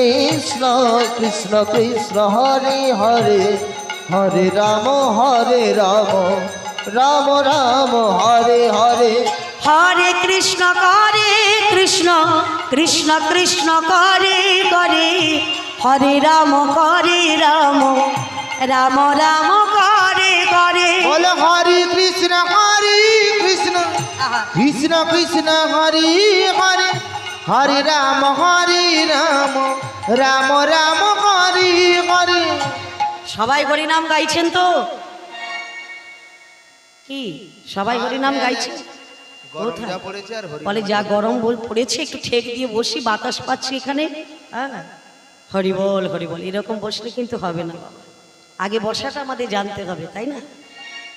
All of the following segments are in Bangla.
কৃষ্ণ কৃষ্ণ কৃষ্ণ হরে হরে হরে রাম রাম রাম হরে হরে হরে কৃষ্ণ কৃষ্ণ কৃষ্ণ করে করে হরে রাম রাম রাম করে করে। বলে হরে কৃষ্ণ কৃষ্ণ কৃষ্ণ হরে হরে হরে রাম রাম রাম হরে হরে। সবাই হরি নাম গাইছেন তো? কি সবাই হরি নাম গাইছেন? বলে যা গরম পড়েছে একটু ঠেক দিয়ে বসি, বাতাস পাচ্ছি এখানে। হ্যাঁ, হরি বল এরকম বসলে কিন্তু হবে না। আগে বসাটা আমাদের জানতে হবে, তাই না?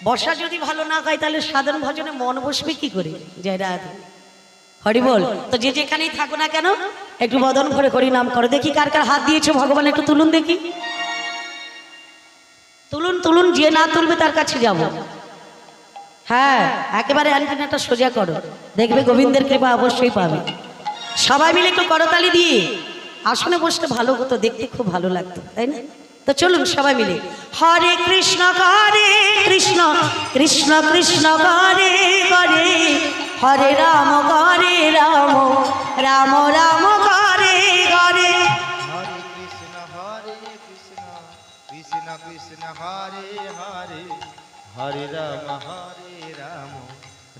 বসা যদি ভালো না হয় তাহলে সাধারণ ভজনে মন বসবে কি করে? জয় রাধে, হরি বল। তো যে যেখানেই থাকো না কেন একটু বদন করে হরি নাম করো। দেখি কার কার হাত দিয়েছো ভগবান, একটু তুলুন দেখি। তুলুন, যে না তুলবে তার কাছে যাব। হ্যাঁ, একেবারে অ্যান্টেনাটা সোজা করো, দেখবে গোবিন্দের কৃপা অবশ্যই পাবে। সবাই মিলে একটু করতালি দিয়ে আসনে বসতে ভালো হতো, দেখতে খুব ভালো লাগতো, তাই না? তো চলুন সবাই মিলে হরে কৃষ্ণ কৃষ্ণ কৃষ্ণ করে করে হরে রাম রাম রাম রাম করে করে। হরে কৃষ্ণ কৃষ্ণ কৃষ্ণ হরে হরে হরে রাম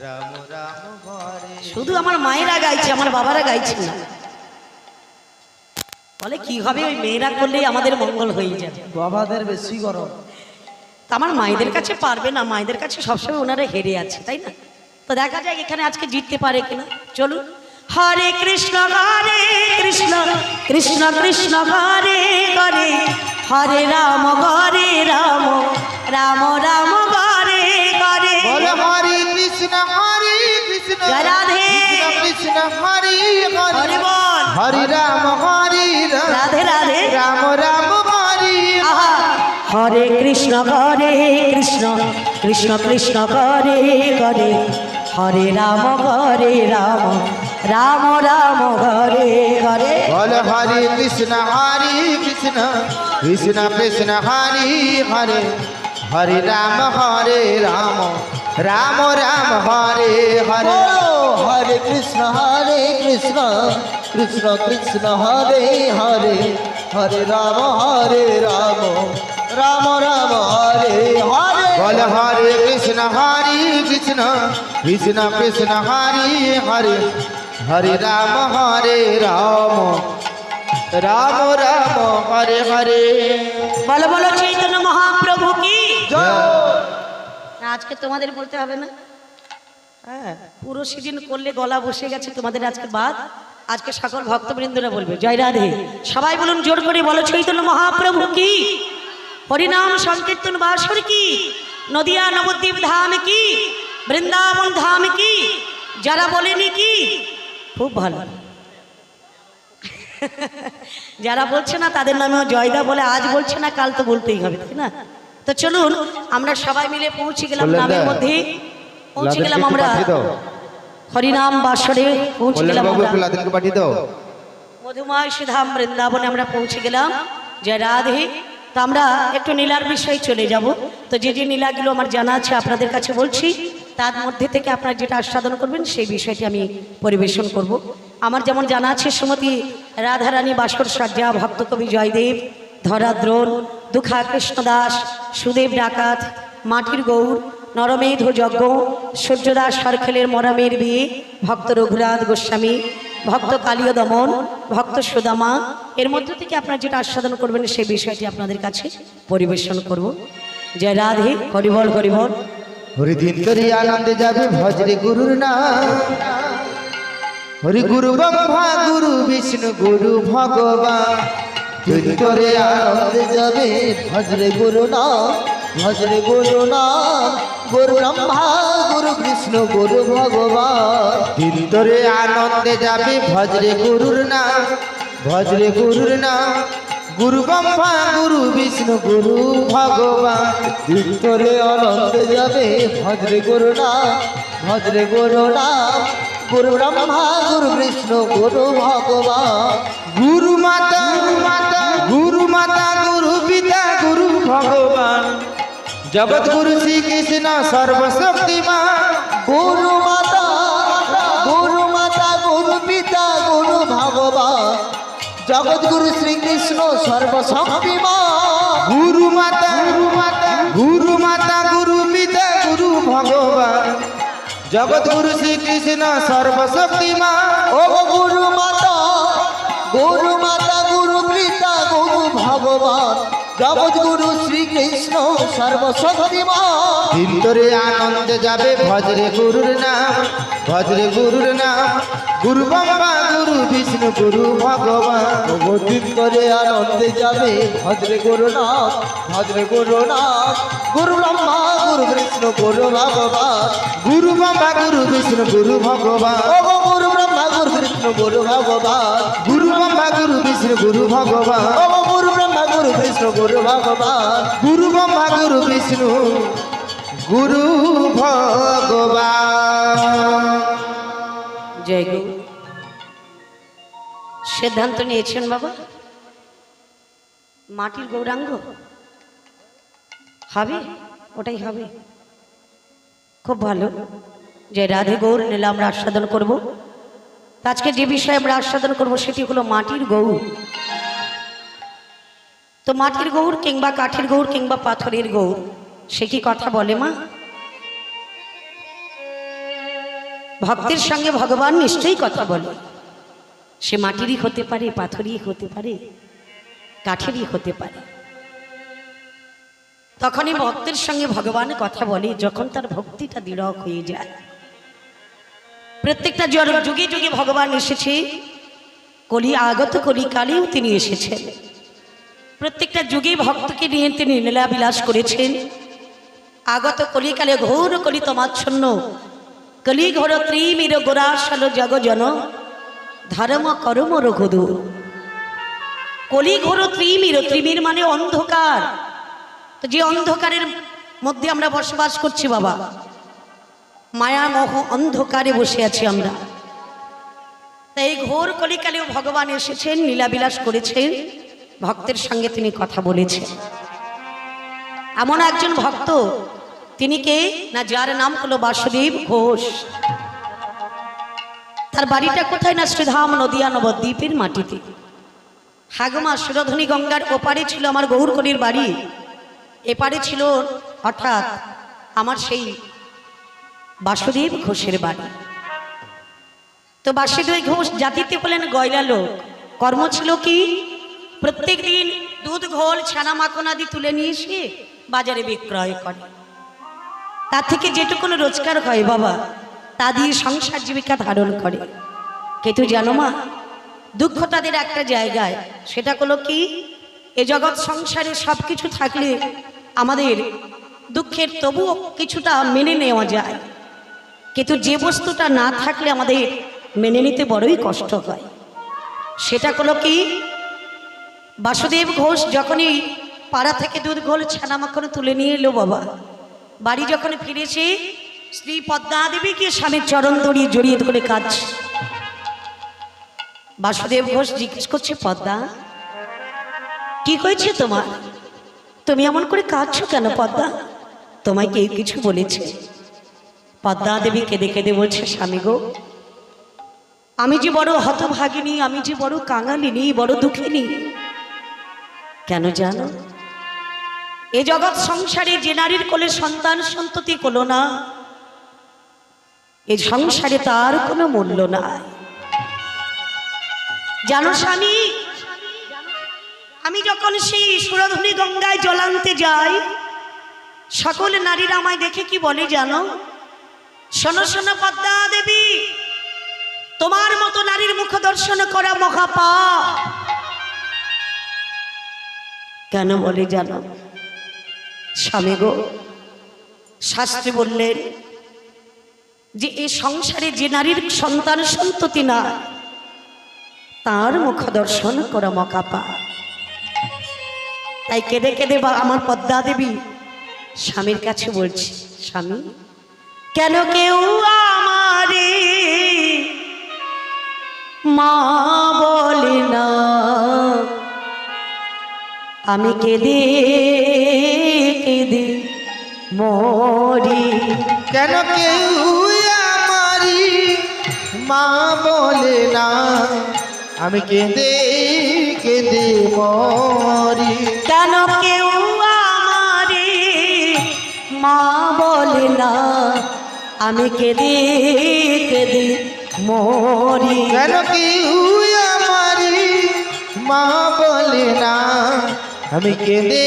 রাম রাম হরে। শুধু আমার মায়েরা গাইছে, আমার বাবারা গাইছে না। বলে কি হবে, ওই মেয়েরা করলেই আমাদের মঙ্গল হয়ে যাবে, বাবাদের বেশি গরম। আমার মায়েদের কাছে পারবে না, মায়েদের কাছে সবসময় ওনারা হেরে আছে, তাই না? তো দেখা যায় এখানে আজকে জিততে পারে কিনা। চলুন হরে কৃষ্ণ কৃষ্ণ কৃষ্ণ কৃষ্ণ করে করে হরে রাম রাম রাম রাম করে করে। বলে হরে কৃষ্ণ জয় রাধে, কৃষ্ণ হরে হরি বল, হরে রাম রাধে রাধে রাম রাম হরে। আহা, হরে কৃষ্ণ কৃষ্ণ কৃষ্ণ কৃষ্ণ করে করে হরে রাম রাম রাম হরে হরে। বলে হরে কৃষ্ণ কৃষ্ণ কৃষ্ণ হরে হরে হরে রাম রাম রাম হরে হরে। হরে কৃষ্ণ কৃষ্ণ কৃষ্ণ হরে হরে হরে রাম রাম রাম হরে হরে। বলে হরে কৃষ্ণ কৃষ্ণ কৃষ্ণ হরে হরে হরে রাম রাম রাম হরে হরে। বলো বলো চৈতন্য মহাপ্রভু কি জয়। না, আজকে তোমাদের বলতে হবে না। হ্যাঁ, পুরো সিজন করলে গলা বসে গেছে তোমাদের, আজকে বাদ। আজকে সকল ভক্তবৃন্দরা বলবে জয় রাধে। সবাই বলুন জোর করে, বলো চৈতন্য মহাপ্রভু কি, হরিনাম সংকীর্তন বাসর কি, নদিয়া নবদ্বীপ ধাম কি, বৃন্দাবন ধাম কি। যারা বলেনি কি, খুব ভালো। যারা বলছে না তাদের নামেও জয়দা বলে, আজ বলছে না কাল তো বলতেই হবে, তাই না? তো চলুন আমরা সবাই মিলে পৌঁছে গেলাম নামের মধ্যে, পৌঁছে গেলাম আমরা হরিনাম বাসরে, পৌঁছে গেলাম মধুময় সুধাম বৃন্দাবনে আমরা পৌঁছে গেলাম। জয় রাধে। তো আমরা একটু নীলার বিষয়ে চলে যাব। তো যে যে নীলাগুলো আমার জানা আছে আপনাদের কাছে বলছি, তার মধ্যে থেকে আপনারা যেটা আস্বাদন করবেন সেই বিষয়টি আমি পরিবেশন করব। আমার যেমন জানা আছে শ্রীমতী রাধারানী বাসর সজ্জা, ভক্তকবি জয়দেব, ধরাদ্রোণ, দুঃখা কৃষ্ণদাস, সুদেব ডাকাত, মাটির গৌর, নরমেধ যজ্ঞ, সূর্যদাস সরখেলের মরামের বিয়ে, ভক্ত রঘুনাথ গোস্বামী, ভক্ত কালীয় দমন, ভক্ত সুদামা। এর মধ্য থেকে আপনারা যেটা আস্বাদন করবেন সেই বিষয়টি আপনাদের কাছে পরিবেশন করব। জয় রাধে, হরিবল হরিবল। হরি দিন করি আনন্দে যাবে ভজরে গুরুর নাম, হরি গুরু ব্রহ্মা গুরু বিষ্ণু গুরু ভগবান। দিন করে আনন্দে যাবে ভজরে গুরু নাম, ভজরে গুরু নাম, গুরু ব্রহ্মা গুরু বিষ্ণু গুরু ভগবান। দিন করে আনন্দে যাবে ভজরে গুরুর নাম, ভজরে গুরুর নাম, গুরু ব্রহ্মা গুরু বিষ্ণু গুরু ভগবান। দিন করে আনন্দে যাবে ভজরে গুরু নাম, ভজরে গুরু নাম, গুরু ব্রহ্মা গুরু বিষ্ণু গুরু ভগবান। গুরু মাতা জগৎগুরু শ্রীকৃষ্ণ সর্বশক্তিমান গুরু মাতা গুরু পিতা গুরু ভগবান জগৎগুরু শ্রীকৃষ্ণ সর্বশক্তিমান গুরু মাতা গুরু পিতা গুরু ভগবান জগৎগুরু শ্রীকৃষ্ণ সর্বশক্তিমান ও গুরু মাতা গুরু পিতা গুরু ভগবান জগৎগুরু শ্রীকৃষ্ণ সর্বশক্তিমান ভিতরে আনন্দে যাবে ভজরে গুরুর নাম ভজরে গুরুর নাম গুরু ব্রহ্মা গুরু বিষ্ণু গুরু ভগবান ভক্তির করে আনন্দে যাবে ভদ্রে গুরু নাম ভদ্রে গুরু নাম গুরু ব্রহ্মা গুরু বিষ্ণু গুরু ভগবান গুরু ব্রহ্মা গুরু বিষ্ণু গুরু ভগবান ও গুরু ব্রহ্মা গুরু বিষ্ণু গুরু ভগবান গুরু ব্রহ্মা গুরু বিষ্ণু গুরু ভগবান ও গুরু ব্রহ্মা গুরু বিষ্ণু গুরু ভগবান গুরু ব্রহ্মা গুরু বিষ্ণু গুরু ভগবান। জয় গুরু। সিদ্ধান্ত নিয়েছেন বাবা, মাটির গৌরাঙ্গ হবে, ওটাই হবে। খুব ভালো। যে রাধে গৌর নীলা আমরা আস্বাদন করব। আজকে যে বিষয়ে আমরা আস্বাদন করব সেটি হলো মাটির গৌর। তো মাটির গৌর কিংবা কাঠের গৌর কিংবা পাথরের গৌর, সে কি কথা বলে মা? ভক্তের সঙ্গে ভগবান নিশ্চয়ই কথা বলে। সে মাটিরই হতে পারে, পাথরই হতে পারে, কাঠেরই হতে পারে। তখনই ভক্তের সঙ্গে ভগবান কথা বলে যখন তার ভক্তিটা দৃঢ় হয়ে যায়। প্রত্যেকটা যুগে যুগে ভগবান এসেছে, কলি আগত কলিকালেও তিনি এসেছেন। প্রত্যেকটা যুগে ভক্তকে নিয়ে তিনি লীলা বিলাস করেছেন। আগত কলিকালে ঘোর কলিতমাচ্ছন্ন কলি ঘোর ত্রিমির গোরাশাল জগজন ধর্ম কর্ম রঘুদু। কলি ঘোর ত্রিমির, ত্রিমির মানে অন্ধকার। তো যে অন্ধকারের মধ্যে আমরা বসবাস করছি বাবা, মায়া মোহ অন্ধকারে বসে আছি আমরা। তাই ঘোর কলিকালেও ভগবান এসেছেন, লীলাবিলাস করেছেন, ভক্তের সঙ্গে তিনি কথা বলেছেন। এমন একজন ভক্ত, তিনি কে না, যার নাম হলো বাসুদেব ঘোষ। তার বাড়িটা কোথায় না, শ্রীধাম নদিয়া নবদ্বীপের মাটিতে। হাগমা সুরধনী গঙ্গার ওপারে ছিল আমার গৌরকলির বাড়ি, এপারে ছিল অর্থাৎ আমার সেই বাসুদেব ঘোষের বাড়ি। তো বাসুদেব ঘোষ জাতিতে হলেন গয়লা লোক। কর্ম ছিল কি, প্রত্যেক দিন দুধ ঘোল ছানা মাখন আদি তুলে নিয়ে এসে বাজারে বিক্রয় করে। তার থেকে যেটুকুন রোজগার হয় বাবা, তা দিয়ে সংসার জীবিকা ধারণ করে। কিন্তু জানো মা, দুঃখ তাদের একটা জায়গায়, সেটা হলো কি, এ জগৎ সংসারে সব কিছু থাকলে আমাদের দুঃখের তবুও কিছুটা মেনে নেওয়া যায়, কিন্তু যে বস্তুটা না থাকলে আমাদের মেনে নিতে বড়ই কষ্ট হয়। সেটা হলো কি, বাসুদেব ঘোষ যখনই পাড়া থেকে দুধ ঘোল ছানা মাখন তুলে নিয়ে এলো বাবা, বাড়ি যখন ফিরেছে, স্ত্রী পদ্মা দেবীকে স্বামীর চরণ জড়িয়ে ধরে কাঁদছে। বাসুদেব ঘোষ জিজ্ঞেস করছে, পদ্মা কি হয়েছে তোমার? তুমি এমন করে কাঁদছো কেন পদ্মা? তোমায় কেউ কিছু বলেছে? পদ্মা দেবী কেঁদে কেঁদে বলছে, স্বামী গো, আমি যে বড় হতভাগিনী, আমি যে বড় কাঙালিনী, বড় দুঃখিনী। কেন জানো, এ জগৎ সংসারে যে নারীর কোলে সন্তান সন্ততি কোলো না, এই সংসারে তার কোনো মূল্য নাই। জানো স্বামী, আমি যখন সেই সুরধনী গঙ্গায় জল আনতে যাই, সকল নারীরা আমায় দেখে কি বলে জানো? শোনো শোনো পদ্মা দেবী, তোমার মতো নারীর মুখ দর্শন করা মহাপাপ। কেন বলে জানো? স্বামী গো, শাস্ত্রে বললেন যে এই সংসারে যে নারীর সন্তান সন্ততি না, তার মুখ দর্শন করা মহাপাপ। তাই কেঁদে কেঁদে আমার পদ্মা দেবী স্বামীর কাছে বলছি, স্বামী কেন কেউ আমারে মা বলে না? আমি কেঁদে কেঁদে মরি। কেন কেউ আমারি মা বলে না, আমি কেঁদে কেঁদে মরি। কেন কেউ আমারে মা বলে না, আমি কেঁদে কেঁদে মরি। কেন কেউ আমারি মা বলে না, আমি কেঁদে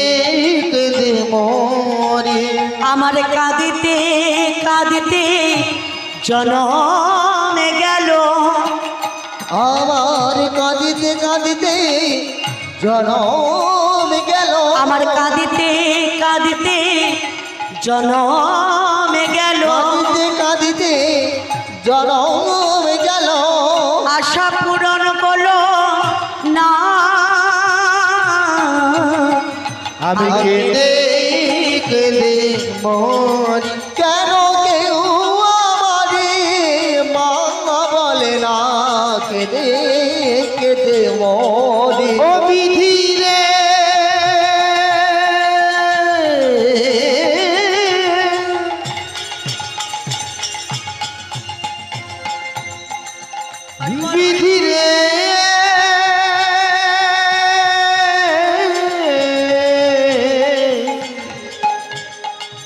কেঁদে মরি। আমার কাঁদিতে কাঁদিতে জনমে গেল, আমার কাঁদিতে কাঁদিতে জনম গেল। আমার কাঁদিতে কাঁদিতে জনমে গেল, কাঁদিতে কাঁদিতে জনম গেল। আশা পূরণ করলো না, আমি কেঁদে কেঁদে মরি। কেন কেউ আমারে মা বলে না, কেঁদে কেঁদে মরি। ও বিধি রে, বিধি রে,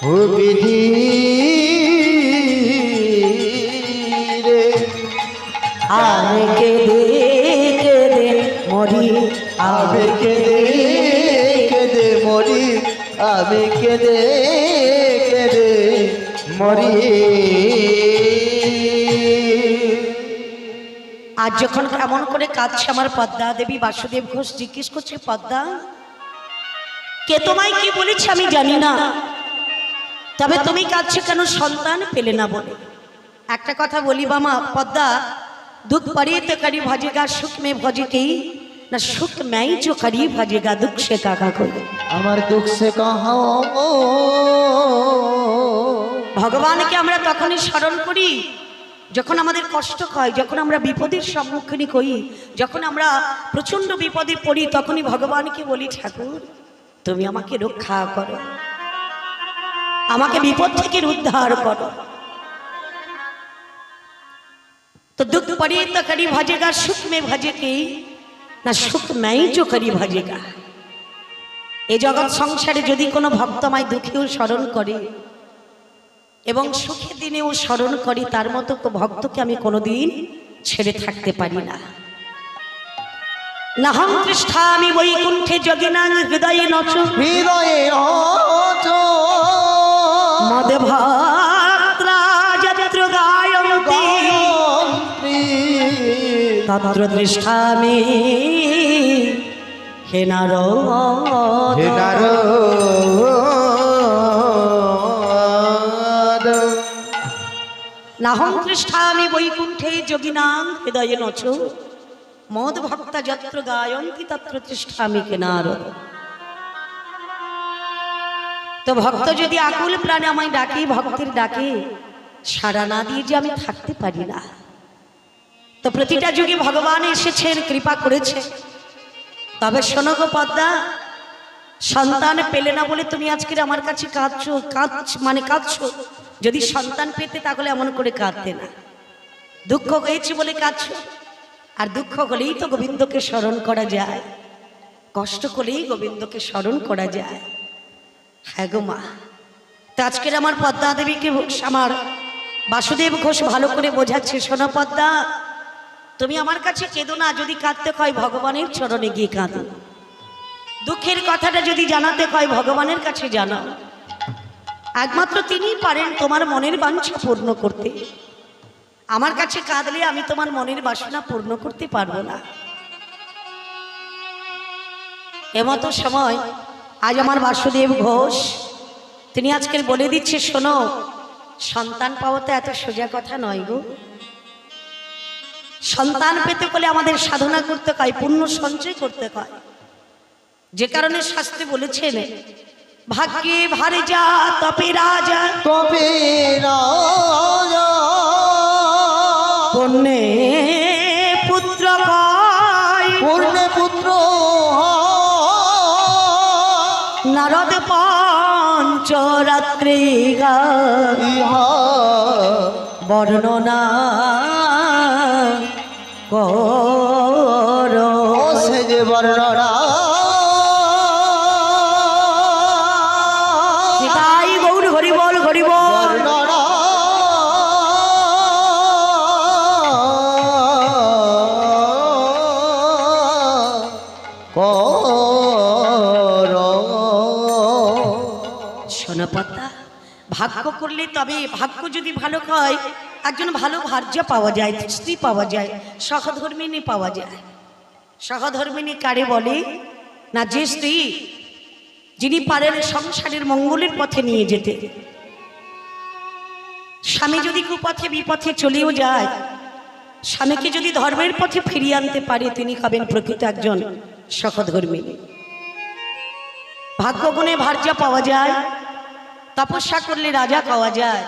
ও বিধি রে, আমি কেঁদে কেঁদে মরি। আমি কেঁদে কেঁদে মরি, আমি কেঁদে কেঁদে মরি। আজ যখন কেমন করে কাঁদছে আমার পদ্মা দেবী, বাসুদেব ঘোষ জিজ্ঞেস করছে, পদ্মা কে তোমায় কি বলেছে আমি জানি না, তবে তুমি কাঁদছো কেন, সন্তান পেলে না বলে। একটা কথা বলি বামা পদ্মা, दुख पड़े तो करी भजेगा, सुख में भजे की ना, सुख में जो करी भजेगा, दुख से काका कोई। আমার দুঃখ সে কাহা ভগবানকে আমরা তখনই স্মরণ করি যখন আমাদের কষ্ট হয়, যখন আমরা বিপদের সম্মুখীন হই, যখন আমরা প্রচন্ড বিপদে পড়ি, তখনই ভগবানকে বলি, ঠাকুর তুমি আমাকে রক্ষা করো, আমাকে বিপদ থেকে উদ্ধার করো। तो दुख पड़े तो करी भजेगा, सुख में भजे की ना, सुख में जो करी भजेगा। এই জগৎ সংসারে যদি কোনো ভক্ত আমায় দুঃখেও স্মরণ করে এবং সুখের দিনেও স্মরণ করি, তার মতো ভক্তকে আমি কোনোদিন ছেড়ে থাকতে পারি না। নাহং পৃষ্ঠামি বৈকুণ্ঠে যোগিনাং হৃদয়ে নচ, হৃদয়ে নচ মদভাত্রা যত্র গায়ন্তি তত্র দৃষ্টামি হে নারদ। হে নারদ, নাহং পৃষ্ঠামি বৈকুণ্ঠে যোগিনাং হৃদয়ে নচ, মদ ভক্তা যত্র গায়ন্তি তত্র তিষ্ঠামি কে নারদ। তো ভক্ত যদি আকুল প্রাণে আমায় ডাকে, ভক্তের ডাকে সাড়া না দিয়ে যে আমি থাকতে পারি না। তো প্রতিটা যুগে ভগবান এসেছেন, কৃপা করেছে। তবে শোনো গো পদ্মা, সন্তান পেলে না বলে তুমি আজকের আমার কাছে কাঁদছো, কাঁদছো। যদি সন্তান পেতে তাহলে এমন করে কাঁদতে না। দুঃখ হয়েছে বলে কাঁদছো, আর দুঃখ হলেই তো গোবিন্দকে স্মরণ করা যায়, কষ্ট হলেই গোবিন্দকে স্মরণ করা যায়। হ্যাঁ গো মা, তো আজকের আমার পদ্মা দেবীকে আমার বাসুদেব ঘোষ ভালো করে বোঝাচ্ছে, শোনো পদ্মা, তুমি আমার কাছে কেঁদো না, যদি কাঁদতে হয় ভগবানের চরণে গিয়ে কাঁদো। দুঃখের কথাটা যদি জানাতে হয় ভগবানের কাছে জানাও, একমাত্র তিনিই পারেন তোমার মনের বাঞ্ছা পূর্ণ করতে। আমার কাছে কাঁদলে আমি তোমার মনের বাসনা পূর্ণ করতে পারবো না। এমতো সময় আজ আমার বাসুদেব ঘোষ তিনি আজকের বলে দিচ্ছে, শোনো, সন্তান পাওয়া তো এত সোজা কথা নয় গো। সন্তান পেতে হলে আমাদের সাধনা করতে হয়, পুণ্য সঞ্চয় করতে হয়। যে কারণে শাস্ত্রে বলেছেন, ভাগ্যে ভারে যা তপে রাজা, তবে রাজা পুণ্যে পুত্র কয়, পূর্ণে পুত্র নারদ পঞ্চ উচ্চরাত্রে ইহা বর্ণনা কর ও সে যে বর্ণনা তাই গৌর হরি বল হরি বল বর্ণনা কর শোনো পদ্মা, ভাগ্য করলে তবে ভাগ্য যদি ভালো হয় একজন ভালো ভার্য পাওয়া যায়, স্ত্রী পাওয়া যায়, সহধর্মিনী পাওয়া যায়। সহধর্মিনী কারে বলে না, যে স্ত্রী যিনি পারেন সংসারের মঙ্গলের পথে নিয়ে যেতে। স্বামী যদি কুপথে বিপথে চলেও যায়, স্বামীকে যদি ধর্মের পথে ফিরিয়ে আনতে পারে, তিনি হবেন প্রকৃত একজন সহধর্মিনী। ভাগ্যগুণে ভার্য পাওয়া যায়, তপস্যা করলে রাজা পাওয়া যায়,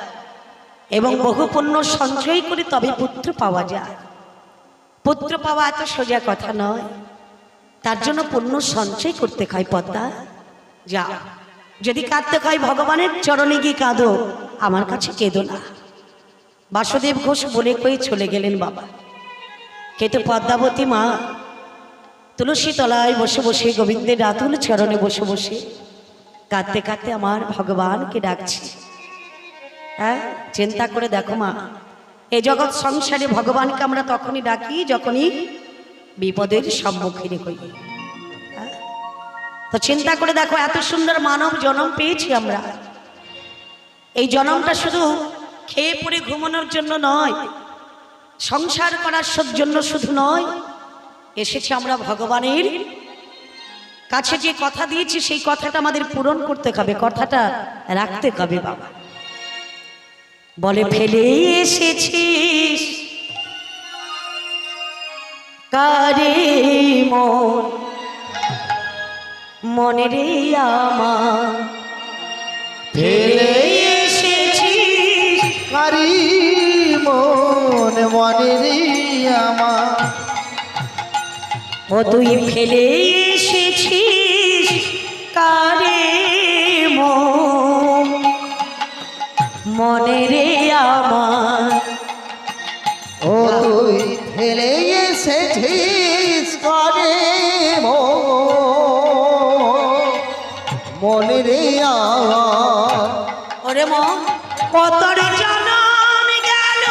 এবং বহু পুণ্য সঞ্চয় করে তবে পুত্র পাওয়া যায়। পুত্র পাওয়া এত সোজা কথা নয়, তার জন্য পুণ্য সঞ্চয় করতে হয়। পদ্মা যা, যদি কাঁদতে হয় ভগবানের চরণে গিয়ে কাঁদো, আমার কাছে কেঁদো না। বাসুদেব ঘোষ বলে কয়ে চলে গেলেন বাবা। কিন্তু পদ্মাবতী মা তুলসী তলায় বসে বসে গোবিন্দের রাতুল চরণে বসে বসে কাঁদতে কাঁদতে আমার ভগবানকে ডাকছি। হ্যাঁ, চিন্তা করে দেখো মা, এই জগৎ সংসারে ভগবানকে আমরা তখনই ডাকি যখনই বিপদের সম্মুখীন হই। হ্যাঁ, তো চিন্তা করে দেখো, এত সুন্দর মানব জন্ম পেয়েছি আমরা। এই জন্মটা শুধু খেয়ে পড়ে ঘুমানোর জন্য নয়, সংসার করার জন্য শুধু নয়, এসেছি আমরা ভগবানের কাছে যে কথা দিয়েছি সেই কথাটা আমাদের পূরণ করতে হবে, কথাটা রাখতে হবে বাবা। বলে ফেলে এসেছিস কারে মন, মনে রে আমার ফেলে এসেছিস কারি মন মনে রে আমার ও তুই ফেলে এসেছিস কারে মন, মনে রে আমার ও তুই ফেলে এসেছিস কারে মনে রে আমার ওরে মন, কতর জনম গেল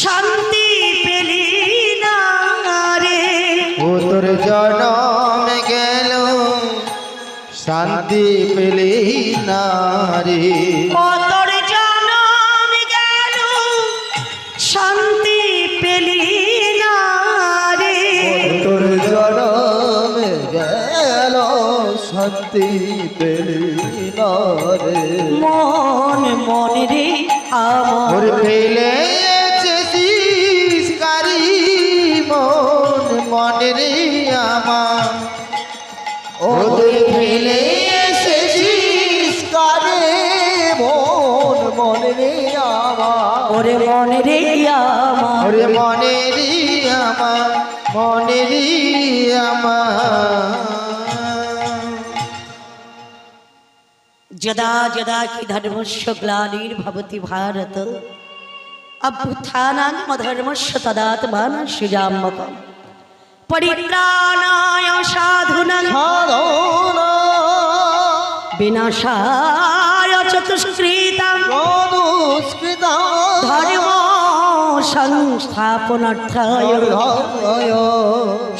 শান্তি পেলি না রে, ও তোর জনম গেল শান্তি পেলি না রে, কতর জনম গেল শান্তি পেলি না রে, তোর জনম গেল শান্তি পেলি না রে, মন মনে রে আমার ওর ফেলে এসেছিস কারি মন মনে রে আমার, ও তুই ফেলে এসেছিস কারে মন মনে রে আমার, ওরে মনে রে আমার ওরে মনে রে আমার মনে রে আমার, যদা যদা হি ধর্মস্য গ্লানির্ভবতি ভারত অভ্যুত্থানাধর্মস্য তদাত্মানঃ সৃজাম্যহम् পরিত্রাণায় সাধুনাং সাধনা বিনাশায় চ দুষ্কৃতাং দুষ্কৃতা ধর্ম সংস্থাপনার্থায়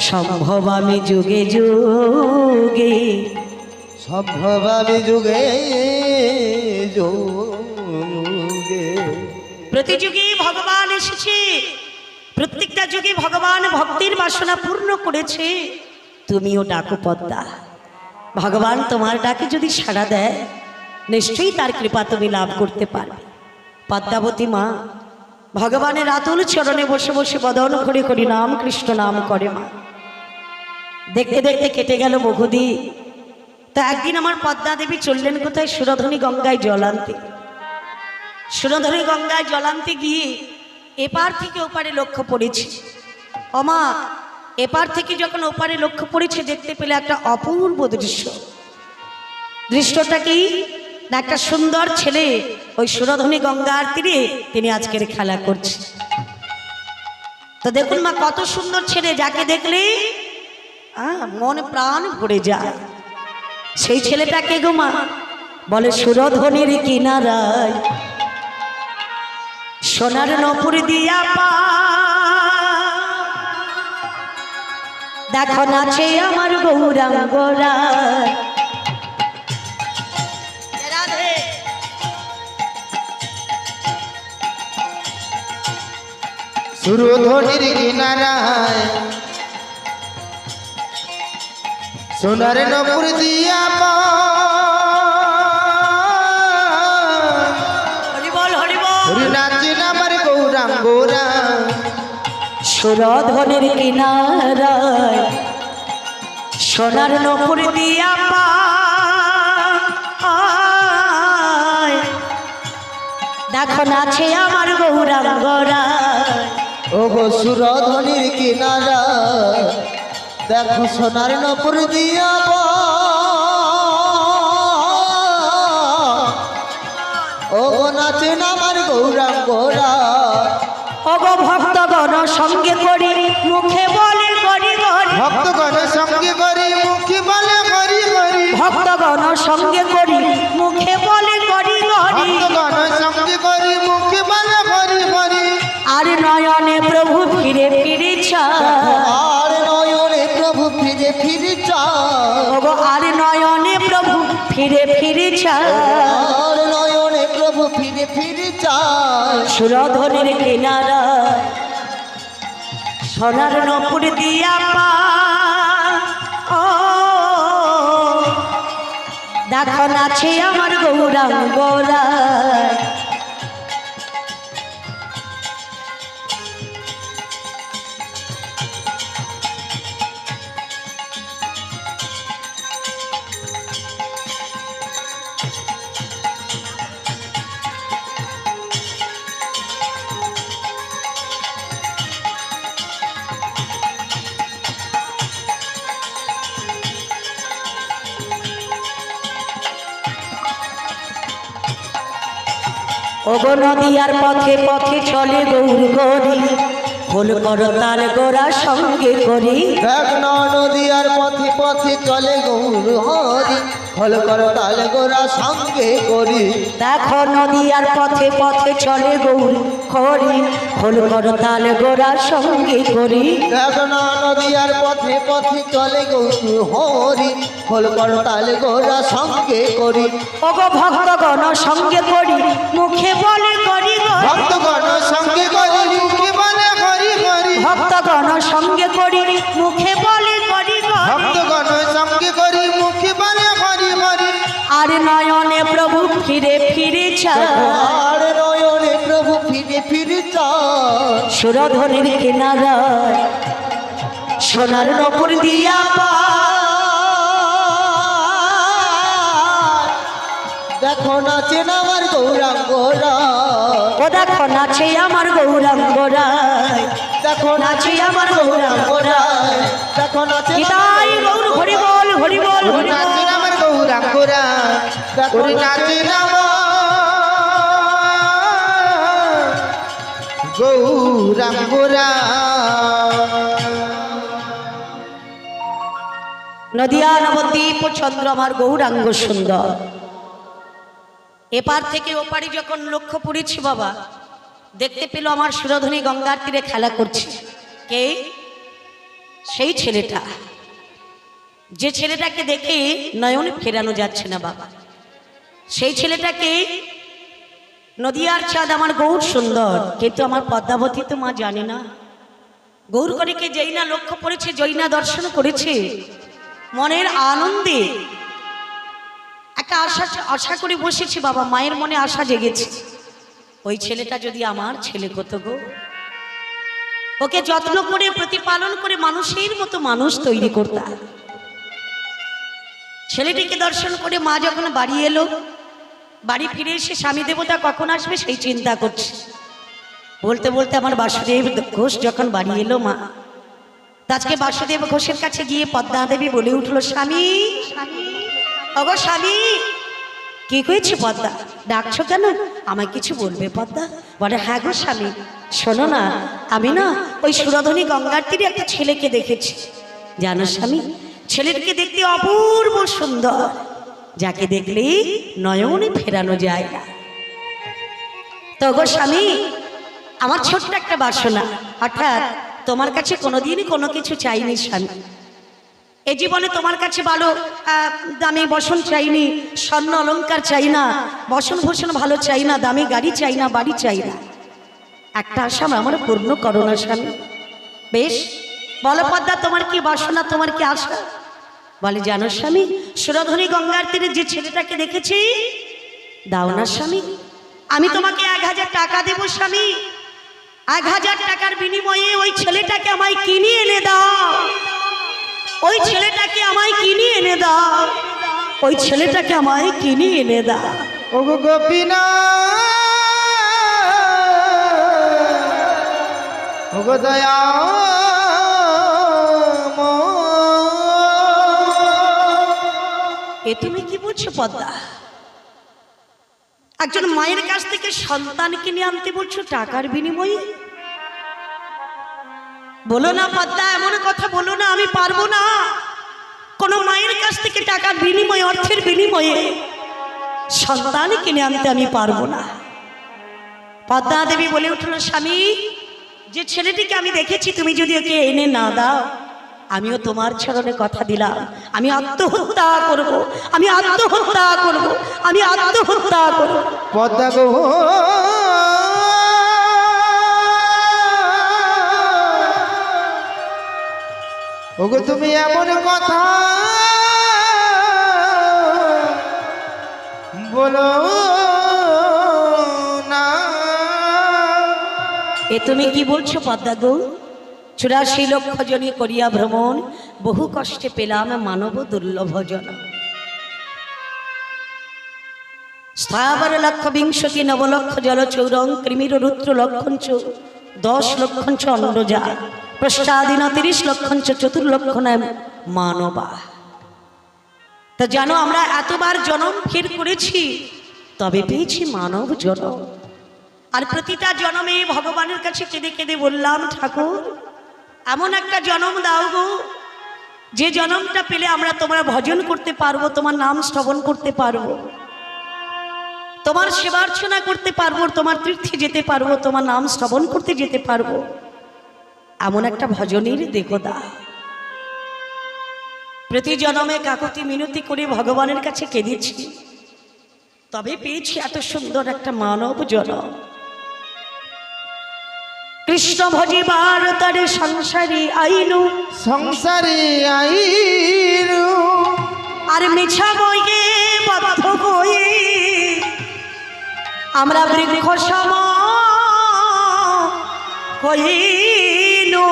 সম্ভবামি যুগে যুগে সম্ভবামি যুগে যুগে, প্রতি যুগে ভগবান এসেছে, প্রত্যেকটা যুগে ভগবান ভক্তির বাসনা পূর্ণ করেছে। তুমিও ডাকো পদ্মা, ভগবান তোমার ডাকে যদি সাড়া দেয় নিশ্চয়ই তার কৃপা তুমি লাভ করতে পারবে। পদ্মাবতী মা ভগবানের আতুল চরণে বসে বসে বদন করে করি নাম কৃষ্ণ নাম করে মা। দেখতে দেখতে কেটে গেল বহুদিন। তো একদিন আমার পদ্মা দেবী চললেন কোথায়? সুরধনী গঙ্গায় জল আনতে। সুরধনী গঙ্গায় জল আনতে গিয়ে এপার থেকে ওপারে লক্ষ্য পড়েছে। অমা এপার থেকে যখন ওপারে লক্ষ্য পড়েছে দেখতে পেলে একটা অপূর্ব দৃশ্য। দৃশ্যটা কি? না একটা সুন্দর ছেলে ওই সুরধনী গঙ্গার তীরে তিনি আজকের খেলা করছে। তো দেখুন মা, কত সুন্দর ছেলে, যাকে দেখলে মন প্রাণ ভরে যায়। সেই ছেলেটাকে গো মা বলে সুরধনীর কিনারায় সোনার নপুর দিয়া পা, দেখো নাচে আমার গৌরাঙ্গ রায়। সুরধনির কিনারায় সোনার নপুর দিয়া পা, হরিবল হরিবল। হরি নাচেন আমার গৌরাঙ্গ রায়। সুরধনির কিনারায় সোনার নপুর দিয়া পা, দেখো নাচে আমার গৌরাঙ্গ রায়। ও গো সুরধনির কিনারা, দেখো সোনার নপুর দিয়া পা, ও গো নাচেন আমার গৌরাঙ্গ রায়। ওগো ভক্তগণ সঙ্গে করি মুখে বলে করি করি, ভক্তগণ সঙ্গে করি মুখে বলে করি করি, ভক্তগণ সঙ্গে করি মুখে বলে করি করি, ভক্তগণ সঙ্গে করি মুখে বলে করি করি। আর নয়নে প্রভু ফিরে ফিরে চায়, আর নয়নে প্রভু ফিরে ফিরে চায়, ওগো আর নয়নে প্রভু ফিরে ফিরে চায়। আর নয়নে প্রভু ফিরে ফিরে চায়। সুরধনির কিনারায় সোনার নপুর দিয়া পা, ও দেখো নাচে আমার গৌরাঙ্গ রায়। ওগো নদিয়ার পথে পথে চলে গৌর গরি, ফুল করো তাল গোড়া সঙ্গে করি, দেখ না নদীয়ার পথে পথে চলে গৌর হরি, ফল কর তাল গোরা সঙ্গে করি। দেখো নদিয়ার পথে পথে চলে গৌর হরি, ফুল করো তাল গোড়া সঙ্গে করি, দেখ না নদীয়ার পথে পথে চলে গৌর হরি, ফল কর তাল গোরা সঙ্গে করি। ওগো ভক্তগণ সঙ্গে করি মুখে বলে করি করি, ভক্তগণ সঙ্গে করি মুখে বলে করি করি, ভক্তগণ সঙ্গে করি মুখে বলে করি করি, ভক্তগণ সঙ্গে করি মুখে বলে করি করি। আর নয়নে প্রভু ফিরে ফিরে চায়, আর নয়নে প্রভু ফিরে ফিরে চায়। সুরধনির কিনারায় সোনার নপুর দিয়া পা, দেখো নাচেন আমার গৌরাঙ্গ রায়, ও দেখো নাচে আমার গৌরাঙ্গ রায়, দেখো নাচে আমার গৌরাঙ্গ রায়। দেখো নাচেন গীতাই গৌর হরি বল হরি বল হরি হরি বল। নাচেন আমার গৌরাঙ্গ রায়, হরি নাচেন আমার গৌরাঙ্গ রায়। নদিয়া নবদ্বীপ চন্দ্র আমার গৌরাঙ্গ সুন্দর। এপার থেকে ওপারে যখন লক্ষ্য পড়েছি বাবা, দেখতে পেল আমার সুরধনী গঙ্গার তীরে খেলা করছে। কে? সেই ছেলেটা, যে ছেলেটাকে দেখে নয়ন ফেরানো যাচ্ছে না বাবা। সেই ছেলেটাকে নদিয়ার চাঁদ আমার গৌর সুন্দর, কিন্তু আমার পদ্মাবতী তো মা জানে না। গৌর করিকে যেই না লক্ষ্য পড়েছে, যেই না দর্শন করেছে, মনের আনন্দে একটা আশা করে বসেছি বাবা। মায়ের মনে আশা জেগেছে, ওই ছেলেটা যদি আমার ছেলে হতো গো, ওকে যত্ন করে প্রতিপালন করে মানুষের মতো মানুষ তৈরি করতাম। ছেলেটিকে দর্শন করে মা যখন বাড়ি এলো, বাড়ি ফিরে এসে স্বামী দেবতা কখন আসবে সেই চিন্তা করছে। বলতে বলতে আমার বাসুদেব ঘোষ যখন বাড়ি এলো মা, আজকে বাসুদেব ঘোষের কাছে গিয়ে পদ্মা দেবী বলে উঠলো, স্বামী, ওগো স্বামী, কি হয়েছে পদ্মা, ডাকছো কেন? আমায় কিছু বলবে পদ্মা? বলে হ্যাঁ গো স্বামী, শোনো না, আমি না ওই সুরধনী গঙ্গার তীরে একটা ছেলেকে দেখেছি। জানো স্বামী, ছেলেটিকে দেখতে অপূর্ব সুন্দর, যাকে দেখলেই নয়নে ফেরানো যায় না। তো গো স্বামী, আমার ছোট্ট একটা বাসনা, অর্থাৎ তোমার কাছে কোনোদিনই কোনো কিছু চাইনি স্বামী। এই জীবনে তোমার কাছে ভালো দামি বসন চাইনি, স্বর্ণ অলংকার চাই না, বসন ভূষণ ভালো চাই না, দামি গাড়ি চাই না, বাড়ি চাই না। একটা আশা আমার পূর্ণ করো না স্বামী। বেশ, বলো পদ্মা, তোমার কি বাসনা, তোমার কি আশা? বলে জানো স্বামী, সুরধনী গঙ্গার তীরে যে ছেলেটাকে দেখেছি, দাও না স্বামী, আমি তোমাকে 1000 টাকা দেবো স্বামী। 1000 টাকার বিনিময়ে ওই ছেলেটাকে আমায় কিনে এনে দাও, ওই ছেলেটাকে আমায় কিনে এনে দাও, ওই ছেলেটাকে আমায় কিনে এনে দাও। ও গো গোপীনা, ও গো দয়া, এ তুমি কি বলছো পদ্মা? একজন মায়ের কাছ থেকে সন্তান কিনে আনতে বলছো টাকার বিনিময়ে? বলো না পদ্মা, এমন কথা বলো না, আমি পারবো না। কোন মায়ের কাছ থেকে টাকার বিনিময়ে, অর্থের বিনিময়ে সন্তান কিনে আনতে আমি পারবো না। পদ্মা দেবী বলে উঠল, স্বামী, যে ছেলেটিকে আমি দেখেছি, তুমি যদি ওকে এনে না দাও, আমিও তোমার চরণে কথা দিলাম, আমি আত্মহত্যা করব, আমি আত্মহত্যা করব, আমি আত্মহত্যা করব। পদ্মা গো, ও গো তুমি এমন কথা বলো না। এ তুমি কি বলছো পদ্মা গো? 84 লক্ষ জনী করিয়া ভ্রমণ, বহু কষ্টে পেলাম মানব দুর্লভ জন। স্থাবর লক্ষ বিংশতি নবলক্ষ জলচৌরং, কৃমির রুদ্র লক্ষঞ্চ 10 লক্ষঞ্চ অন্ডজা, প্রষ্ঠাদিন 30 লক্ষঞ্চ চতুর্লক্ষ নাম মানবা। তা জানো, আমরা এতবার জনম ফের করেছি, তবে পেয়েছি মানব জনম। আর প্রতিটা জনমে ভগবানের কাছে কেঁদে কেঁদে বললাম, ঠাকুর এমন একটা জনম দাও গো, যে জনমটা পেলে আমরা তোমার ভজন করতে পারবো, তোমার নাম শ্রবণ করতে পারবো, তোমার সেবার্চনা করতে পারবো, তোমার তীর্থে যেতে পারবো, তোমার নাম শ্রবণ করতে যেতে পারবো। এমন একটা ভজনের দেখো দা। প্রতি জনমে কাকুতি মিনতি করে ভগবানের কাছে কেঁদেছি, তবে পেয়েছি এত সুন্দর একটা মানব জনম। কৃষ্ণ ভজিবার তারে সংসারী আইনু, সংসারে আইরু, আর মিছা বইয়ে বদ্ধ হয়ে আমরা বৃক্ষ সম হইনু।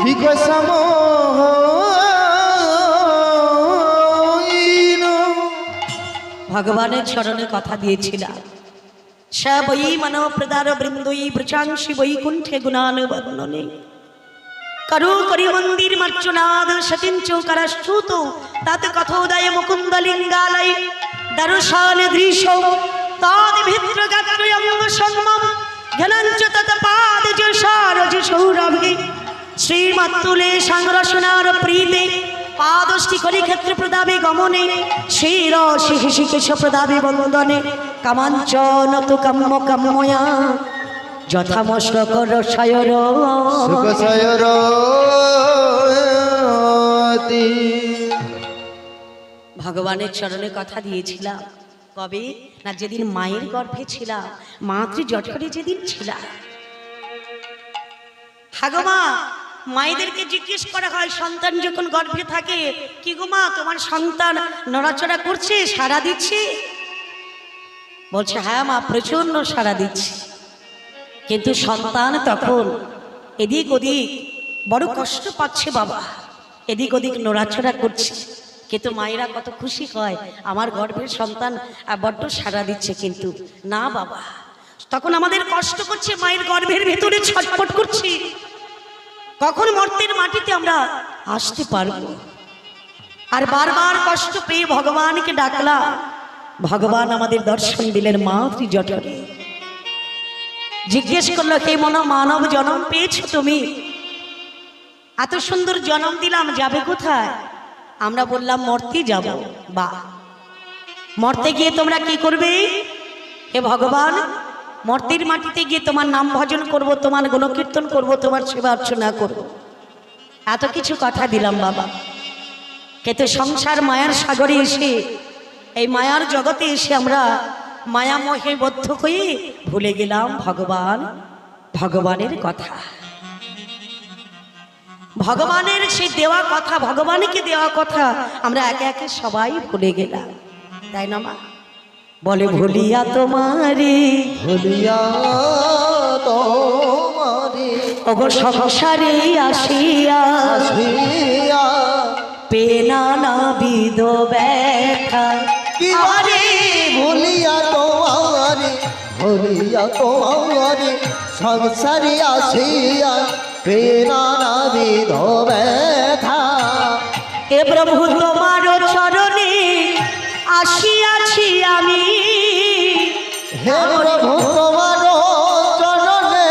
বিকশম হইনু। ভগবানের চরণে কথা দিয়েছিলাম, সবই মানব প্রদার বৃন্দই বৃচাংশি বৈকুণ্ঠে গুণান বর্ণনে করু করি মন্দির মর্চনাদ সতিঞ্চ করশ্চুত তত কথোদয় মুকুন্দ লিঙ্গালয় দর্শন দৃশ্য তাদ ভিত্র গাত্রয়ঙ্গ সম্মম ঘনঞ্চ তত পাদ যশারজ সৌরভে শ্রীমত্তুলে সংরসনার প্রীতে পাদষ্টি করি ক্ষেত্র প্রদাবে গমনে শির শিহিষিকেশ প্রদাবে বন্দনে কামাঞ্চন তু কাম্য কাম্যয়া যথামশ্রকর শয়র সুখ সয়রতি। ভগবানের চরণে কথা দিয়েছিলাম কবে না, যেদিন মায়ের গর্ভে ছিলাম, মাতৃ জঠরে যেদিন ছিলাম। হাগমা, মায়েদেরকে জিজ্ঞেস করা হয় সন্তান যখন গর্ভে থাকে, কি গো মা, তোমার সন্তান নড়াচড়া করছে, সাড়া দিচ্ছে? বলছে হ্যাঁ মা, প্রচন্ড সাড়া দিচ্ছে। কিন্তু সন্তান তখন এদিক ওদিক বড় কষ্ট পাচ্ছে বাবা, এদিক ওদিক নড়াচড়া করছে। কিন্তু মায়েরা কত খুশি হয়, আমার গর্ভের সন্তান বড্ড সাড়া দিচ্ছে। কিন্তু না বাবা, তখন আমাদের কষ্ট করছে, মায়ের গর্ভের ভেতরে ছটফট করছি, কখন মর্তের মাটিতে আমরা আসতে পারবো। আর বারবার কষ্ট পেয়ে ভগবানকে ডাকলাম, ভগবান আমাদের দর্শন দিলেন মাতৃ জঠরে। জিজ্ঞেস করলো, হে মানব জন্ম পেয়েছো তুমি? এত সুন্দর জন্ম দিলাম, যাবে কোথায়? আমরা বললাম মর্তে যাব। বা মর্তে গিয়ে তোমরা কি করবে? হে ভগবান, মর্তের মাটিতে গিয়ে তোমার নাম ভজন করব, তোমার গুণকীর্তন করব, তোমার সেবা অর্চনা করব। এত কিছু কথা দিলাম বাবা, কিন্তু সংসার মায়ার সাগরে এসে, এই মায়ার জগতে এসে আমরা মায়ামহে বদ্ধ হয়ে ভুলে গেলাম ভগবানের কথা। ভগবানের সেই দেওয়া কথা, ভগবানকে দেওয়া কথা আমরা একে একে সবাই ভুলে গেলাম, তাই না মা? বলে ভুলিয়া তোমারে, ভুলিয়া তোমারে ওগো সংসারে আসিয়া আসিয়া পেনা না বিদ ব্যথা। কি আরে ভুলিয়া তোমারে, ভুলিয়া তোমারে সংসারে আসিয়া প্রেরণা বিধ ব্যথা। হে প্রভু তোমার চরণে আসিয়াছি আমি, হে প্রভু তোমার চরণে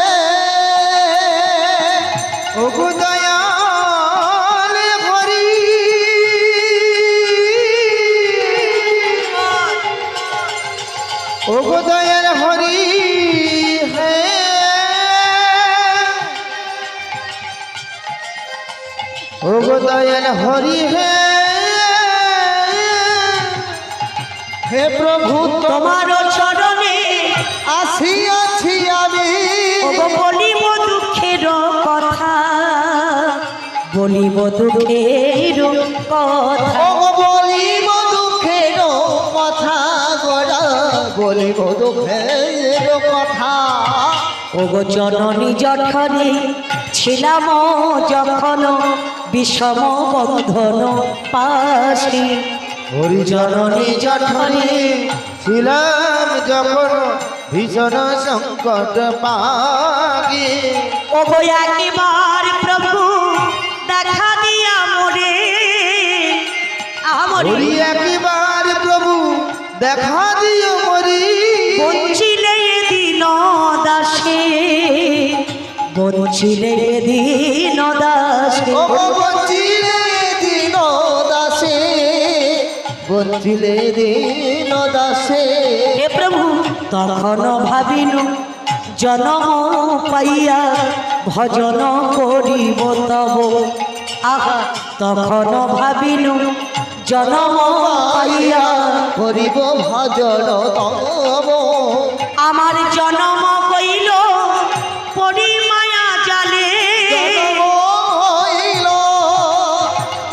ওগো দয়াল হরি, ওগো দয়াল হরি হে, ওগো দয়াল হরি হে, হে প্রভু তোমার চরণে আসিয়াছি আমি, ওগো বলিব দুঃখের কথা, বলিব দুঃখের কথা। ও বলিব দুঃখের কথা গোরা, বলিব দুঃখের কথা। ওগো জননী জঠরে ছিলাম যখন বিষম বন্ধন পাশে, হরিজননী জঠরে ছিলাম যখন ভীষণ সংকট পাগে, ওগো একবার প্রভু দেখা দিয়া মোরে, আমরে হরি একবার প্রভু দেখা দিও মরি, বঞ্চিলে দিন দাসে, বঞ্চিলে দিন দাসে। ও বঞ্চিলে দিন দাসে, বঞ্চিলে দিন দাসে। হে প্রভু তখন ভাবিনু জনম পাইয়া ভজন করিব তব, আহা তখন ভাবিনু জনম পাইয়া করিব ভজন তব। আমার জনম কইল পরিমায়া জালে, হইল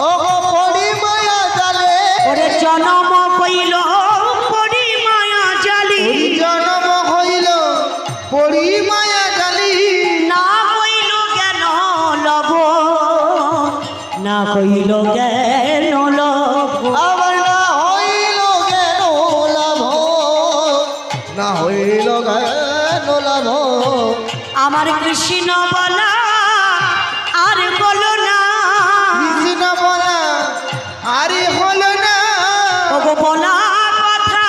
ও পরিমায়া জালে, ওরে জনম কইল পরিমায়া জালি, জন্ম হইল পড়ি মায়া জালি, না কইল জ্ঞান লভ, না কইল জ্ঞান লভ। আমার না হইল জ্ঞান লাভ, না হইল জ্ঞান লাভ। আমার কৃষ্ণ বলা আর বলো না, কৃষ্ণ বলা আরে হলো না, ওগো বলা কথা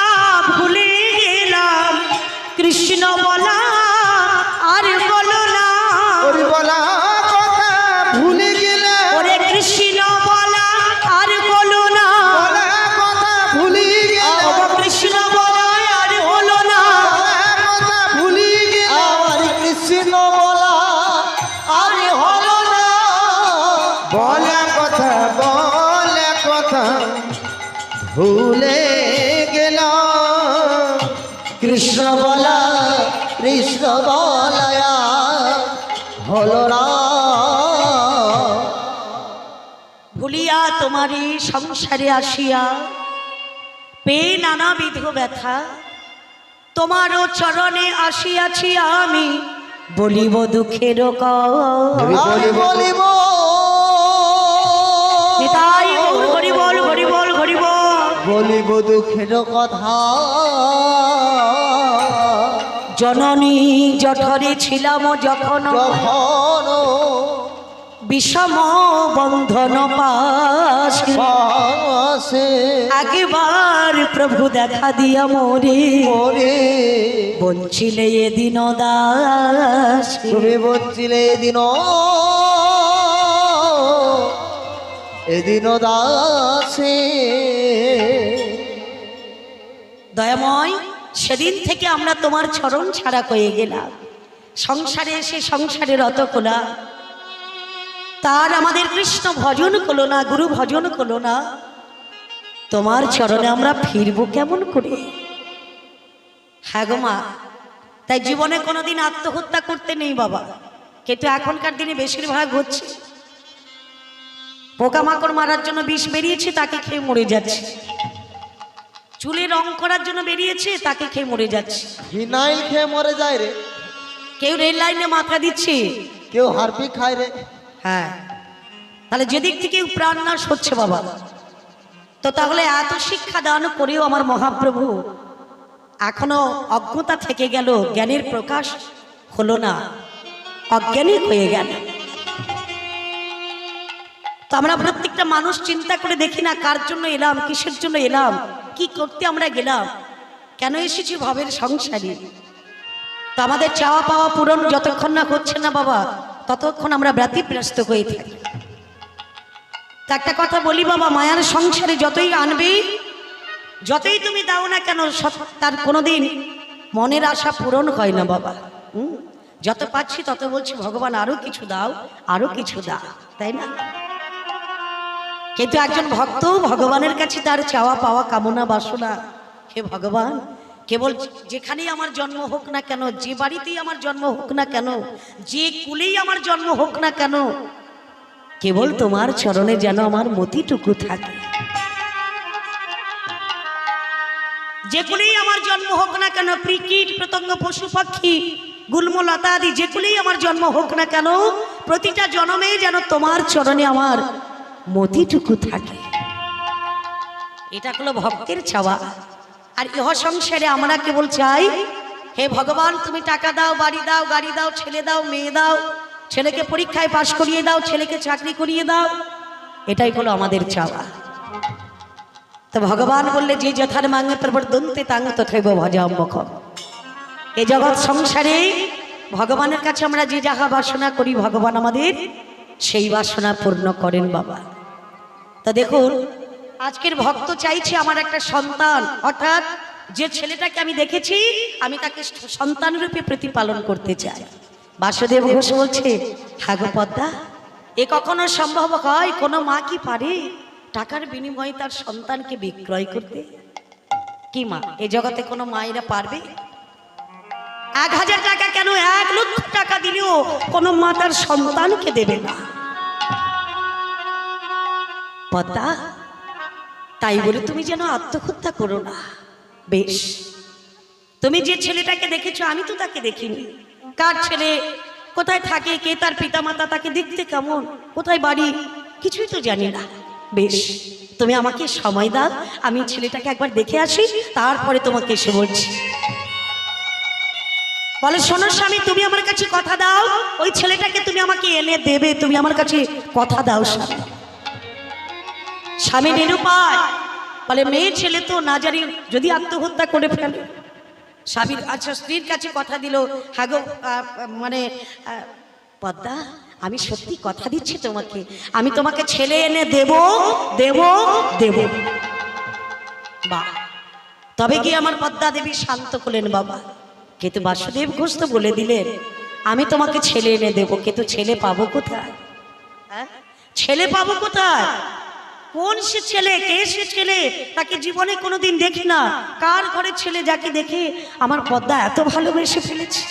ভুলে গেলাম, কৃষ্ণ বলা আর বলো না, ওরে বলা কথা ভুলে গেলে, ওরে কৃষ্ণ বলা আর বলো না, বলা কথা ভুলে গেলে, ওগো কৃষ্ণ বলা আর হলো না, বলা কথা ভুলে গেলে, আমার কৃষ্ণ বলা আর হলো না, বলা কথা ভুলে গেল, কৃষ্ণ বলা কৃষ্ণ বলায়া হলো না। ভুলিয়া তোমারই সংসারে আসিয়া পেয়ে নানাবিধ ব্যথা, তোমারও চরণে আসিয়াছি আমি বলিব দুঃখের আমি বলিব তাই হরি বল হরি বল হরি বল। বলিব দুঃখের কথা। জননী জঠরে ছিলাম যখন যখন বিষম বন্ধন পাশে, পাশে একবার প্রভু দেখা দিয়া মোরে ওরে বঞ্চিলে এদিন দাস তুমি বলছিলে এদিন দাসে দয়াময় সেদিন থেকে আমরা তোমার চরণ ছাড়া হয়ে গেলাম, সংসারে এসে সংসারে রত কোলা, তার আমাদের কৃষ্ণ ভজন করলো না, গুরু ভজন করলো না, তোমার চরণে আমরা ফিরবো কেমন করে? হ্যাঁ গো মা, তাই জীবনে কোনোদিন আত্মহত্যা করতে নেই বাবা, কিন্তু এখনকার দিনে বেশিরভাগ হচ্ছে। পোকামাকড় মারার জন্য বিষ বেরিয়েছে, তাকে খেয়ে মরে যাচ্ছে। চুলে রং করার জন্য বেরিয়েছে, তাকে খেয়ে মরে যাচ্ছে। ফিনাইল খেয়ে মরে যায় রে, কেউ রেল লাইনে মাথা দিচ্ছে, কেউ হারপিক খায় রে। হ্যাঁ, তাহলে যেদিক থেকে প্রাণ নাশ হচ্ছে বাবা, তো তাহলে এত শিক্ষা দান করেও আমার মহাপ্রভু এখনো অজ্ঞতা থেকে গেল, জ্ঞানের প্রকাশ হলো না, অজ্ঞানী হয়ে গেল। তো আমরা প্রত্যেকটা মানুষ চিন্তা করে দেখি না কার জন্য এলাম, কিসের জন্য এলাম, কি করতে আমরা গেলাম, কেন এসেছি ভবের সংসারে। তো আমাদের চাওয়া পাওয়া পূরণ যতক্ষণ না হচ্ছে না বাবা, ততক্ষণ আমরা ব্যতিব্যস্ত হয়ে থাকি। তা একটা কথা বলি বাবা, মায়ার সংসারে যতই আনবে, যতই তুমি দাও না কেন, তার কোনোদিন মনের আশা পূরণ হয় না বাবা। যত পাচ্ছি তত বলছি ভগবান আরো কিছু দাও, আরো কিছু দাও, তাই না? কিন্তু একজন ভক্ত ভগবানের কাছে তার চাওয়া পাওয়া কামনা বাসনা, হে ভগবান, কেবল যেখানেই আমার জন্ম হোক না কেন, যে বাড়িতেই আমার জন্ম হোক না কেন, যে কুলেই আমার জন্ম হোক না কেন, কেবল তোমার চরণে যেন আমার মতিটুকু থাকে। যে কুলেই আমার জন্ম হোক না কেন, কীট পতঙ্গ পশু পাখি গুল্মলতা আদি যে কুলেই আমার জন্ম হোক না কেন, প্রতিটা জন্মে যেন তোমার চরণে আমার মতিটুকু থাকে। এটা হলো ভক্তের চাওয়া। আর ইহ সংসারে আমরা কেবল চাই, হে ভগবান তুমি টাকা দাও, বাড়ি দাও, গাড়ি দাও, ছেলে দাও, মেয়ে দাও, ছেলেকে পরীক্ষায় পাশ করিয়ে দাও, ছেলেকে চাকরি করিয়ে দাও, এটাই হলো আমাদের চাওয়া। তো ভগবান বললে যে যথার মাঙ্গে প্রবর্ধন্তে তাঙ্গ তথৈব ভজাম্বখ। এই জগৎ সংসারে ভগবানের কাছে আমরা যে যাহা বাসনা করি, ভগবান আমাদের সেই বাসনা পূর্ণ করেন বাবা। তা দেখুন, আজকের ভক্ত চাইছে আমার একটা সন্তান, অর্থাৎ যে ছেলেটাকে আমি দেখেছি আমি তাকে সন্তান রূপে প্রতিপালন করতে চাই। বাসুদেব ঘোষ বলছে, হাগো পদ্মা, এ কখনো সম্ভব হয়? কোনো মা কি পারে টাকার বিনিময়ে তার সন্তানকে বিক্রয় করতে? কি মা, এ জগতে কোনো মায়েরা পারবে? 1000 টাকা কেন, 1 লক্ষ টাকা দিলেও কোনো মা তার সন্তানকে দেবে না। পদ্মা, তাই বলে তুমি যেন আত্মহত্যা করো না। বেশ, তুমি যে ছেলেটাকে দেখেছো আমি তো তাকে দেখিনি। কার ছেলে, কোথায় থাকে, কে তার পিতামাতা, তাকে দেখতে কেমন, কোথায় বাড়ি, কিছুই তো জানি না। বেশ, তুমি আমাকে সময় দাও, আমি ছেলেটাকে একবার দেখে আসি, তারপরে তোমাকে এসে বলছি। বলে, শোনো স্বামী, তুমি আমার কাছে কথা দাও, ওই ছেলেটাকে তুমি আমাকে এনে দেবে, তুমি আমার কাছে কথা দাও স্বামী। স্বামী নিরুপায় বলে, মেয়ে ছেলে তো না জানি যদি আত্মহত্যা করে ফেলে। স্বামীর আচ্ছা স্ত্রীর কাছে কথা দিল, হাগো মানে পদ্মা, আমি সত্যি কথা দিচ্ছি তোমাকে, আমি তোমাকে ছেলে এনে দেব দেব দেব। বাহ, তবে কি আমার পদ্মা দেবী শান্ত করলেন বাবা। কিন্তু বাসুদেব ঘোষ তো বলে দিলেন, আমি তোমাকে ছেলে এনে দেব, কিন্তু ছেলে পাবো কোথায়? হ্যাঁ, ছেলে পাবো কোথায়? কোন সে ছেলে, কে সে ছেলে, তাকে জীবনে কোনোদিন দেখি না। কার ঘরের ছেলে যাকে দেখে আমার পদ্মা এত ভালোবেসে ফেলেছে?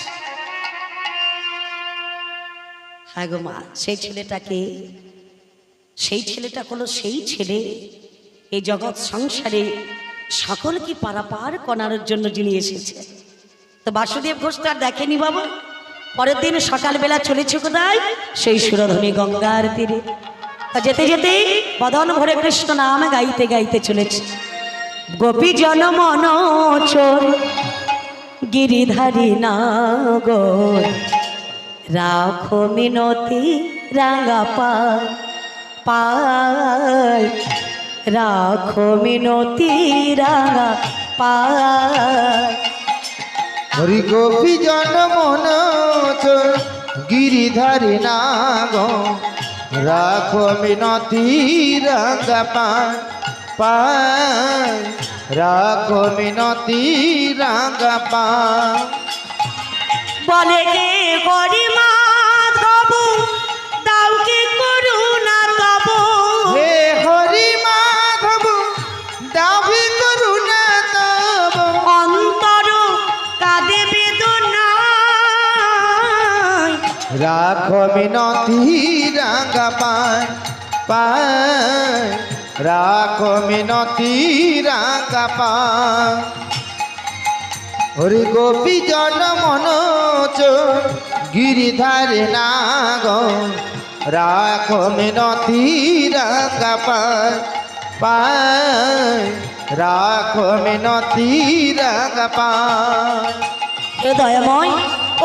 হ্যাঁ গো মা, সেই ছেলেটাকে, সেই ছেলেটা হলো সেই ছেলে এই জগৎ সংসারে সকলকে পারাপার করার জন্য যিনি এসেছে। তো বাসুদেব ঘোষ তো আর দেখেনি বাবা। পরের দিন সকালবেলা চলেছে কোথায়? সেই সুরধনী গঙ্গার তীরে। যেতে যেতে বদন ভরে কৃষ্ণ নাম গাইতে গাইতে চলেছে। গোপী জন মন চোর গিরিধারী নাগর, রাখো মিনতি রাঙা পায় রাখো মিনতি রাঙা পায়। হরি গোপী জন মন গিরিধারী নাগ রাখো মিনতি রাঙ্গা পায় রাখো মিনতি রাঙ্গা পায়। বলে গে হরি মাধব দাও কি করুণা তব, হে হরি মাধব দাবি করুণা তব অন্তর কাঁদে বেদনায়। রাখো মিনতি রাঙ্গা পায় রাখো মিনতি রাঙ্গা পায়। হরি গোপী জন মনোজ গিরিধারে নাগ রাখো মিনতি রাঙ্গা পায় রাখো মিনতি রাঙ্গা পায়। হে দয়াময়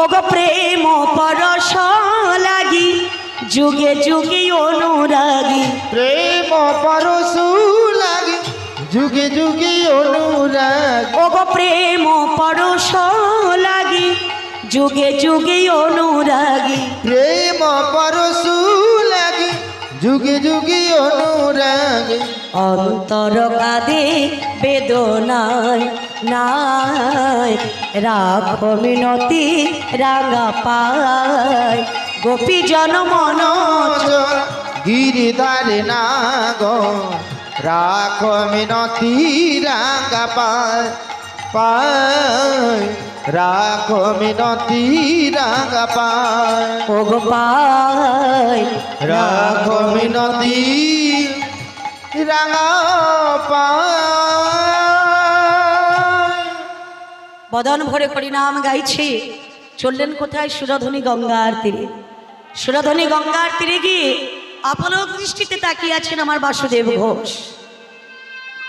ওগো প্রেম পরশ লাগি যুগে যুগে অনুরাগী। প্রেম পরশু লাগে যুগে যুগে অনুরাগ। ওগো প্রেম পরশ লাগি যুগে যুগে অনুরাগী। প্রেম পরশু লাগে যুগে যুগে অনুরাগ। অন্তর কাঁদে বেদনায় নাই রাখো মিনতি রাঙা পায়। গোপী জন মনোজ গিরিধারে নাগ রাখো মিনতি রাঙ্গা পায় রাখো মিনতি রাঙ্গা পায়। ওগো পায় রাখো মিনতি রাঙ্গা পায়। বদন ভরে হরিনাম গাইছে, চললেন কোথায়? সুরধনী গঙ্গার তীরে। সুরধনী গঙ্গার তীরে গিয়ে আপলক দৃষ্টিতে তাকিয়ে আছেন আমার বাসুদেব ঘোষ।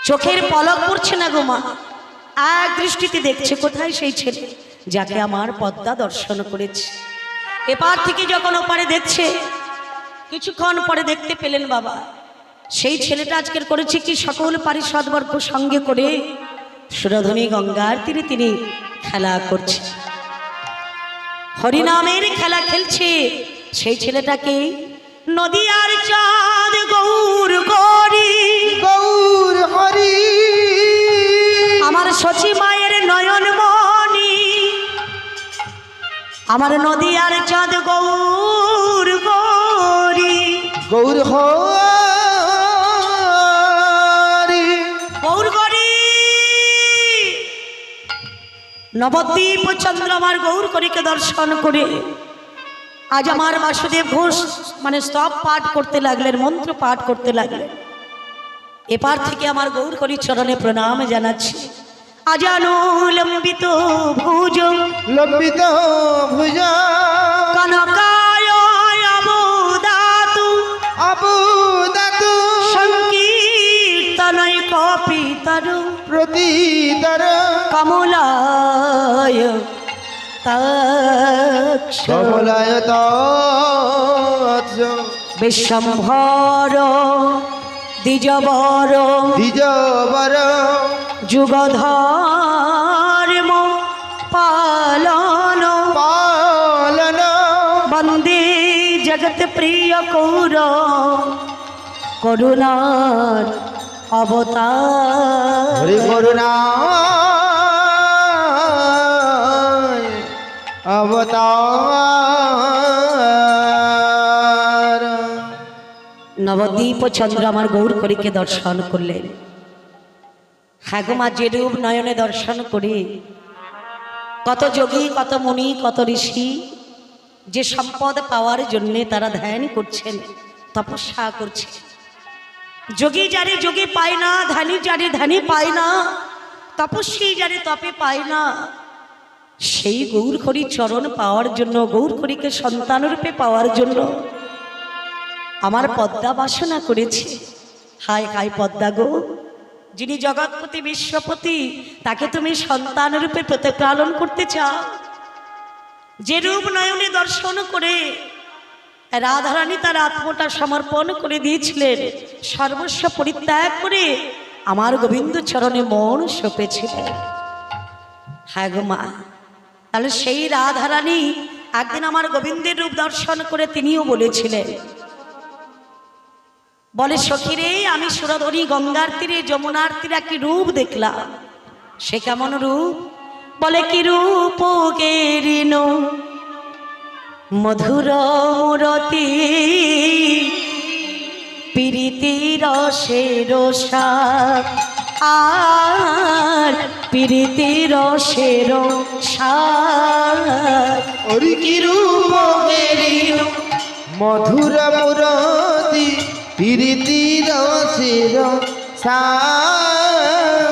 চোখের পলক পড়ছে না গো মা, এক দৃষ্টিতে দেখছে কোথায় সেই ছেলে যাকে আমার পদ্মা দর্শন করেছে। এপার থেকে যখন ওপারে দেখছে, কিছুক্ষণ পরে দেখতে পেলেন বাবা সেই ছেলেটা আজকের করেছে কি সকল পারিষদবর্গ সঙ্গে করে সুরধনী গঙ্গার তীরে তিনি খেলা করছে, হরিনামের খেলা খেলছে। সেই ছেলেটাকে নদীয়ার চাঁদ গৌর গরি গৌর হরি আমার শচী মায়ের নয়ন মণি, আমার নদীয়ার চাঁদ গৌর গরি গৌর হরি গৌর গরি। নবদ্বীপ চন্দ্র আমার গৌর করিকে দর্শন করে আজ আমার বাসুদেব ঘোষ মানে স্তব পাঠ করতে লাগলেন, মন্ত্র পাঠ করতে লাগলেন। এপার থেকে আমার গৌর করি চরণে প্রণাম জানাচ্ছি। আজানো লম্বিত ভুজ লম্বিত ভুজ কনকায় অবদাতু অবদাতু সংকীর্তনয় কপিতর প্রতিতর কমলায় তক্ষ কমলায় তৎস বিশ্বম্ভর দ্বিজবর দ্বিজবর যুগধর্ম পালন পালন বন্দে জগৎ প্রিয় কৌর করুণার অবতার। হরি করুণা অবতার। নবদ্বীপ চন্দ্র আমার গৌর করিকে দর্শন করলেন। হ্যাঁ গো মা, যে রূপ নয়নে দর্শন করে কত যোগী, কত মুনি, কত ঋষি যে সম্পদ পাওয়ার জন্যে তারা ধ্যান করছেন, তপস্যা করছে। যোগী যারে যোগী পায় না, ধ্যানী যারে ধ্যানী পায় না, তপস্বী যারে তপে পায় না, সেই গৌরখড়ি চরণ পাওয়ার জন্য, গৌরখড়িকে সন্তানরূপে পাওয়ার জন্য আমার পদ্মা বাসনা করেছে। হায় হায় পদ্মা গো, যিনি জগৎপতি বিশ্বপতি, তাকে তুমি সন্তানরূপে প্রতিপালন করতে চাও। যে রূপ নয়নে দর্শন করে রাধারানী তার আত্মটা সমর্পণ করে দিয়েছিলেন, সর্বস্ব পরিত্যাগ করে আমার গোবিন্দ চরণে মন সঁপেছিলেন। হ্যাঁ গো মা, তাহলে সেই রাধারানী একদিন আমার গোবিন্দের রূপ দর্শন করে তিনিও বলেছিলেন, বলে সখীরে আমি সুরধনী গঙ্গার তীরে যমুনার তীরে একটি রূপ দেখলাম। সে কেমন রূপ? বলে কি রূপ গেরিন মধুর মুরতি প্রীতি রসের সার, আর প্রীতি রসের সার। ওরি কি রূপ গেরিন মধুর মুরতি প্রীতি রসের সার,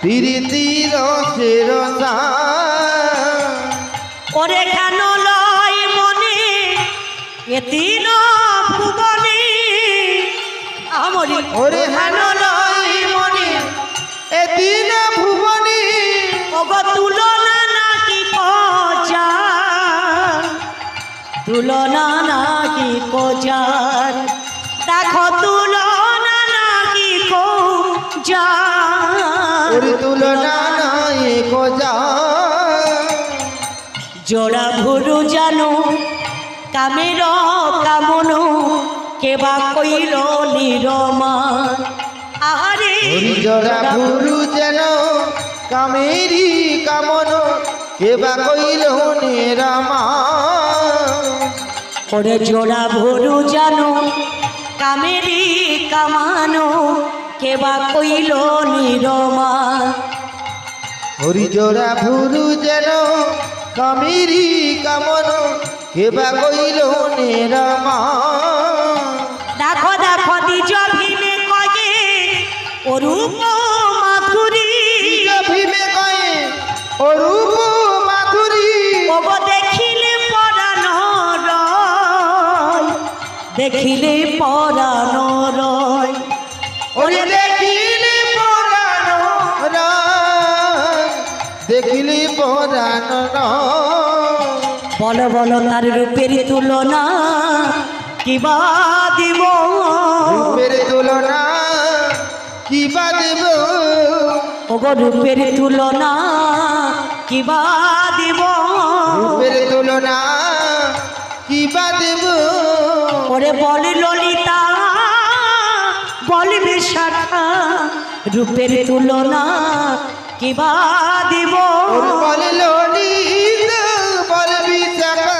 প্রীতি রসের সার। ওরে কেন লয় মনে এদিন ভুবনে, আমরি ওরে হেন লয় মনে এদিন ভুবনে, ওগো তুলনা নাকি কোজার, তুলনা নাকি কোজার, দেখো তুলনা নাকি কোজার। ওরে তুলনা নাই কোজা। জোড়া ভুরু জানো কামের কামনো কেবা কইল নিরমা, আহারে ওরি জরা ভুরু যেন কামেরি কামন কেবা কইল নিরামা। ওরে জোড়া ভুরু জানো কামেরি কামানো কেবা কইল নিরমা। ওরি জরা ভুরু যেন কামেরি কামন কেবা কইল নিরামা। দেখো দেখো দ্বিজ ভীমে কয়ে অরূপ মাধুরী, ভীমে কয়ে অরূপ মাধুরী। ওগো দেখিলে পরানো রয়, দেখিলে পরানো রয়। ওরে দেখিলে পরানো রায়, দেখিলে পরানো রায়। বলো বলো তার রূপের তুলনা কিবা দিব, রূপের তুলনা কিবা দেব। ওগো রূপের তুলনা কিবা দিব, রূপের তুলনা কিবা দেব। ওরে বলে ললিতা বলে বিশাখা, রূপের তুলনা কিবা দিব। ওর বলে ললিতা বলে বিশাখা,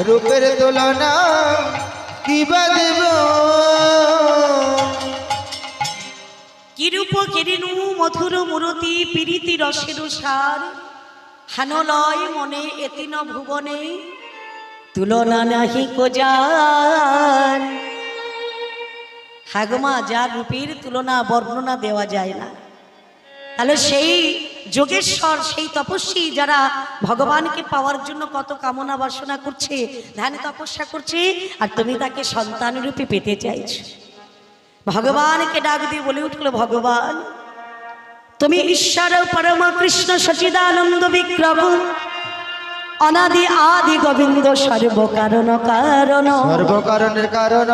রূপের তুলনা কিবা দেব। কি রূপ কেরিনু মধুর মুরতি প্রীতি রসের সার, হানলয় মনে এতিন ভুবনে তুলনা নাহি কোজার। হাগমা যার রূপের তুলনা বর্ণনা দেওয়া যায় না, তাহলে সেই যোগেশ্বর সেই তপস্বী যারা ভগবানকে পাওয়ার জন্য কত কামনা বাসনা করছে, ধ্যান তপস্যা করছে, আর তুমি তাকে সন্তান রূপে পেতে চাইছো। ভগবানকে ডাক দিয়ে বলে উঠল, ভগবান তুমি ঈশ্বর পরম কৃষ্ণ সচিদানন্দ বিগ্রহ, অনাদি আদি গোবিন্দ সর্বকারণ কারণ। সর্বকারণের কারণ।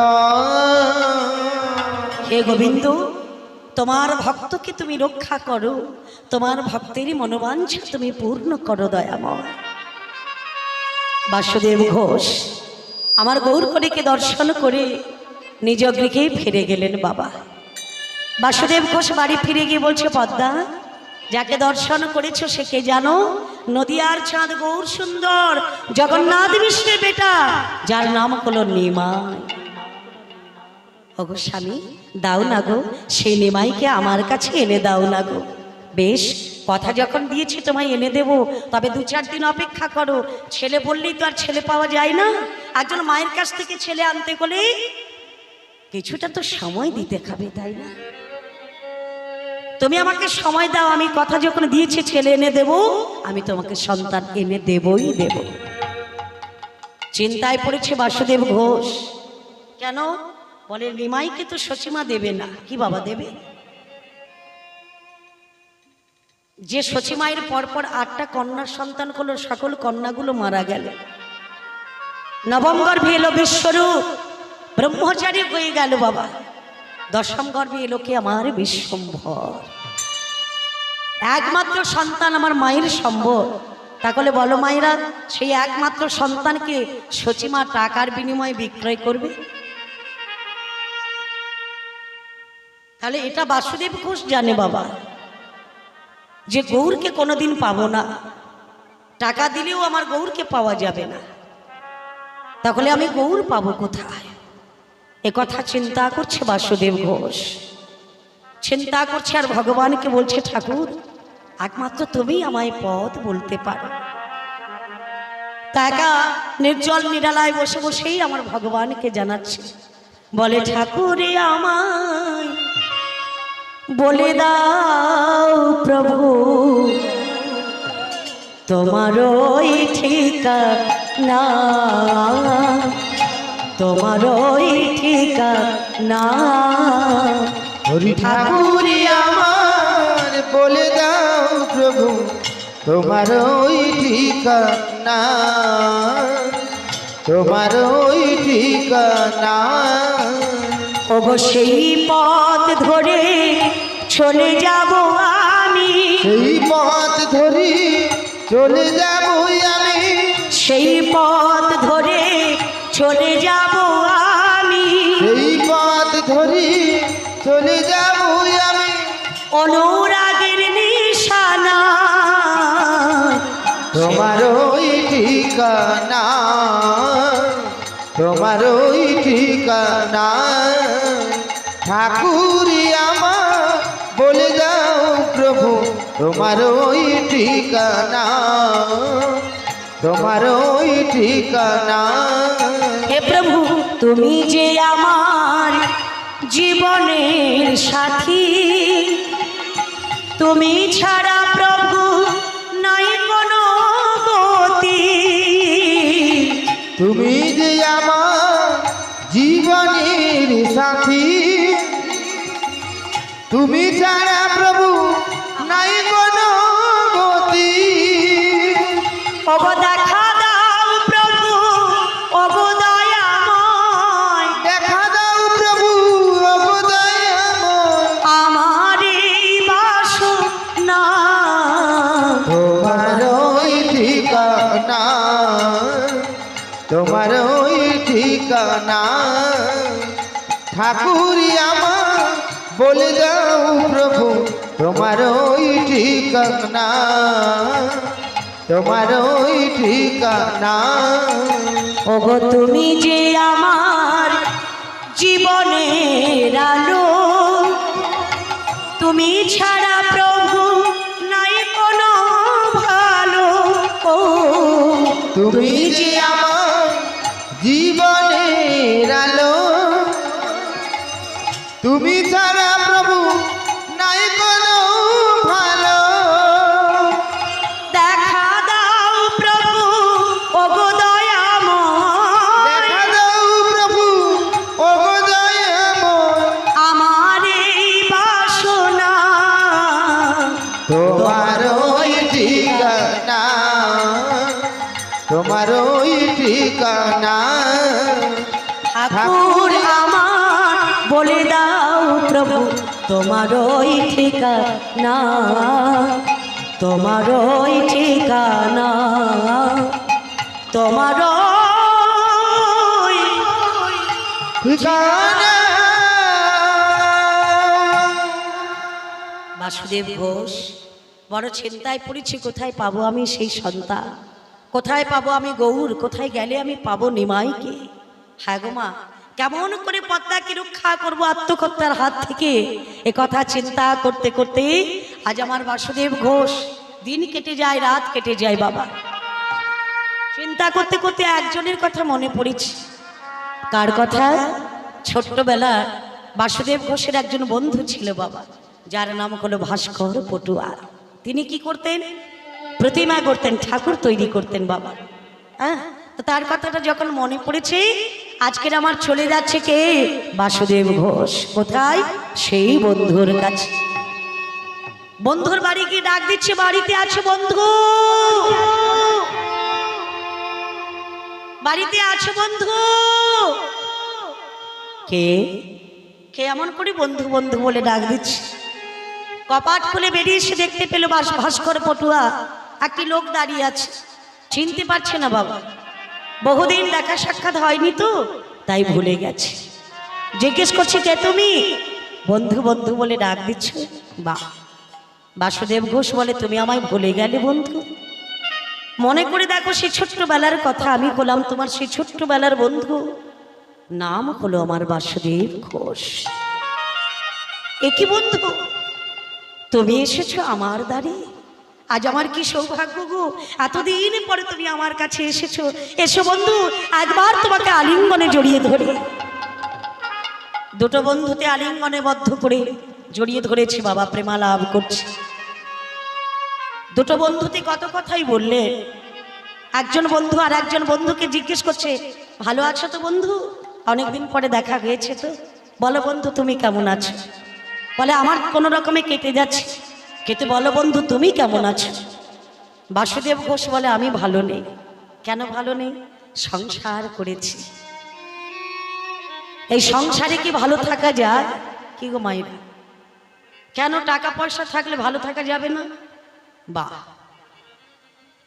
হে গোবিন্দ, তোমার ভক্তকে তুমি রক্ষা করো, তোমার ভক্তেরই মনোবাঞ্ছা তুমি পূর্ণ করো দয়াময়। বাসুদেব ঘোষ আমার গৌরকণিকে দর্শন করে নিজ গৃহে ফিরে গেলেন। বাবা বাসুদেব ঘোষ বাড়ি ফিরে গিয়ে বলছে, পদ্মা যাকে দর্শন করেছো সে কে জানো? নদিয়ার চাঁদ গৌর সুন্দর জগন্নাথ মিশ্রের বেটা, যার নাম হলো নিমাই। ওগো স্বামী, দাও না গো, সেই নিমাইকে আমার কাছে এনে দাও না গো। বেশ, কথা যখন দিয়েছি তোমায় এনে দেব, তবে 2-4 দিন অপেক্ষা করো। ছেলে বললেই তো আর ছেলে পাওয়া যায় না। একজন মায়ের কাছ থেকে ছেলে আনতে গেলে কিছুটা তো সময় দিতে হবে, তাই না? তুমি আমাকে সময় দাও, আমি কথা যখন দিয়েছি ছেলে এনে দেব, আমি তোমাকে সন্তান এনে দেবই দেব। চিন্তায় পড়েছে বাসুদেব ঘোষ। কেন? বলে নিমাইকে তো সচিমা দেবে না। কি বাবা দেবে? যে সচিমায়ের পরপর 8টা কন্যার সন্তান হলো, সকল কন্যাগুলো মারা গেল। নবম গর্ভে এলো বিশ্বরূপ, ব্রহ্মচারী হয়ে গেল বাবা। দশম গর্ভে এলো কি আমার বিশ্বম্ভর, একমাত্র সন্তান আমার মায়ের সম্বর। তাহলে বলো মায়েরা, সেই একমাত্র সন্তানকে সচিমা টাকার বিনিময়ে বিক্রয় করবে? তাহলে এটা বাসুদেব ঘোষ জানে বাবা, যে গৌরকে কোনোদিন পাবো না, টাকা দিলেও আমার গৌরকে পাওয়া যাবে না। তাহলে আমি গৌর পাবো কোথায়? এ কথা চিন্তা করছে বাসুদেব ঘোষ, চিন্তা করছে আর ভগবানকে বলছে, ঠাকুর একমাত্র তুমি আমায় পথ বলতে পারো। তাকা নির্জল নিরালায় বসে বসেই আমার ভগবানকে জানাচ্ছে, বলে ঠাকুরে আমায় বলে দাও প্রভু, তোমার ওই ঠিকানা, তোমার ওই ঠিকানা। হরি ঠাকুরি আমার বলে দাও প্রভু, তোমার ওই ঠিকানা, তোমার ওই ঠিকানা। অবশ্যই পথ ধরে চলে যাব আমি, সেই পথ ধরি চলে যাব আমি, সেই পথ ধরে চলে যাব আমি, সেই পথ ধরি চলে যাব আমি। অনুরাগের নিশানা, তোমার ওই ঠিকানা, তোমার ওই ঠিকানা। ঠাকুরি আমার বলে দাও প্রভু, তোমার ওই ঠিকানা, তোমার ওই ঠিকানা। হে প্রভু তুমি যে আমার জীবনের সাথী, তুমি ছাড়া প্রভু নাই কোনো গতি, তুমি যে আমার জীবনের সাথী, তুমি ছাড়া প্রভু নাই কোনো গতি। ওগো দেখা দাও প্রভু, ওগো দয়াময়, দেখা দাও প্রভু ওগো দয়াময়, আমার এই বাসনা, তোমার ওই ঠিকানা, তোমার ওই ঠিকানা। ঠাকুরি আমার বলে দাও প্রভু, তোমার ওই ঠিকানা, তোমার ওই ঠিকানা। ওগো তুমি যে আমার জীবনের আলো, তুমি ছাড়া প্রভু নাই কোনো ভালো। ও তুমি যে আমার জীবনের আলো, তুমি ছাড়া প্রভু নাই কোনো ভালো। দেখা দাও প্রভু, ওগো দয়াময়, দেখা দাও প্রভু ওগো দয়াময়, আমার এই বাসনা, তোমার ওই ঠিকানা, তোমার ওই ঠিকানা। ঠাকুর আমার বলে দাও প্রভু, তোমার ওই ঠিকানা, তোমার ওই ঠিকানা, তোমার ওই ঠিকানা। বাসুদেব ঘোষ বড় চিন্তায় পড়েছি, কোথায় পাবো আমি সেই সন্তান, কোথায় পাবো আমি গৌর, কোথায় গেলে আমি পাবো নিমাইকে। হ্যাঁ গো মা, কেমন করে পদ্মাকে রক্ষা করবো আত্মহত্যার হাত থেকে, এ কথা চিন্তা করতে করতে আজ আমার বাসুদেব ঘোষ দিন কেটে যায়, রাত কেটে যায় বাবা। চিন্তা করতে করতে একজনের কথা মনে পড়েছে। কার কথা? ছোট্টবেলা বাসুদেব ঘোষের একজন বন্ধু ছিল বাবা, যার নাম হলো ভাস্কর পটুয়ার। তিনি কি করতেন? প্রতিমা করতেন, ঠাকুর তৈরি করতেন বাবা। হ্যাঁ, তো তার কথাটা যখন মনে পড়েছে, আজকের আমার চলে যাচ্ছে কে? বাসুদেব ঘোষ। কোথায়? সেই বন্ধুর কাছে। বন্ধুর বাড়ি গিয়ে ডাক দিচ্ছে, বাড়িতে আছে বন্ধু? বাড়িতে আছো বন্ধু? কে কে এমন করে বন্ধু বন্ধু বলে ডাক দিচ্ছে? কপাট খুলে বেরিয়ে এসে দেখতে পেল ভাস্কর পটুয়া একটি লোক দাঁড়িয়ে আছে। চিনতে পারছে না বাবা, বহুদিন দেখা সাক্ষাৎ হয়নি তো তাই ভুলে গেছে। জিজ্ঞেস করছি কে তুমি? বন্ধু বন্ধু বলে ডাক দিচ্ছে। বা বাসুদেব ঘোষ বলে তুমি আমায় ভুলে গেলে বন্ধু? মনে করে দেখো সেই ছোট্টবেলার কথা, আমি হলাম তোমার সেই ছোট্টবেলার বন্ধু, নাম হলো আমার বাসুদেব ঘোষ। একই বন্ধু, তুমি এসেছো আমার দ্বারে, আজ আমার কি সৌভাগ্য গো, এতদিন পরে তুমি আমার কাছে এসেছো। এসো বন্ধু, একবার তোমাকে আলিঙ্গনে জড়িয়ে ধরে। দুটো বন্ধুতে আলিঙ্গনে বদ্ধ করে জড়িয়ে ধরেছি বাবা, প্রেমালাভ করছি। দুটো বন্ধুতে কত কথাই বললে। একজন বন্ধু আর একজন বন্ধুকে জিজ্ঞেস করছে ভালো আছো তো বন্ধু? অনেকদিন পরে দেখা হয়েছে তো, বলো বন্ধু তুমি কেমন আছো? বলে আমার কোনো রকমে কেটে যাচ্ছে। কেটে বলো বন্ধু তুমি কেমন আছো? বাসুদেব ঘোষ বলে আমি ভালো নেই। কেন ভালো নেই? সংসার করেছি। এই সংসারে কি ভালো থাকা যায়? কি গো মায়েরা, কেন টাকা পয়সা থাকলে ভালো থাকা যাবে না? বা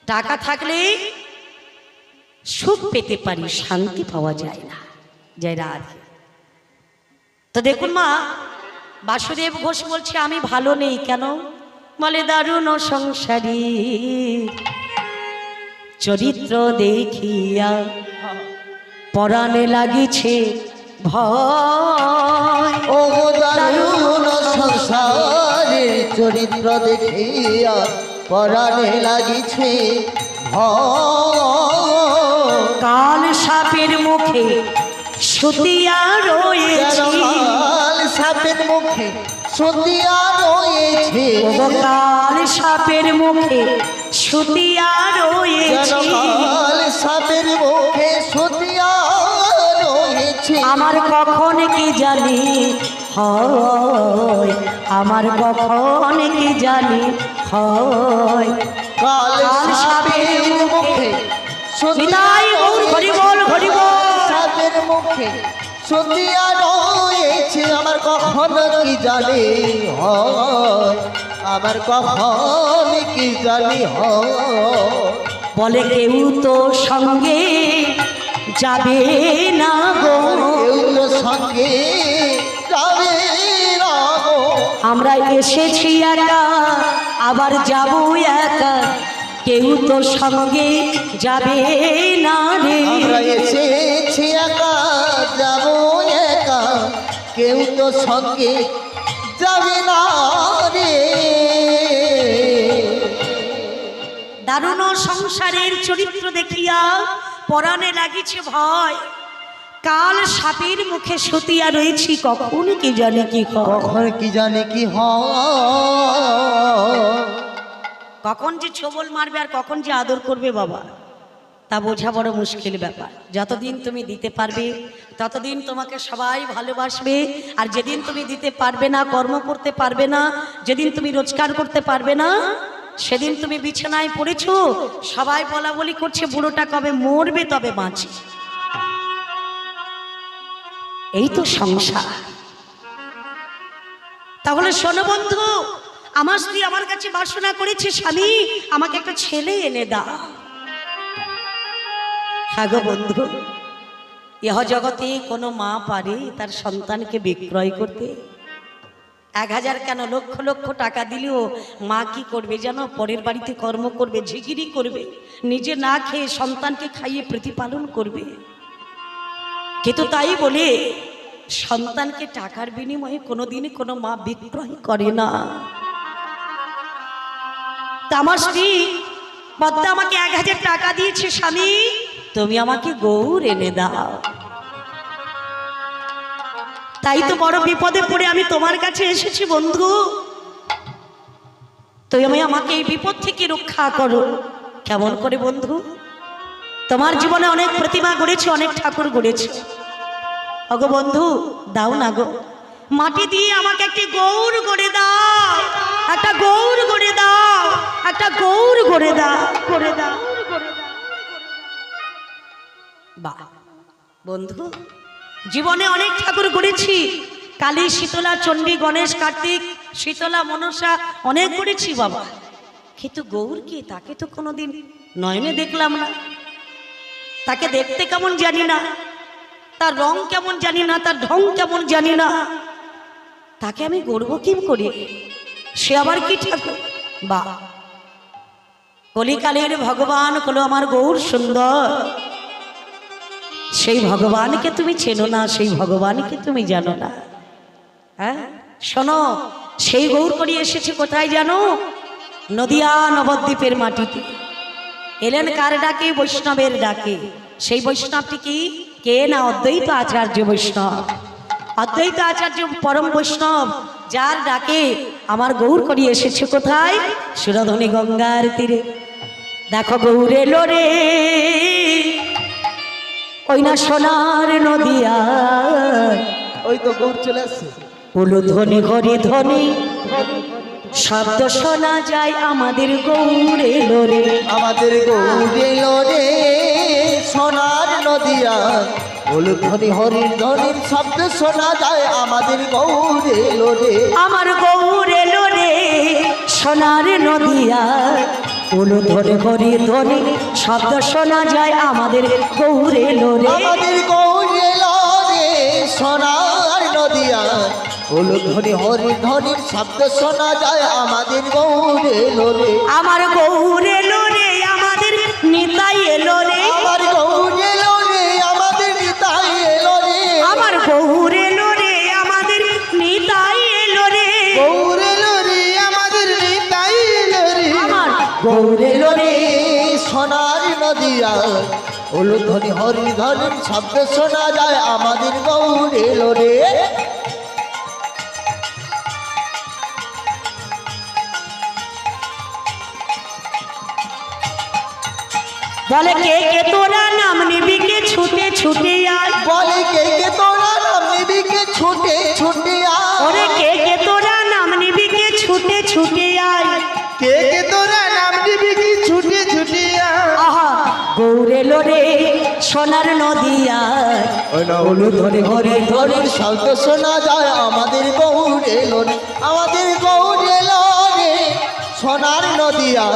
টাকা থাকলে সুখ পেতে পারি, শান্তি পাওয়া যায় না। জয় রাধে। তো দেখুন মা, বাসুদেব ঘোষ বলছে আমি ভালো নেই। কেন? বলে দারুণ সংসারী চরিত্র দেখিয়া পরাণে লাগিছে ভয়। ও দারুণ সংসারের চরিত্র দেখিয়া পরাণে লাগিছে ভয়। কাল সাপের মুখে সুতিয়া রয়েছে, কাল সাপের মুখে সুতিয়া রয়েছে, কাল সাপের মুখে সুতিয়া রয়েছে, কাল সাপের মুখে সুতিয়া রয়েছে। আমার কখন কি জানি হয়, আমার কখন কি জানি হয়। কাল সাপের মুখে নিতাই গৌর হরি বল হরি বল। সাপের মুখে সুতিয়া রয়েছে, আমার কখন কি জানি হয়, আমার কখন কি জানি হয়। বলে কেউ তো সঙ্গে যাবে না গো, কেউ তো সঙ্গে যাবে না গো। আমরা এসেছি একা আবার যাব একা, কেউ তো সঙ্গে যাবে না রে। আমরা এসেছি একা যাব একা, কেউ তো সঙ্গে যাবে না রে। দারুণ সংসারের চরিত্র দেখিয়া পরাণে লাগিছে ভয়। কাল সাপের মুখে সুতিয়া রয়েছি, কখন কি জানে কি হয়। কখন কি জানে কি হয়। কখন যে ছোবল মারবে আর কখন যে আদর করবে বাবা, তা বোঝা বড় মুশকিল ব্যাপার। যতদিন তুমি দিতে পারবে ততদিন তোমাকে সবাই ভালোবাসবে, আর যেদিন তুমি দিতে পারবে না, কর্ম করতে পারবে না, যেদিন তুমি রোজগার করতে পারবে না, সেদিন তুমি বিছানায় পড়েছো, সবাই বলা বলি করছে বুড়োটা কবে মরবে তবে বাঁচে। এই তো সংসার। তাহলে শোনো বন্ধু, আমার স্ত্রী আমার কাছে বাসনা করেছে স্বামী আমাকে একটা ছেলে এনে দাও। হ্যাঁ গো বন্ধু, ইহ জগতে কোনো মা পারে তার সন্তানকে বিক্রয় করতে? 1000 কেন লক্ষ লক্ষ টাকা দিলেও মা কি করবে জানো? পরের বাড়িতে কর্ম করবে, ঝিগিরি করবে, নিজে না খেয়ে সন্তানকে খাইয়ে প্রতিপালন করবে। কিন্তু তাই বলে সন্তানকে টাকার বিনিময়ে কোনোদিনই কোনো মা বিক্রয় করে না। তা আমার স্ত্রী পদ্মা আমাকে 1000 টাকা দিয়েছে, স্বামী তুমি আমাকে গৌর এনে দাও। তাই তো বড় বিপদে পড়ে আমি তোমার কাছে এসেছি বন্ধু, তুমি আমাকে এই বিপদ থেকে রক্ষা করো। কেমন করে বন্ধু? তোমার জীবনে অনেক প্রতিমা গড়েছে, অনেক ঠাকুর গড়েছে, ওগো বন্ধু দাও না গো, মাটি দিয়ে আমাকে একটি গৌর গড়ে দাও, একটা গৌর গড়ে দাও, একটা গৌর গড়ে দাও, করে দাও। বাহ বন্ধু, জীবনে অনেক ঠাকুর গড়েছি, কালী, শীতলা, চণ্ডী, গণেশ, কার্তিক, শীতলা, মনসা অনেক গড়েছি বাবা, কিন্তু গৌর কি তাকে তো কোনোদিন নয়নে দেখলাম না। তাকে দেখতে কেমন জানি না, তার রং কেমন জানি না, তার ঢং কেমন জানি না, তাকে আমি গড়ব কি করি? সে আবার কি ঠাকুর? বা কলিকালের ভগবান হলো আমার গৌর সুন্দর। সেই ভগবানকে তুমি চেনো না, সেই ভগবানকে তুমি জানো না। হ্যাঁ শোনো, সেই গৌর করি এসেছে কোথায় জানো? নদিয়া নবদ্বীপের মাটিতে। এলেন কার ডাকে? বৈষ্ণবের ডাকে। সেই বৈষ্ণবটি কি? কে না? অদ্বৈত আচার্য বৈষ্ণব। অদ্বৈত আচার্য পরম বৈষ্ণব, যার ডাকে আমার গৌর করি এসেছে কোথায়? সুরধনী গঙ্গার তীরে। দেখো গৌর এলো রে, ওই না সোনার নদিয়া, ওই তো গৌর চলে আসছে। উলু ধ্বনি হরি ধ্বনি শব্দ শোনা যায়, আমাদের গৌর এলো রে। আমাদের গৌর এলো রে, সোনার নদিয়া, ধ্বনি হরির ধ্বনির শব্দ শোনা যায়, আমাদের গৌর এলো রে। আমার গৌর এলো রে, সোনার নদিয়া, উলু ধ্বনি হরি ধ্বনি শব্দ শোনা যায়, আমাদের গৌর এলো রে। আমাদের গৌর এলো রে, সোনার নদিয়া, ধ্বনি হরির ধ্বনির শব্দ শোনা যায়, আমাদের গৌর এলো রে। আমার গৌর এলো রে, আমাদের নিতাই এলো রে। আমার গৌর এলো রে, আমাদের নিতাই এলো রে। আমার গৌর এলো রে, আমাদের নিতাই এলো রে। গৌর এলো রে, আমাদের নিতাই এলো রে। আমার গৌর এলো রে, সোনার নদিয়া, ধ্বনি হরির ধ্বনির শব্দ শোনা যায়, আমাদের গৌর এলো রে। বলে কে কে তোরা নাম নিবি কে ছুটে ছুটে আয়। বলে কে কে তোরা নাম নিবি কে ছুটে ছুটে আয়। ওরে কে কে তোরা নাম নিবি কে ছুটে ছুটে আয়। কে কে তোরা নাম দিবি কি ছুটে ছুটে আয়। আহা গৌর এলো রে, সোনার নদিয়া, উলু ধ্বনি হরির ধ্বনির শব্দ শোনা যায়, আমাদের গৌর এলো রে। আমাদের গৌর এলো রে, সোনার নদিয়া,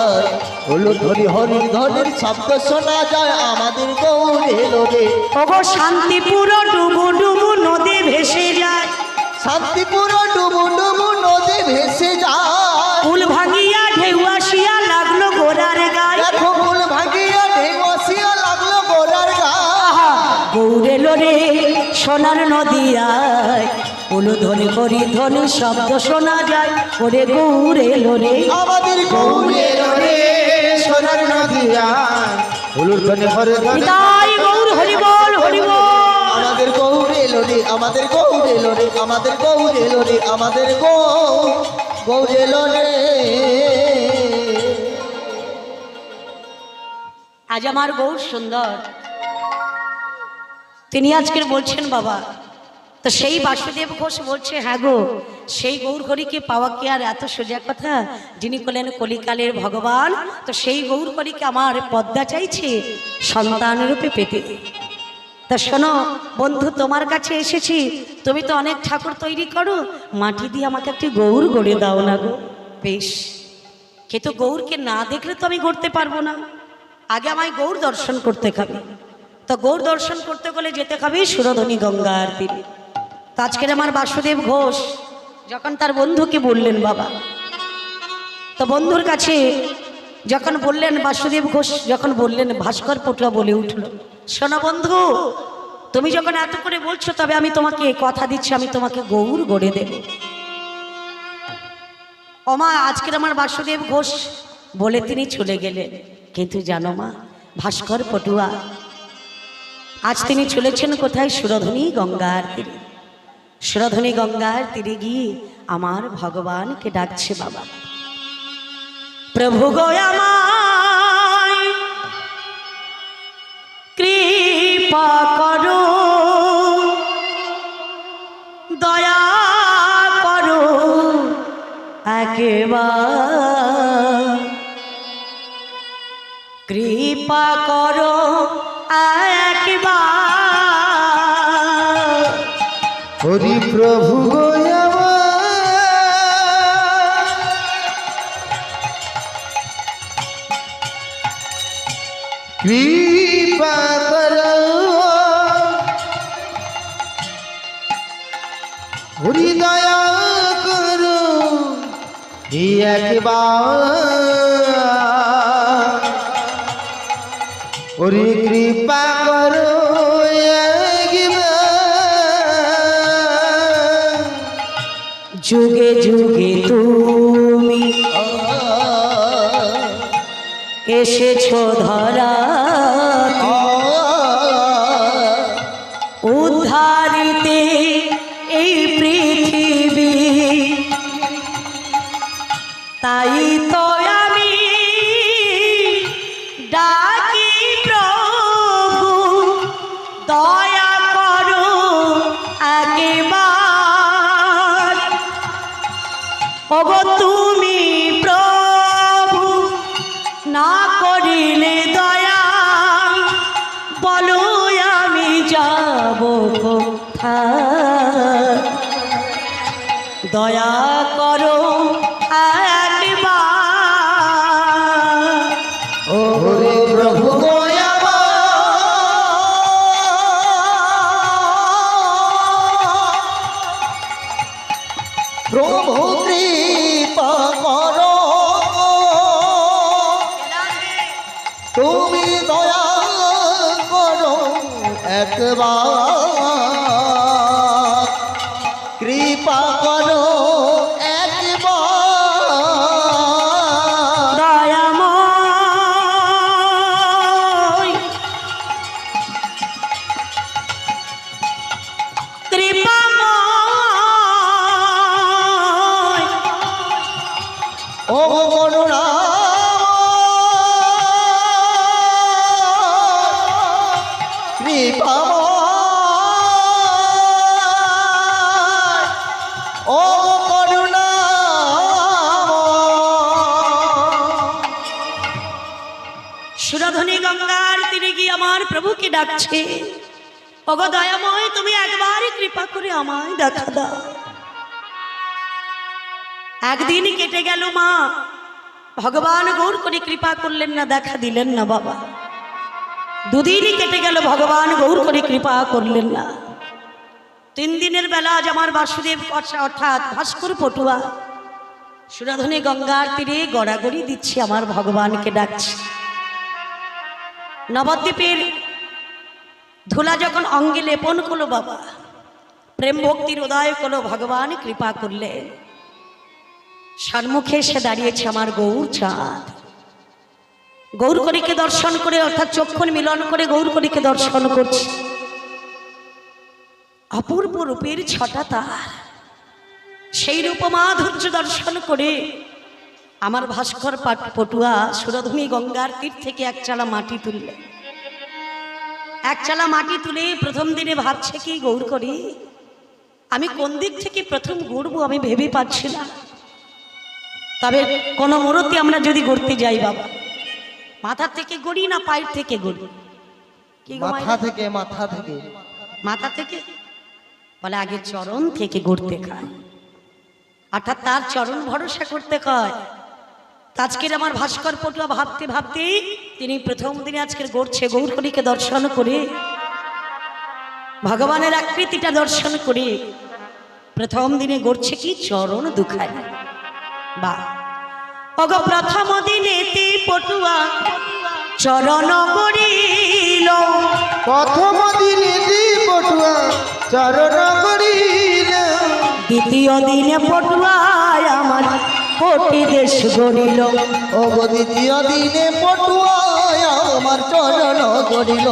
ধ্বনি হরির ধ্বনির শব্দ শোনা যায়, আমাদের গৌর এলো রে। ওগো শান্তিপুর ডুবু ডুবু নদী ভেসে যায়। শান্তিপুর ডুবু ডুবু নদী ভেসে যায়। কুল ভাঙিয়া ঢেউ আসিয়া লাগলো গোড়ার গায়ে। দেখো কুল ভাঙিয়া ঢেউ আসিয়া লাগলো গোড়ার গায়ে। আহা গৌর এলো রে, সোনার নদিয়ায়, উলু ধ্বনি হরি ধ্বনি শব্দ শোনা যায়, ওরে গৌর এলো রে। আমাদের গৌর এলো রে, সোনার নদিয়া, হুলুর ধ্বনি হরে ধ্বনি। নিতাই গৌর হরি বল হরি বল। আমাদের গৌর এলো রে, আমাদের গৌর এলো রে, আমাদের গৌর এলো রে, আমাদের গৌর এলো রে। আজ আমার গৌর সুন্দর, তিনি আজকের বলছেন বাবা। তো সেই বাসুদেব ঘোষ বলছে, হ্যাঁ গো, সেই গৌর হরিকে পাওয়া কি আর এত সোজা কথা? যিনি বলেন কলিকালের ভগবান, তো সেই গৌর হরিকে আমার পদ্মা চাইছে সন্তান রূপে পেতে। তা শোনো বন্ধু, তোমার কাছে এসেছি, তুমি তো অনেক ঠাকুর তৈরি করো, মাটি দিয়ে আমাকে একটি গৌর গড়ে দাও না গো। বেশ, কিন্তু গৌরকে না দেখলে তো আমি গড়তে পারবো না, আগে আমায় গৌর দর্শন করতে হবে। তো গৌর দর্শন করতে গেলে যেতে হবে সুরধনী গঙ্গার তীরে। তো আজকের আমার বাসুদেব ঘোষ যখন তার বন্ধুকে বললেন বাবা, তো বন্ধুর কাছে যখন বললেন, বাসুদেব ঘোষ যখন বললেন, ভাস্কর পটুয়া বলে উঠল, শোনো বন্ধু, তুমি যখন এত করে বলছো, তবে আমি তোমাকে কথা দিচ্ছি, আমি তোমাকে গৌর গড়ে দেব। ওমা, আজকের আমার বাসুদেব ঘোষ বলে তিনি চলে গেলেন। কিন্তু জানো মা, ভাস্কর পটুয়া আজ তিনি চলেছেন কোথায়? সুরধনী গঙ্গার তীরে। সুরধনী গঙ্গার তীরে গিয়ে আমার ভগবানকে ডাকছে বাবা, প্রভু গো আমায় কৃপা করো, দয়া করো একবার, কৃপা করো একবার হরি প্রভু গো আমার, কৃপা করো হরি দয়া করো এই একবার, হরি কৃপা করো একবার। যুগে যুগে তুমি এসেছো ধরা উদ্ধারিতে এই পৃথিবী, তাই তো আমি ডাকি প্রভু দয়া করো একবার। ওগো তুমি প্রভু না করিলে দয়া, বলো আমি যাব কোথায়? দয়া করো একবার। ও হরি প্রভু গো প্রভু কৃপা করো, তুমি দয়া করো একবার, কৃপা করো একবার। দয়াময় কৃপাময় ও করুণা কৃপাময়, ও করুণা সুরধনী গঙ্গার তীরে গিয়ে আমার প্রভুকে ডাকছে, ওগো দয়াময় তুমি একবারই কৃপা করে আমায় দেখা দাও। একদিন কেটে গেল মা, ভগবান গৌর করে কৃপা করলেন না, দেখা দিলেন না বাবা। দুদিনই কেটে গেল, ভগবান গৌর করে কৃপা করলেন না। 3 দিনের বেলা আজ আমার বাসুদেব কষা অর্থাৎ ভাস্কর পটুয়া সুরধনী গঙ্গার তীরে গড়াগড়ি দিচ্ছে, আমার ভগবানকে ডাকছে। নবদ্বীপের ধুলা যখন অঙ্গে লেপন করলো বাবা, প্রেম ভক্তির উদয় করলো, ভগবান কৃপা করলেন। সম্মুখে এসে দাঁড়িয়েছে আমার গৌর চাঁদ। গৌরকরীকে দর্শন করে অর্থাৎ চক্ষুর মিলন করে গৌরকরীকে দর্শন করছে। অপূর্ব রূপের 6টা তার, সেই রূপমাধুর্য দর্শন করে আমার ভাস্কর পটুয়া সুরধনী গঙ্গার তীর থেকে 1 চালা মাটি তুললেন। 1 চালা মাটি তুলে প্রথম দিনে ভাবছে কি গৌরকরী আমি কোন দিক থেকে প্রথম গড়বো আমি ভেবে পাচ্ছি না। তবে কোনো মূর্তি আমরা যদি গড়তে যাই বাবা, মাথা থেকে গড়ি না পায়ের থেকে গড়ি? কি গো মাথা থেকে, মাথা থেকে, মাথা থেকে বলে আগে চরণ থেকে গড়তে খায়, অর্থাৎ তার চরণ ভরসা করতে কয়। আজকের আমার ভাস্কর পটুয়া ভাবতে ভাবতে তিনি প্রথম দিনে আজকের গড়ছে গৌরকরীকে দর্শন করে, ভগবানের আকৃতিটা দর্শন করে প্রথম দিনে গড়ছে কি চরণ দুখায়। বা ওগো প্রথম দিনেতে পটুয়া চরণ করিল, প্রথম দিনে পটুয়া চরণ করিল, দ্বিতীয় দিনে পটুয়ায় আমার কোটি দেশ গড়িল। ও গো দ্বিতীয় দিনে পটুয়ায় আমার চরণ করিল,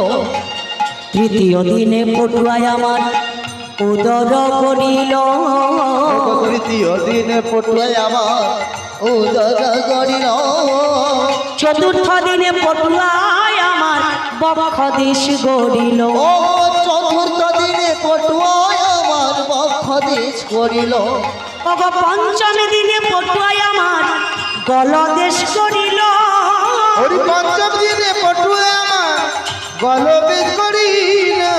তৃতীয় দিনে পটুয়ায় আমার উদর করিল, তৃতীয় দিনে পটুয়ায় আমার উদর করিল, চতুর্থ দিনে পটুয়ায় আমার বক্ষ দেশ গড়িল, ও চতুর্থ দিনে পটুয়ায় আমার বক্ষ দেশ করিল, ওগো পঞ্চম দিনে পটুয়ায় আমার গলদেশ করিল, ওই পঞ্চম দিনে পটুয়া আমার গলবেশ করি না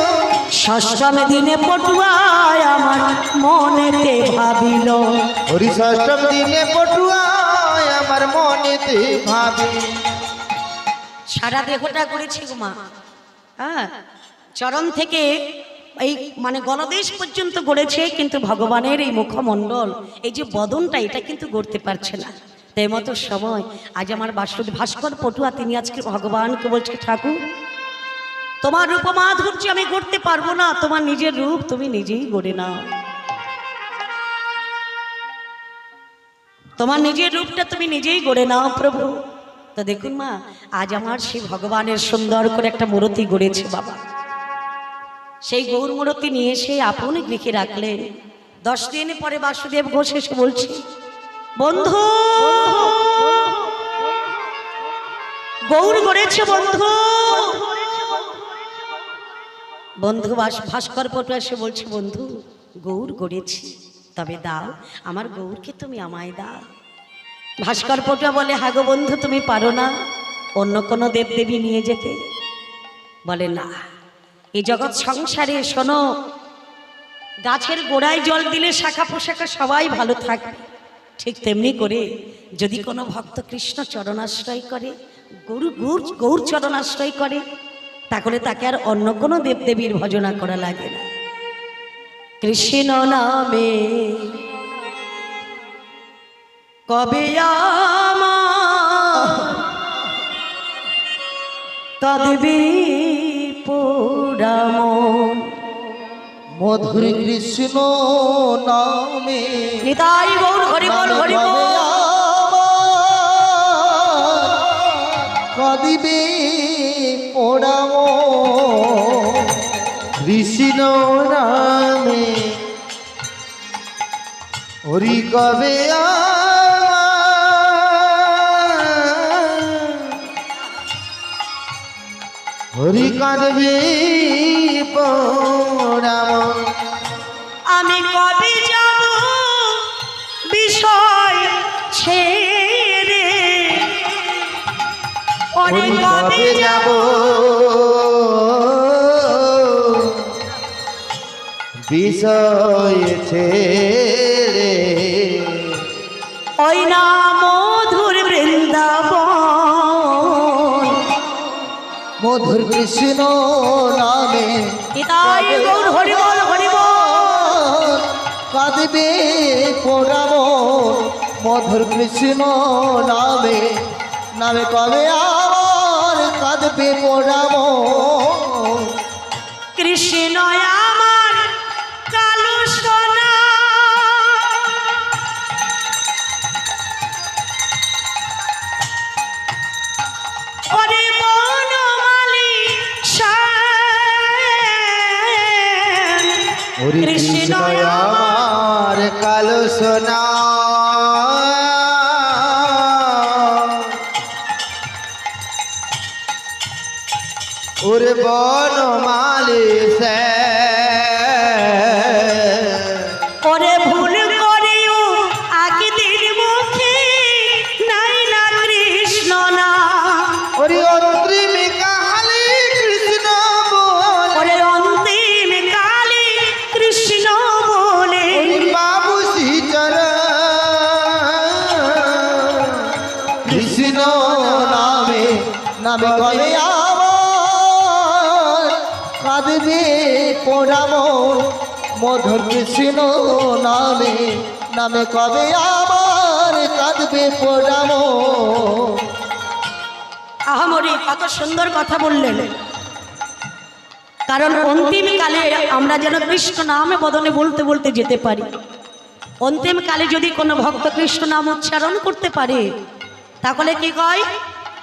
ষষ্ঠম দিনে পটুয়ায় আমার মনেতে ভাবিল হরি ষষ্ঠম দিনে পটুয়ায় আমার মনেতে ভাবি সারা দেহটা করেছি গো মা, হ্যাঁ চরণ থেকে এই মানে গলদেশ পর্যন্ত গড়েছে, কিন্তু ভগবানের এই মুখমণ্ডল এই যে বদনটা এটা কিন্তু গড়তে পারছে না। তাই মতো সময় আজ আমার ভাস্কর পটুয়া তিনি আজকে ভগবানকে বলছে, ঠাকুর তোমার রূপমাধুর্য আমি গড়তে পারবো না, তোমার নিজের রূপ তুমি নিজেই গড়ে নাও, তোমার নিজের রূপটা তুমি নিজেই গড়ে নাও প্রভু। তা দেখুন মা, আজ আমার সেই ভগবানের সুন্দর করে একটা মূর্তি গড়েছে বাবা, সেই গৌর মূর্তি নিয়ে এসে আপনি গৃহে রাখলেন। 10 দিন পরে বাসুদেব ঘোষ এসে বলছে, বন্ধু গৌর গড়েছে বন্ধু। বন্ধু ভাস্কর পটুয়া এসে বলছে, বন্ধু গৌর গড়েছি, তবে দাও আমার গৌরকে তুমি আমায় দাও। ভাস্কর পটুয়া বলে, হ্যাঁ গো বন্ধু তুমি পারো না অন্য কোনো দেবদেবী নিয়ে যেতে? বলে না, এই জগৎ সংসারে শোনো, গাছের গোড়ায় জল দিলে শাখা পোশাখা সবাই ভালো থাকবে, ঠিক তেমনি করে যদি কোনো ভক্ত কৃষ্ণ চরণাশ্রয় করে, গৌর চরণাশ্রয় করে, তাহলে তাকে আর অন্য কোনো দেবদেবীর ভজনা করা লাগে না। কৃষ্ণ নামে কবে কাঁদবে পোড়ামন, মধুর কৃষ্ণ নামে নিতাই গৌর হরি বল হরি বল। কাঁদিবে পোড়াম কৃষ্ণ নামে হরি কবে হরি কাঁদবে পোড়াম, আমি কবে যাব বিষয় ছেড়ে, হরি কবে যাব বিষয় ছেড়ে, ওই না মধুর বৃন্দাবন, মধুর কৃষ্ণ নামে নিতাই গৌর হরি বল হরি বল। কাঁদবে পোড়াম মধুর কৃষ্ণ নামে, নামে কবে আর কাঁদবে পোড়াম। কৃষ্ণ আমার কালো সোনা, ওরে বনমালী শ্যাম, হরি কৃষ্ণ আমার কালো সোনা, ওরে বনমালী ওরে ভুল করেও আগেদের মুখে নাই না কৃষ্ণ না, ওরে অন্তিম কালী কৃষ্ণ বলে, ওরে অন্তিম কালে কৃষ্ণ বলে, বাবু শ্রীচর কৃষ্ণ নামে, নামে কবে আমার কাঁদবে পোড়াম মধুর কৃষ্ণ নামে, নামে কবে আমার কাঁদবে পোড়াম। আহামরি কত সুন্দর কথা বললেন, কারণ অন্তিম কালে আমরা যেন কৃষ্ণ নামে বদনে বলতে বলতে যেতে পারি। অন্তিম কালে যদি কোনো ভক্ত কৃষ্ণ নাম উচ্চারণ করতে পারে, তাহলে কি কয়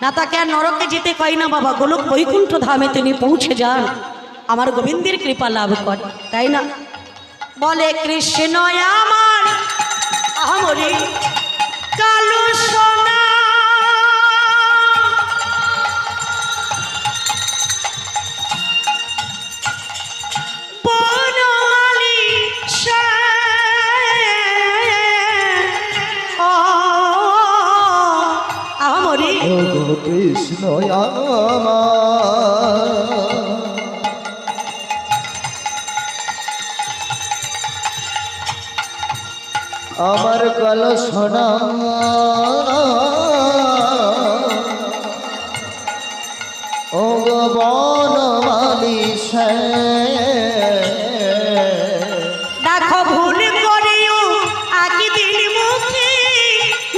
না, তাকে আর নরকে যেতে কয় না বাবা, গোলক বৈকুণ্ঠ ধামে তিনি পৌঁছে যান, আমার গোবিন্দের কৃপা লাভ করে, তাই না? বলে কৃষ্ণ আমার আহামরি কালো সোনা, বনমালী শ্যাম, আহামরি কৃষ্ণ আমার আমার কালো সোনা ও গো বনমালী দেখো ভুল করিও একদিন মুখে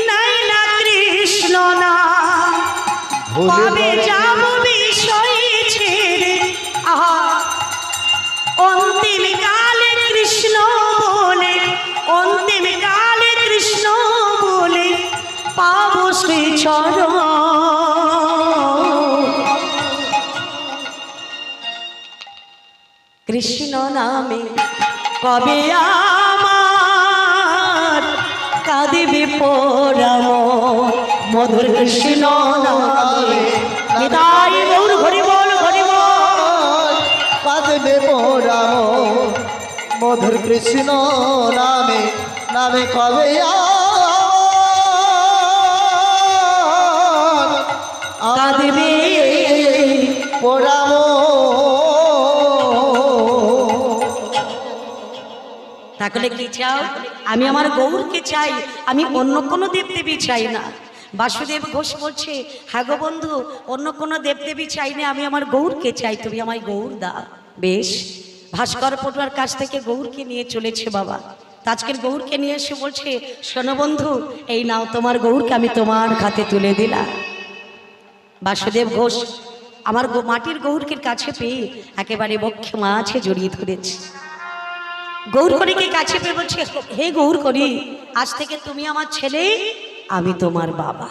নাই না কৃষ্ণ না কবে যাব বিষয় ছেড়ে আহা অন্তিম কালে কৃষ্ণ বলে অন্তিম কালে কৃষ্ণ বলে পাবো শ্রী চরণ কৃষ্ণ নামে কবে আমার কাঁদিবে পরাম মধুর কৃষ্ণ নামে নিতাই গৌর হরি বল কাঁদবে পোড়াম মধুর কৃষ্ণ নামে নামে কবে কাঁদিবে পোড়াম তাহলে কি চাও আমি আমার গৌরকে চাই আমি অন্য কোনো দেবদেবী চাই না বাসুদেব ঘোষ বলছে হ্যাঁ গো বন্ধু অন্য কোনো দেবদেবী চাই না আমি আমার গৌরকে চাই তুমি আমায় গৌর দাও বেশ ভাস্কর পটুয়ার কাছ থেকে গৌরকে নিয়ে চলেছে বাবা আজকের গৌরকে নিয়ে এসে বলছে শোনো বন্ধু এই নাও তোমার গৌরকে আমি তোমার হাতে তুলে দিলাম বাসুদেব ঘোষ আমার মাটির গৌরকে কাছে পেয়ে একেবারে বক্ষে মাঝে জড়িয়ে ধরেছে গৌরকরীকে কাছে পেয়ে বলছে হে গৌরকরী আজ থেকে তুমি আমার ছেলে আমি তোমার বাবা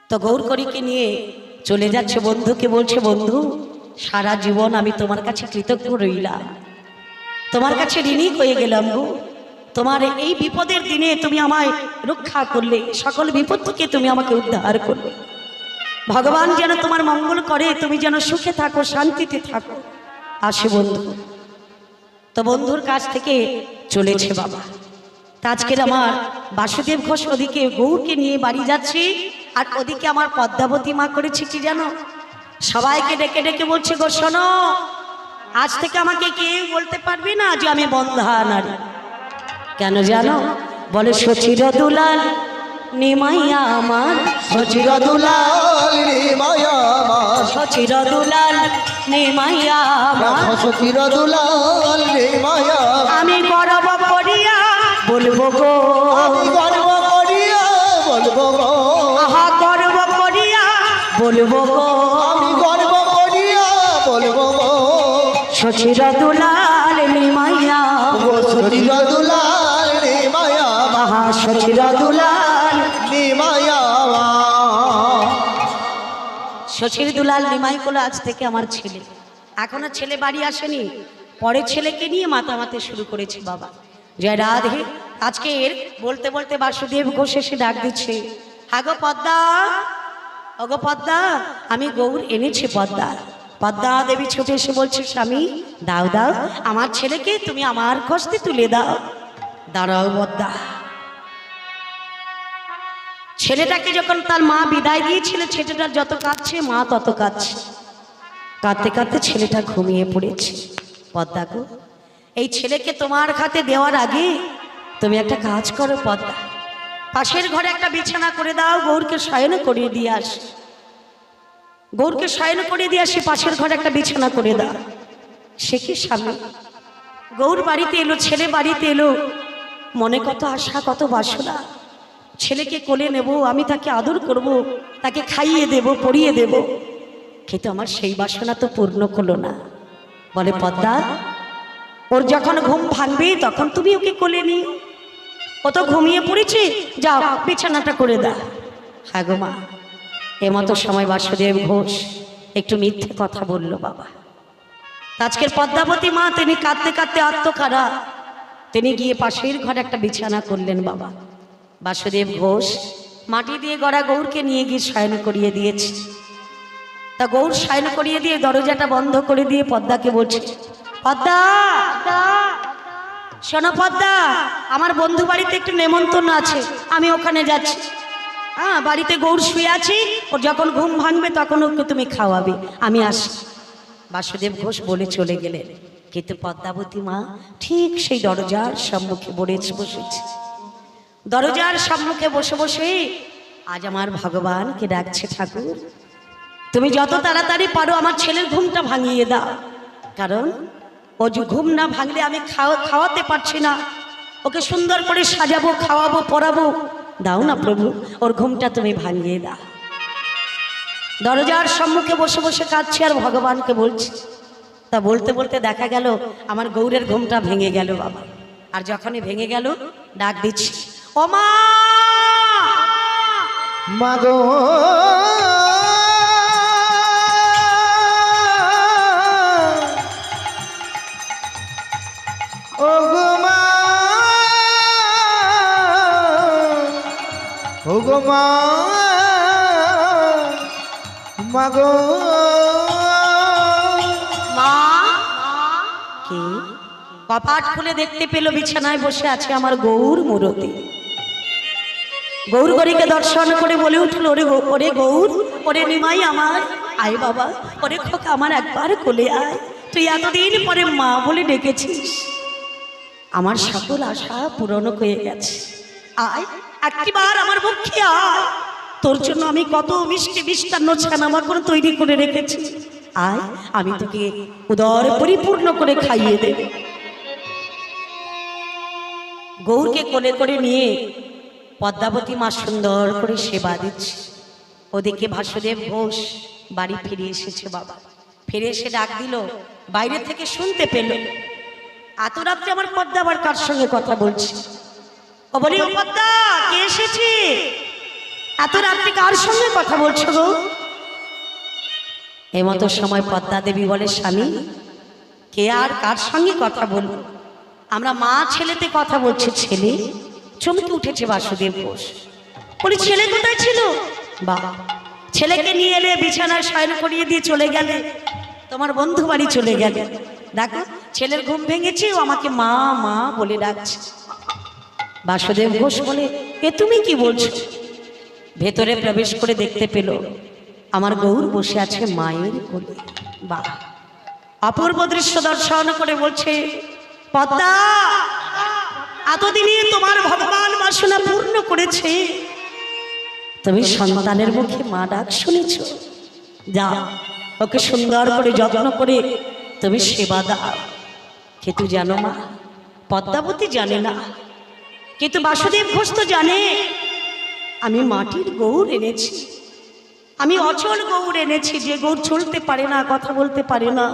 তো গৌরকরীকে নিয়ে চলে যাচ্ছে বন্ধুকে বলছে বন্ধু সারা জীবন আমি তোমার কাছে কৃতজ্ঞ রইলাম তোমার কাছে ঋণী হয়ে গেলাম গো তোমার এই বিপদের দিনে তুমি আমায় রক্ষা করলে সকল বিপদ থেকে তুমি আমাকে উদ্ধার করলে ভগবান যেন তোমার মঙ্গল করে তুমি যেন সুখে থাকো শান্তিতে থাকো আসে বন্ধু তো বন্ধুর কাছ থেকে চলেছে বাবা আজকের আমার বাসুদেব ঘোষ ওদিকে গৌরকে নিয়ে বাড়ি যাচ্ছি আর ওদিকে আমার পদ্মাবতী মা করেছে কি জানো সবাইকে ডেকে ডেকে বলছে গো শোনো আজ থেকে আমাকে কেউ বলতে পারবে না যে আমি বন্ধা নারী কেন জানো বলে সচির দুলাল নিমাইয়া আমার সচির দুলাল নিমাইয়া আমার সচির দুলাল নিমাইয়া আমার সচির দুলাল নিমাইয়া আমি গর্ব করিয়া বলবো গো আমি গর্ব করিয়া বলবো গো আহা গর্ব করিয়া বলবো গো আমি গর্ব করিয়া বলবো গো সচির দুলাল নিমাইয়া ও সচির দুলাল নিমাইয়া আহা সচির দুলাল নিমাইয়া শশীর দুলাল নিমাই কোলা আজ থেকে আমার ছেলে এখনো ছেলে বাড়ি আসেনি পরে ছেলেকে নিয়ে মাতামাতে শুরু করেছে বাবা জয় রাধে আজকে বলতে বলতে বাসুদেব ঘোষ এসে ডাক দিচ্ছে হাগো পদ্মা অগো পদ্মা আমি গৌর এনেছি পদ্মা পদ্মা দেবী ছুটে এসে বলছে স্বামী দাও দাও আমার ছেলেকে তুমি আমার কষ্টে তুলে দাও দাঁড়াও পদ্মা ছেলেটাকে যখন তার মা বিদায় দিয়েছিল ছেলেটা যত কাঁদছে মা তত কাঁদছে কাঁদতে কাঁদতে ছেলেটা ঘুমিয়ে পড়েছে পদ্মা গো এই ছেলেকে তোমার হাতে দেওয়ার আগে তুমি একটা কাজ করো পদ্মা পাশের ঘরে একটা বিছানা করে দাও গৌরকে শয়ন করিয়ে দিয়ে আস গৌরকে শয়ন করিয়ে দিয়ে আসি পাশের ঘরে একটা বিছানা করে দাও সে কি স্বামী গৌর বাড়িতে এলো ছেলে বাড়িতে এলো মনে কত আশা কত বাসনা ছেলেকে কোলে নেব আমি তাকে আদর করব তাকে খাইয়ে দেব পরিয়ে দেব কিন্তু আমার সেই বাসনা তো পূর্ণ হলো না বলে পদ্মা ওর যখন ঘুম ভাঙবে তখন তুমি ওকে কোলে নিও ও তো ঘুমিয়ে পড়েছে যাও বিছানাটা করে দাও হ্যাঁ গো মা এমতো সময় বাসুদেব ঘোষ একটু মিথ্যে কথা বলল বাবা আজকের পদ্মাবতী মা তিনি কাঁদতে কাঁদতে আত্মকারা তিনি গিয়ে পাশের ঘরে একটা বিছানা করলেন বাবা বাসুদেব ঘোষ মাটি দিয়ে গড়া গৌরকে নিয়ে গিয়ে শয়ন করিয়ে দিয়েছে তা গৌর শয়ন করিয়ে দিয়ে দরজাটা বন্ধ করে দিয়ে পদ্মাকে বলছে পদ্মা শোনো পদ্মা আমার বন্ধু বাড়িতে একটু নেমন্তন্ন আছে আমি ওখানে যাচ্ছি হ্যাঁ বাড়িতে গৌর শুয়ে আছি ওর যখন ঘুম ভাঙবে তখন ওকে তুমি খাওয়াবে আমি আসি বাসুদেব ঘোষ বলে চলে গেলেন কিন্তু পদ্মাবতী মা ঠিক সেই দরজার সম্মুখে বসেছে। দরজার সম্মুখে বসে বসে আজ আমার ভগবানকে ডাকছে, ঠাকুর তুমি যত তাড়াতাড়ি পারো আমার ছেলের ঘুমটা ভাঙিয়ে দাও, কারণ ও যে ঘুম না ভাঙলে আমি খাওয়াতে পারছি না, ওকে সুন্দর করে সাজাবো, খাওয়াবো, পরাবো, দাও না প্রভু, ওর ঘুমটা তুমি ভাঙিয়ে দাও। দরজার সম্মুখে বসে বসে কাঁদছি আর ভগবানকে বলছি। তা বলতে বলতে দেখা গেল আমার গৌরের ঘুমটা ভেঙে গেল বাবা। আর যখনই ভেঙে গেল ডাক দিচ্ছি, ও মা, মাগো ও গো মা, ও গো মা, মাগো মা। কে? কপাট খুলে দেখতে পেল বিছানায় বসে আছে আমার গৌর মূরতি। গৌর গরিকে দর্শন করে বলে উঠল, ওরে গৌর, ওরে নিমাই আমার, আয় বাবা, ওরে খোকা আমার, একবার কোলে আয়, তুই এতদিন পরে মা বলে ডেকেছিস, আমার সকল আশা পূরণ হয়ে গেছে, আয় একবার আমার মুখে আয়, তোর জন্য আমি কত মিষ্টি মিষ্টান্ন ছানামা করে তৈরি করে রেখেছি, আয় আমি তোকে উদর পরিপূর্ণ করে খাইয়ে দেব। গৌরকে কোলে করে নিয়ে পদ্মাবতী মা সুন্দর করে সেবা দিচ্ছে। ওদিকে বাসুদেব ঘোষ বাড়ি ফিরে এসেছে বাবা। ফিরে এসে ডাক দিল, বাইরে থেকে শুনতে পেল এত রাত্রে আমার পদ্মা আবার কার সঙ্গে কথা বলছে। ও বলি, ও পদ্মা, কে এসেছে? এত রাত্রে কার সঙ্গে কথা বলছো গো? এমতো সময় পদ্মা দেবী বলে, স্বামী কে আর কার সঙ্গে কথা বলবো, আমরা মা ছেলেতে কথা বলছে। ছেলে? চমকে উঠেছে বাসুদেব ঘোষ। বলি, ছেলে কোথায় ছিল? বাবা, ছেলেকে নিয়ে এলে বিছানায় শয়ন করিয়ে দিয়ে চলে গেলে, তোমার বন্ধু বাড়ি চলে গেলে। দেখো ছেলের ঘুম ভেঙেছে, ও আমাকে মা মা বলে ডাকছে। বাসুদেব ঘোষ বলে, এ তুমি কি বলছো? ভেতরে প্রবেশ করে দেখতে পেল আমার গৌর বসে আছে মায়ের কোলে। বা অপূর্ব দৃশ্য দর্শন করে বলছে, পদ্মা, এতদিনে তোমার ভগবান বাসনা পূর্ণ করেছে, তুমি সন্তানের মুখে মা ডাক শুনেছ, যা ওকে সুন্দর করে যত্ন করে তুমি সেবা দাও। কিন্তু জানো মা, পদ্মাবতী জানে না, কিন্তু বাসুদেব ঘোষ তো জানে আমি মাটির গৌর এনেছি, আমি অচল গৌর এনেছি, যে গৌর চলতে পারে না, কথা বলতে পারে না,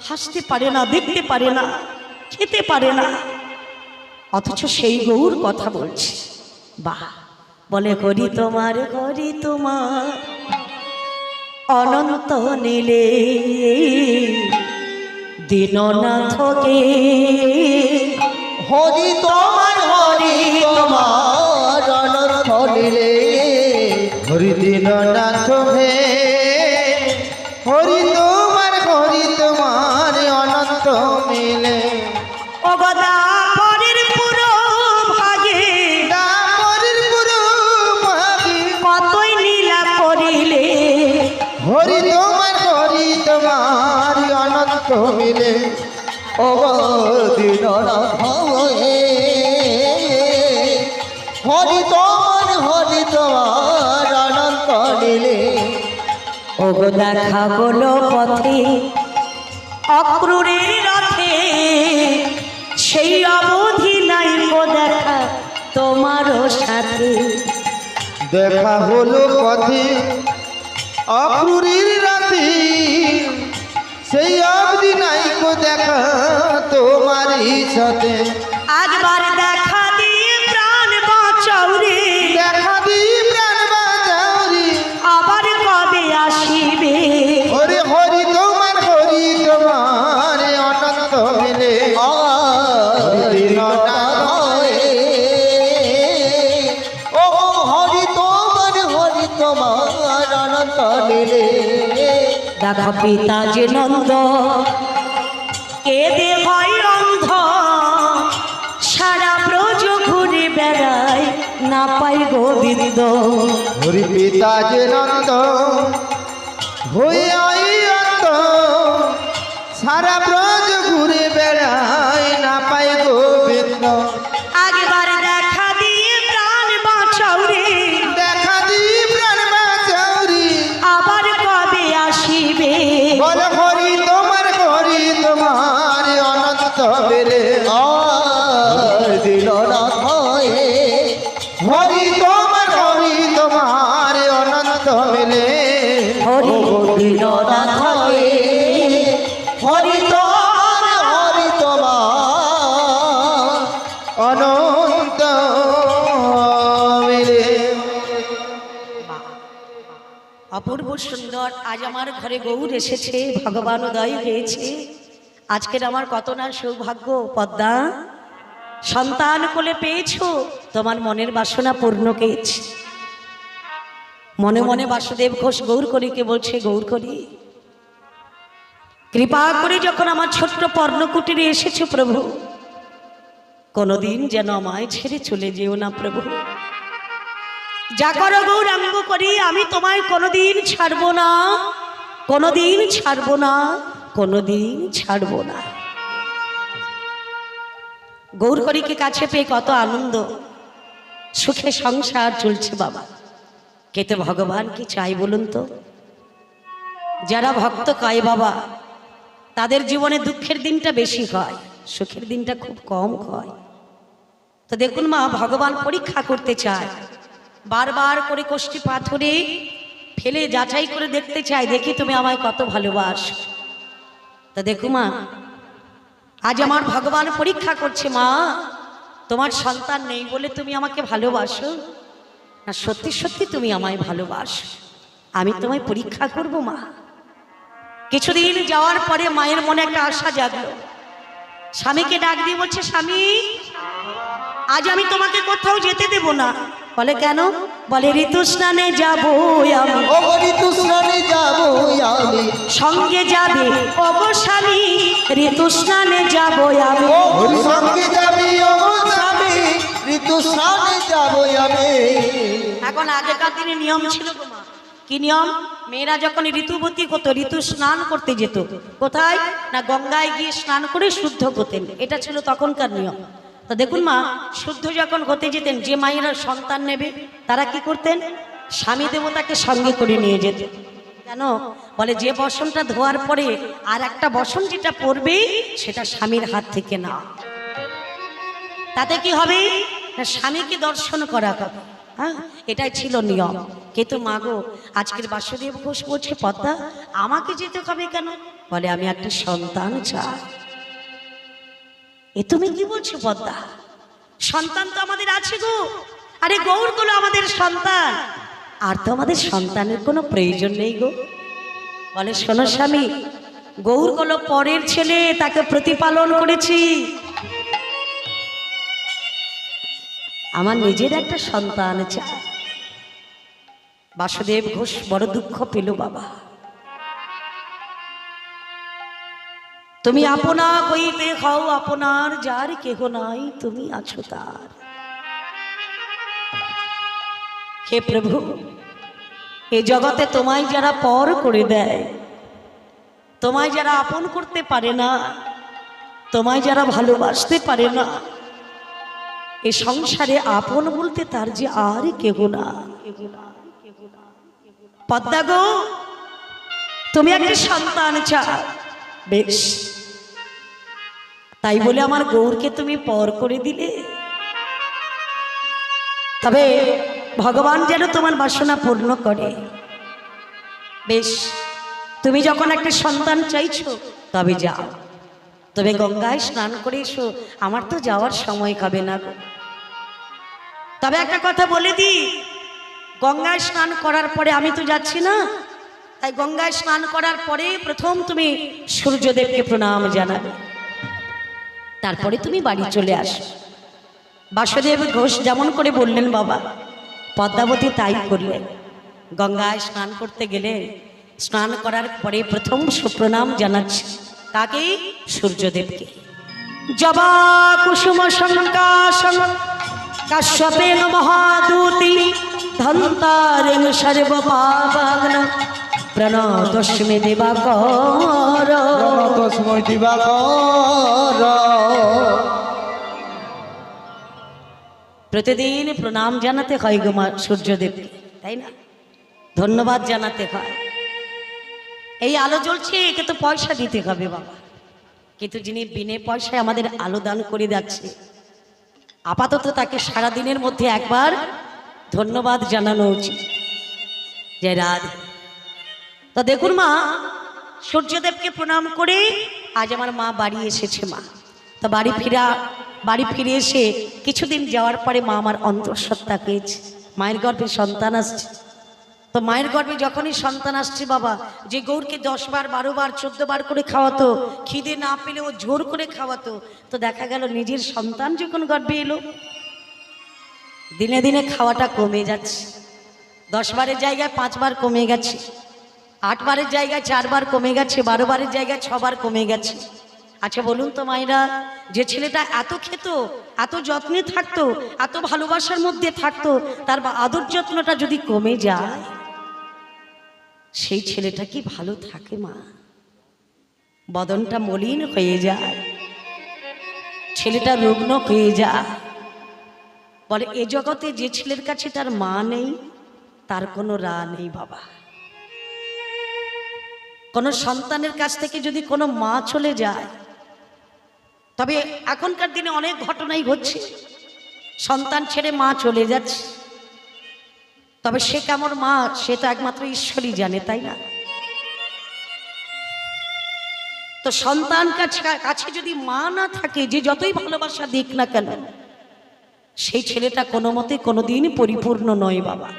হাসতে পারে না, দেখতে পারে না, খেতে পারে না, অথচ সেই গৌর কথা বলছে। বাহ! বলে, হরি তোমার, হরি তোমার অনন্ত নীলে দীননাথকে, হরি তোমার, হরি তোমার অনন্ত নীলে, হরি দীননাথ হে, হরি তোমার অনন্ত মিলে, অগদা পরের পুরো ভাগে, দাপরের পুরো ভাগে, কতই লীলা করিলে, হরি তোমার অনন্ত মিলে, ও দীননাথ হে, হরি তোমার অনন্ত নীলে, ওগো দেখা বলো পথে অক্রূরের রথে, সেই অবধি নাই গো দেখা তোমারও সাথে। দেখা হলো পথে অক্রূরের রাতে, সেই অবধি নাই কো দেখা তোমারই সাথে। একবার দেখা দিয়ে প্রাণ বাঁচাও রে, দেখা দিই প্রাণ বাঁচাওরি, আবার কবে আসিবে, হরি হরি তোমার অনন্ত মিলে, হরি দীননাথ হে, ও হরি তোমার অনন্ত নীলে, দেখো পিতা যে নন্দ কেঁদে হয় অন্ধ, সারা ব্রজ ঘুরে বেড়ায় না পাই গোবিন্দ। হরি পিতা যে নন্দ হয়ে অন্ত, সারা ব্রজ ঘুরে আগেবার দেখা দিয়ে প্রাণ বাঁচাও রে, দেখা দি প্রাণ বাঁচাউরি, আবার কবে আসিবে? বল হরি তোমার অনন্ত বেলে, আর দিল না ভয়ে হরি তোমার অনন্ত বেলে, হরি দিল না ভয়ে হরি তোমার অনন্ত বেলে। অপূর্ব সুন্দর। আজ আমার ঘরে গৌর এসেছে, ভগবান উদয় হয়েছে। আজকের আমার কত না সৌভাগ্য। পদ্মা, সন্তান কোলে পেয়েছো, তোমার মনের বাসনা পূর্ণ পেয়েছে। মনে মনে বাসুদেব ঘোষ গৌরকলিকে বলছে, গৌরকলি কৃপা করে যখন আমার ছোট্ট পর্ণকুটিরে এসেছো প্রভু, কোনোদিন যেন আমায় ছেড়ে চলে যেও না প্রভু। যা করো গৌরাঙ্গ করি, আমি তোমায় কোনোদিন ছাড়বো না, কোনোদিন ছাড়বো না, কোনোদিন ছাড়বো না। গৌরকলিকে কাছে পেয়ে কত আনন্দ, সুখে সংসার চলছে বাবা। কে তো ভগবান কি চাই বলুন তো? যারা ভক্ত কয় বাবা, তাদের জীবনে দুঃখের দিনটা বেশি হয়, সুখের দিনটা খুব কম হয়। তো দেখুন মা, ভগবান পরীক্ষা করতে চায়, বারবার করে কষ্টি পাথরে ফেলে যাচাই করে দেখতে চায়, দেখি তুমি আমায় কত ভালোবাসো। তা দেখো মা, আজ আমার ভগবান পরীক্ষা করছে, মা তোমার সন্তান নেই বলে তুমি আমাকে ভালোবাসো না সত্যি সত্যি তুমি আমায় ভালোবাসো? আমি তোমায় পরীক্ষা করব মা। কিছুদিন যাওয়ার পরে মায়ের মনে একটা আশা জাগলো, স্বামীকে ডাক দিয়ে বলছে, স্বামী আজ আমি তোমাকে কোথাও যেতে দেব না। বলে কেন? বলে ঋতু স্নানে যাবো আমি। ও ঋতু স্নানে যাবো আমি, সঙ্গে যাবে ওগো স্বামী, ঋতু স্নানে যাবো আমি। হরি সঙ্গে যাবি ও স্বামী, ঋতু স্নানে যাবো আমি। এখন আগেকার দিনে নিয়ম ছিল গো মা। কি নিয়ম? মেয়েরা যখন ঋতুবতী হতো, ঋতু স্নান করতে যেত। কোথায়? না গঙ্গায় গিয়ে স্নান করে শুদ্ধ হতেন, এটা ছিল তখনকার নিয়ম। তো দেখুন মা, শুদ্ধ যখন হতে যেতেন, যে মায়েরা সন্তান নেবে তারা কি করতেন? স্বামী দেবতাকে সঙ্গে করে নিয়ে যেতেন। কেন? বলে যে বসনটা ধোয়ার পরে আর একটা বসন যেটা পড়বে সেটা স্বামীর হাত থেকে না। তাতে কি হবে? না স্বামীকে দর্শন করা হবে। হ্যাঁ, এটাই ছিল নিয়ম। কিন্তু মাগো, আজকের বাসুদেব ঘোষ বলছে, পদ্মা আমাকে যেতে হবে কেন? বলে আমি একটা সন্তান চাই। এ তুমি কি বলছো পদ্মা? সন্তান তো আমাদের আছে গো। আরে গৌরগুলো আমাদের সন্তান, আর তো আমাদের সন্তানের কোনো প্রয়োজন নেই গো। বলে শোনো স্বামী, গৌরগুলো পরের ছেলে, তাকে প্রতিপালন করেছি। আমার নিজের একটা সন্তান চাই। বাসুদেব ঘোষ বড় দুঃখ পেল বাবা। তুমি আপনা হইতে হও আপনার, যার কেহ নাই তুমি আছো তার। হে প্রভু, এই জগতে তোমায় যারা পর করে দেয়, তোমায় যারা আপন করতে পারে না, তোমায় যারা ভালোবাসতে পারে না, এই সংসারে আপন বলতে তার যে আর কেহ না। পদ্মা গো, তুমি একটা সন্তান চাও, বেশ, তাই বলে আমার গৌরকে তুমি পর করে দিলে। তবে ভগবান যেন তোমার বাসনা পূর্ণ করে। বেশ, তুমি যখন একটা সন্তান চাইছো তবে যাও, তবে গঙ্গায় স্নান করে এসো, আমার তো যাওয়ার সময় হবে না গো। তবে একটা কথা বলে দিই, গঙ্গায় স্নান করার পরে আমি তো যাচ্ছি না, তাই গঙ্গায় স্নান করার পরে প্রথম তুমি সূর্যদেবকে প্রণাম জানাবে, তারপরে তুমি বাড়ি চলে আসো। বাসুদেব ঘোষ যেমন করে বললেন বাবা, পদ্মাবতী তাই করলেন। গঙ্গায় স্নান করতে গেলে স্নান করার পরে প্রথম সুপ্রণাম জানাচ্ছে কাকে? সূর্যদেবকে। জবা কুসুম শঙ্কাশং কাশ্যপেন মহাদূতি ধন্তারেণ সর্বপাবাগ্ন প্রণতস্মে দিবাকর। তস্মৈ দিবাকর। প্রতিদিন প্রণাম জানাতে হয় গো মা সূর্যদেবকে, তাই না? ধন্যবাদ জানাতে হয়। এই আলো জ্বলছে, একে তো পয়সা দিতে হবে বাবা, কিন্তু যিনি বিনে পয়সায় আমাদের আলো দান করে যাচ্ছে, আপাতত তাকে সারাদিনের মধ্যে একবার ধন্যবাদ জানানো উচিত। যে রাধে। তো দেখুন মা, সূর্যদেবকে প্রণাম করে আজ আমার মা বাড়ি এসেছে মা। তো বাড়ি ফিরে এসে কিছুদিন যাওয়ার পরে মা আমার অন্তঃসত্ত্বা পেয়েছে, মায়ের গর্ভে সন্তান আসছে। তো মায়ের গর্ভে যখনই সন্তান আসছে বাবা, যে গৌরকে 10 বার 12 বার 14 বার করে খাওয়াতো, খিদে না পেলেও জোর করে খাওয়াতো, তো দেখা গেল নিজের সন্তান যখন গর্ভে এলো, দিনে দিনে খাওয়াটা কমে যাচ্ছে। 10 বারের জায়গায় 5 বার কমে গেছে, 8 বারের জায়গায় 4 বার কমে গেছে, 12 বারের জায়গায় 6 বার কমে গেছে। আচ্ছা বলুন তো মায়েরা, যে ছেলেটা এত খেত, এত যত্নে থাকতো, এত ভালোবাসার মধ্যে থাকতো, তার আদর যত্নটা যদি কমে যায়, সেই ছেলেটা কি ভালো থাকে মা? বদনটা মলিন হয়ে যায়, ছেলেটা রুগ্ন হয়ে যায়। বলে এ জগতে যে ছেলের কাছে তার মা নেই, তার কোনো রা নেই বাবা। কোনো সন্তানের কাছ থেকে যদি কোনো মা চলে যায়, তবে এখনকার দিনে অনেক ঘটনাই ঘটছে, সন্তান ছেড়ে মা চলে যাচ্ছে, তবে সে কেমন মা সে তো একমাত্র ঈশ্বরই জানে, তাই না? তো সন্তান কাছে যদি মা না থাকে, যে যতই ভালোবাসা দিক না কেন, সেই ছেলেটা কোনো মতে কোনোদিন পরিপূর্ণ নয় বাবা।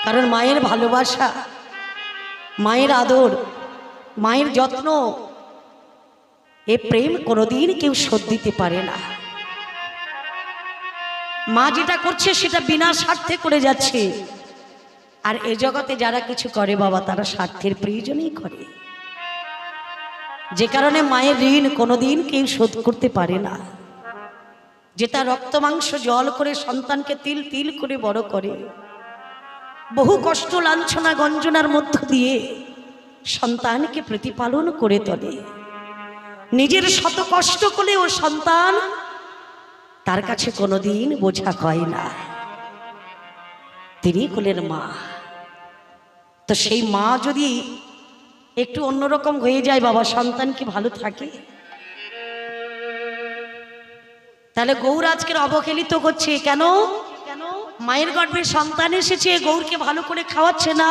কারণ মায়ের ভালোবাসা, মায়ের আদর, মায়ের যত্ন, এ প্রেম কোনোদিন কেউ শোধ দিতে পারে না। মা যেটা করছে সেটা বিনা স্বার্থে করে যাচ্ছে, আর এ জগতে যারা কিছু করে বাবা, তারা স্বার্থের প্রয়োজনেই করে, যে কারণে মায়ের ঋণ কোনোদিন কেউ শোধ করতে পারে না। যে তার রক্ত মাংস জল করে সন্তানকে তিল তিল করে বড় করে, বহু কষ্ট লাঞ্ছনা গঞ্জনার মধ্য দিয়ে সন্তানকে প্রতিপালন করে তোলে, নিজের শত কষ্ট করে ও সন্তান তার কাছে কোনোদিন বোঝা হয় না, তিনি কোলের মা। তো সেই মা যদি একটু অন্যরকম হয়ে যায় বাবা, সন্তান কি ভালো থাকে? তাহলে গৌর আজকের অবহেলিত করছে কেন? মায়ের গর্ভে সন্তান এসেছে, গৌরকে ভালো করে খাওয়াচ্ছে না,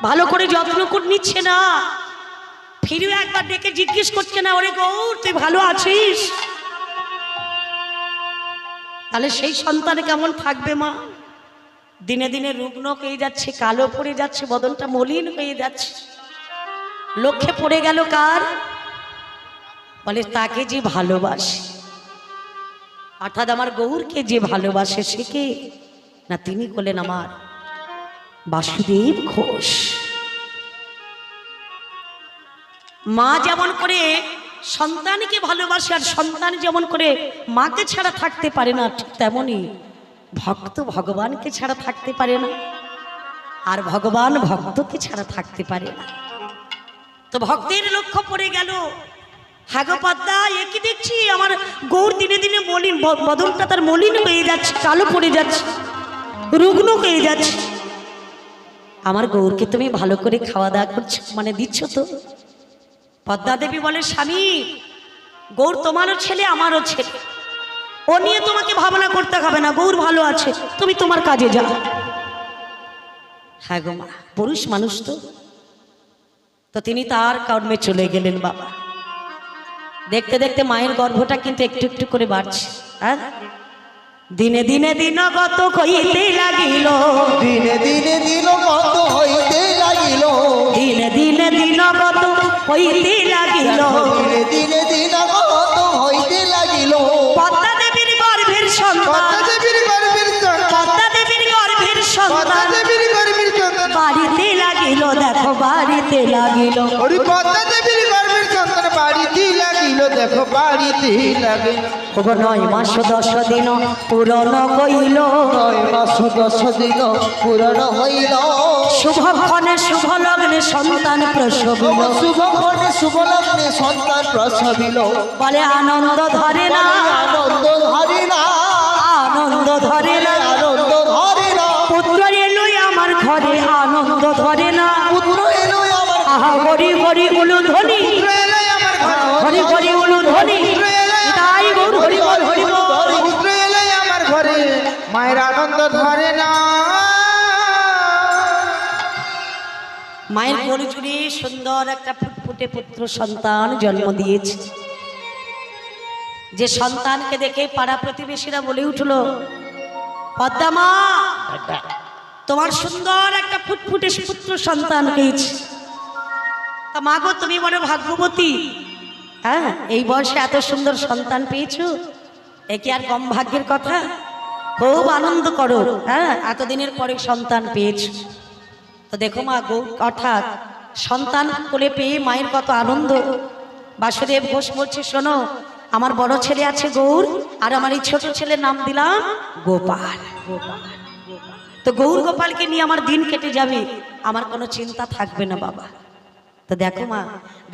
ভালো করে যত্ন করে নিচ্ছে না, ফিরে একবার ডেকে জিজ্ঞেস করছে না, ওরে গৌর তুই ভালো আছিস? তাহলে সেই সন্তান কেমন থাকবে মা? দিনে দিনে রুগ্ন হয়ে যাচ্ছে, কালো পড়ে যাচ্ছে, বদনটা মলিন হয়ে যাচ্ছে। লক্ষ্যে পড়ে গেল কার? বলে তাকে যে ভালোবাসে, অর্থাৎ আমার গৌরকে যে ভালোবাসে, সে কে না? তিনি বললেন আমার বাসুদেব ঘোষ। মা যেমন করে সন্তানকে ভালোবাসে, আর সন্তান যেমন করে মাকে ছাড়া থাকতে পারে না, ঠিক তেমনই ভক্ত ভগবানকে ছাড়া থাকতে পারে না, আর ভগবান ভক্তকে ছাড়া থাকতে পারে না। তো ভক্তের লক্ষ্য পড়ে গেল, হ্যাঁ গো পদ্মা, এ কি দেখছি আমার গৌর দিনে দিনে মলিন, বদনটা তার মলিন হয়ে যাচ্ছে, কালো পড়ে যাচ্ছে, রুগ্ন হয়ে যাচ্ছে। আমার গৌরকে তুমি ভালো করে খাওয়া দাওয়া করছো, মানে দিচ্ছ তো? পদ্মা দেবী বলে, স্বামী গৌর তোমারও ছেলে আমারও ছেলে, ও নিয়ে তোমাকে ভাবনা করতে হবে না, গৌর ভালো আছে, তুমি তোমার কাজে যাও। হ্যাঁ গো মা, পুরুষ মানুষ তো তিনি তার কর্মে চলে গেলেন বাবা। দেখতে দেখতে মায়ের গর্ভটা কিন্তু একটু একটু করে বাড়ছে। হ্যাঁ, দিনে দিনে দিনগত হইতে লাগিল, দিনে দিনে দিনগত হইতে লাগিল, দিনে দিনে দিনগত হইতে লাগিল, দিনে দিনে দিনগত হইতে লাগিল। পদ্মা দেবীর গর্ভের সন্তান, পদ্মা দেবীর গর্ভের সন্তান বাড়িতে লাগিল, দেখো বাড়িতে লাগিল, পদ্মা দেবীর গর্ভের সন্তান বাড়িতে লাগিল, দেখো বাড়িতে লাগে না। ওগো 9 মাস 10 দিন পূরণ কইল, 9 মাস 10 দিন পূরণ হইল, শুভক্ষণে শুভ লগ্নে সন্তান প্রসবিল, শুভক্ষণে শুভ লগ্নে সন্তান প্রসবিল, বলে আনন্দ ধরে না, আনন্দ ধরে না, আনন্দ ধরে না, আনন্দ ধরে না, পুত্র এলো আমার ঘরে, আনন্দ ধরে না, পুত্র এলো আমার আহা হরি হরি উলু ধ্বনি, পুত্র এলো আমার ঘরে, হরি হরি উলু ধ্বনি, তাই গৌর হরি বল হরি বল। পুত্র এলো আমার ঘরে, মায়ের আনন্দ ধরে না। মায়ের কোল জুড়ে সুন্দর একটা ফুটফুটে পুত্র সন্তান জন্ম দিয়েছে। যে সন্তানকে দেখে পাড়া প্রতিবেশীরা বলে উঠলো, পদ্মা, তোমার সুন্দর একটা ফুটফুটে পুত্র সন্তান হয়েছে। তা মা গো, তুমি বড় ভাগ্যবতী, হ্যাঁ, এই বয়সে এত সুন্দর সন্তান পেয়েছো, এ কি আর কম ভাগ্যের কথা? খুব আনন্দ করো, হ্যাঁ, এতদিনের পরে সন্তান পেয়েছো। তো দেখো মা, গৌর অর্থাৎ সন্তান কোলে পেয়ে মায়ের কত আনন্দ। বাসুদেব ঘোষ বলছে, শোনো, আমার বড় ছেলে আছে গৌর, আর আমার এই ছোট ছেলের নাম দিলাম গোপাল। তো গৌর গোপালকে নিয়ে আমার দিন কেটে যাবে, আমার কোনো চিন্তা থাকবে না বাবা। তো দেখো মা,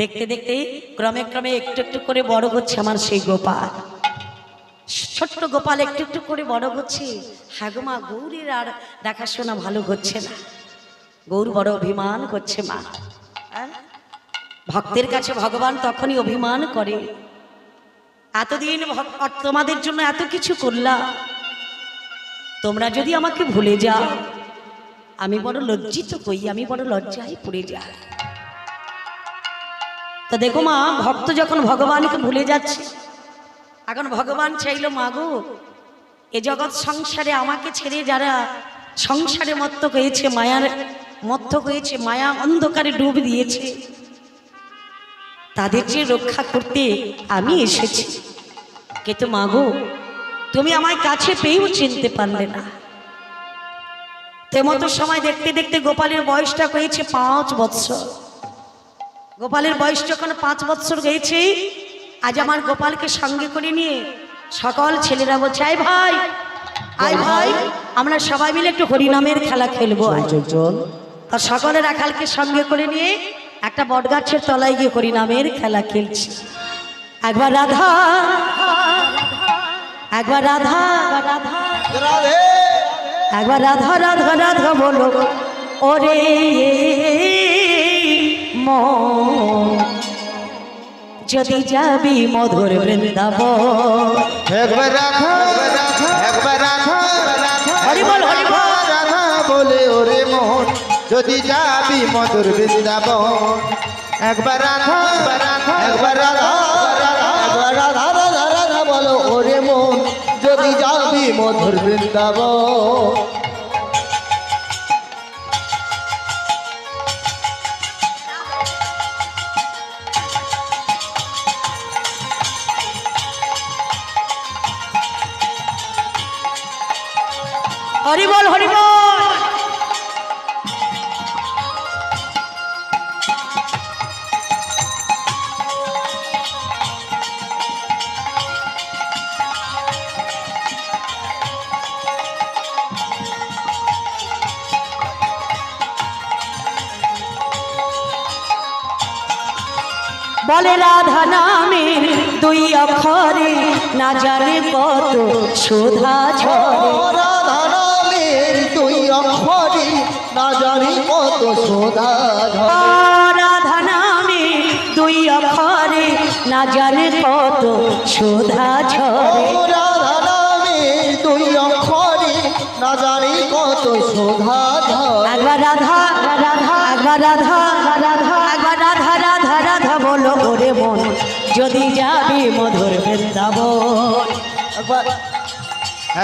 দেখতে দেখতে ক্রমে ক্রমে একটু একটু করে বড় হচ্ছে আমার সেই গোপাল। ছোট্ট গোপাল একটু একটু করে বড় হচ্ছে। হ্যাঁ গো মা, গৌরের আর দেখাশোনা ভালো হচ্ছে না, গৌর বড় অভিমান করছে মা। ভক্তের কাছে ভগবান তখনই অভিমান করে, এতদিন তোমাদের জন্য এত কিছু করলাম, তোমরা যদি আমাকে ভুলে যাও, আমি বড় লজ্জিত হই, আমি বড় লজ্জায় পড়ে যাই। তো দেখো মা, ভক্ত যখন ভগবানকে ভুলে যাচ্ছে, এখন ভগবান চাইল, মা গো, এ জগৎ সংসারে আমাকে ছেড়ে যারা সংসারে মত্ত হয়েছে, মায়ার মত্ত হয়েছে, মায়া অন্ধকারে ডুব দিয়েছে, তাদের যে রক্ষা করতে আমি এসেছি। কিন্তু মা গো, তুমি আমায় কাছে পেয়েও চিনতে পারলে না। তেমতো সময় দেখতে দেখতে গোপালের বয়সটা হয়েছে 5 বৎসর। গোপালের বয়স যখন 5 বৎসর হয়েছে, আজ আমার গোপালকে সঙ্গে করে নিয়ে সকল ছেলেরা বলছে, আয় ভাই, আয় ভাই, আমরা সবাই মিলে একটু হরিনামের খেলা খেলবো। চল আর সকলের রাখালকে সঙ্গে করে নিয়ে একটা বটগাছের তলায় গিয়ে হরিনামের খেলা খেলছি। একবার রাধা, একবার রাধা, রাধে একবার রাধা রাধা রাধা বলো, ওরে মন, যদি যাবি মধুর বৃন্দাবন। একবার রাধা, একবার রাধা, হরি বল, হরি বল। রাধা বলে ওরে মন, যদি যাবি মধুর বৃন্দাবন। একবার রাধা, একবার রাধা, একবার রাধা রাধা রাধা বলো ওরে মন, যদি যাবি মধুর বৃন্দাবন। হরি বল, হরি বল। বলে রাধা নামের 2 অক্ষরে না জানে কত সুধা ঝরে। রাধা নামের 2 অক্ষরে না জানি কত সোধা ঝরে। রাধা নামের 2 অক্ষরে না জানে কত সুধা ঝরে। রাধা নামের 2 অক্ষরে না জানি কত সোধা ঝরে। একবার রাধা রাধা, একবার রাধা রাধা, একবার রাধা রাধা রাধা বলো ওরে মন, যদি যাবি মধুর বৃন্দাবন।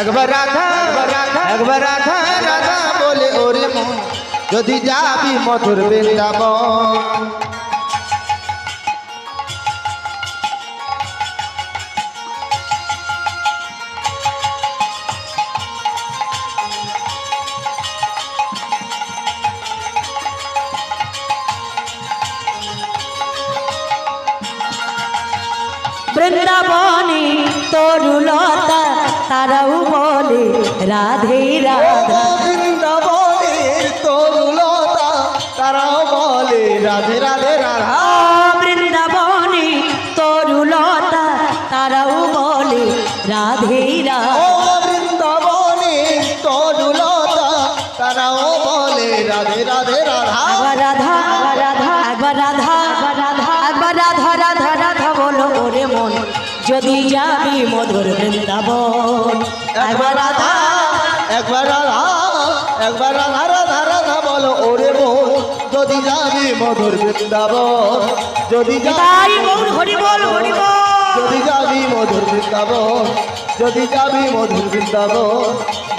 একবার রাধা, একবার রাধা রাধা বলে ওরে মন, যদি যাবি মধুর বৃন্দাবন। তরুলতা তারাও বলে রাধে রাধা। বৃন্দাবনের তরুলতা তারাও বলে রাধে রাধে রাধা। বৃন্দাবনে তরুলতা তারাও বলে রাধে রাধা। বৃন্দাবনের তরুলতা তারাও বলে রাধে রাধে রাধা। একবার রাধা একবার রাধা একবার রাধা একবার রাধা একবার রাধা রাধা রাধা বলো ওরে মন যদি যাবি মধুর বৃন্দাবন। একবার রাধা একবার রাধা একবার রাধা রাধা রাধা বলো ওরে মন যদি যাবি মধুর বৃন্দাবন। যদি তাই গৌর হরি বল হরি বল। যদি যাবি মধুর বৃন্দাবন, যদি যাবি মধুর বৃন্দাবন,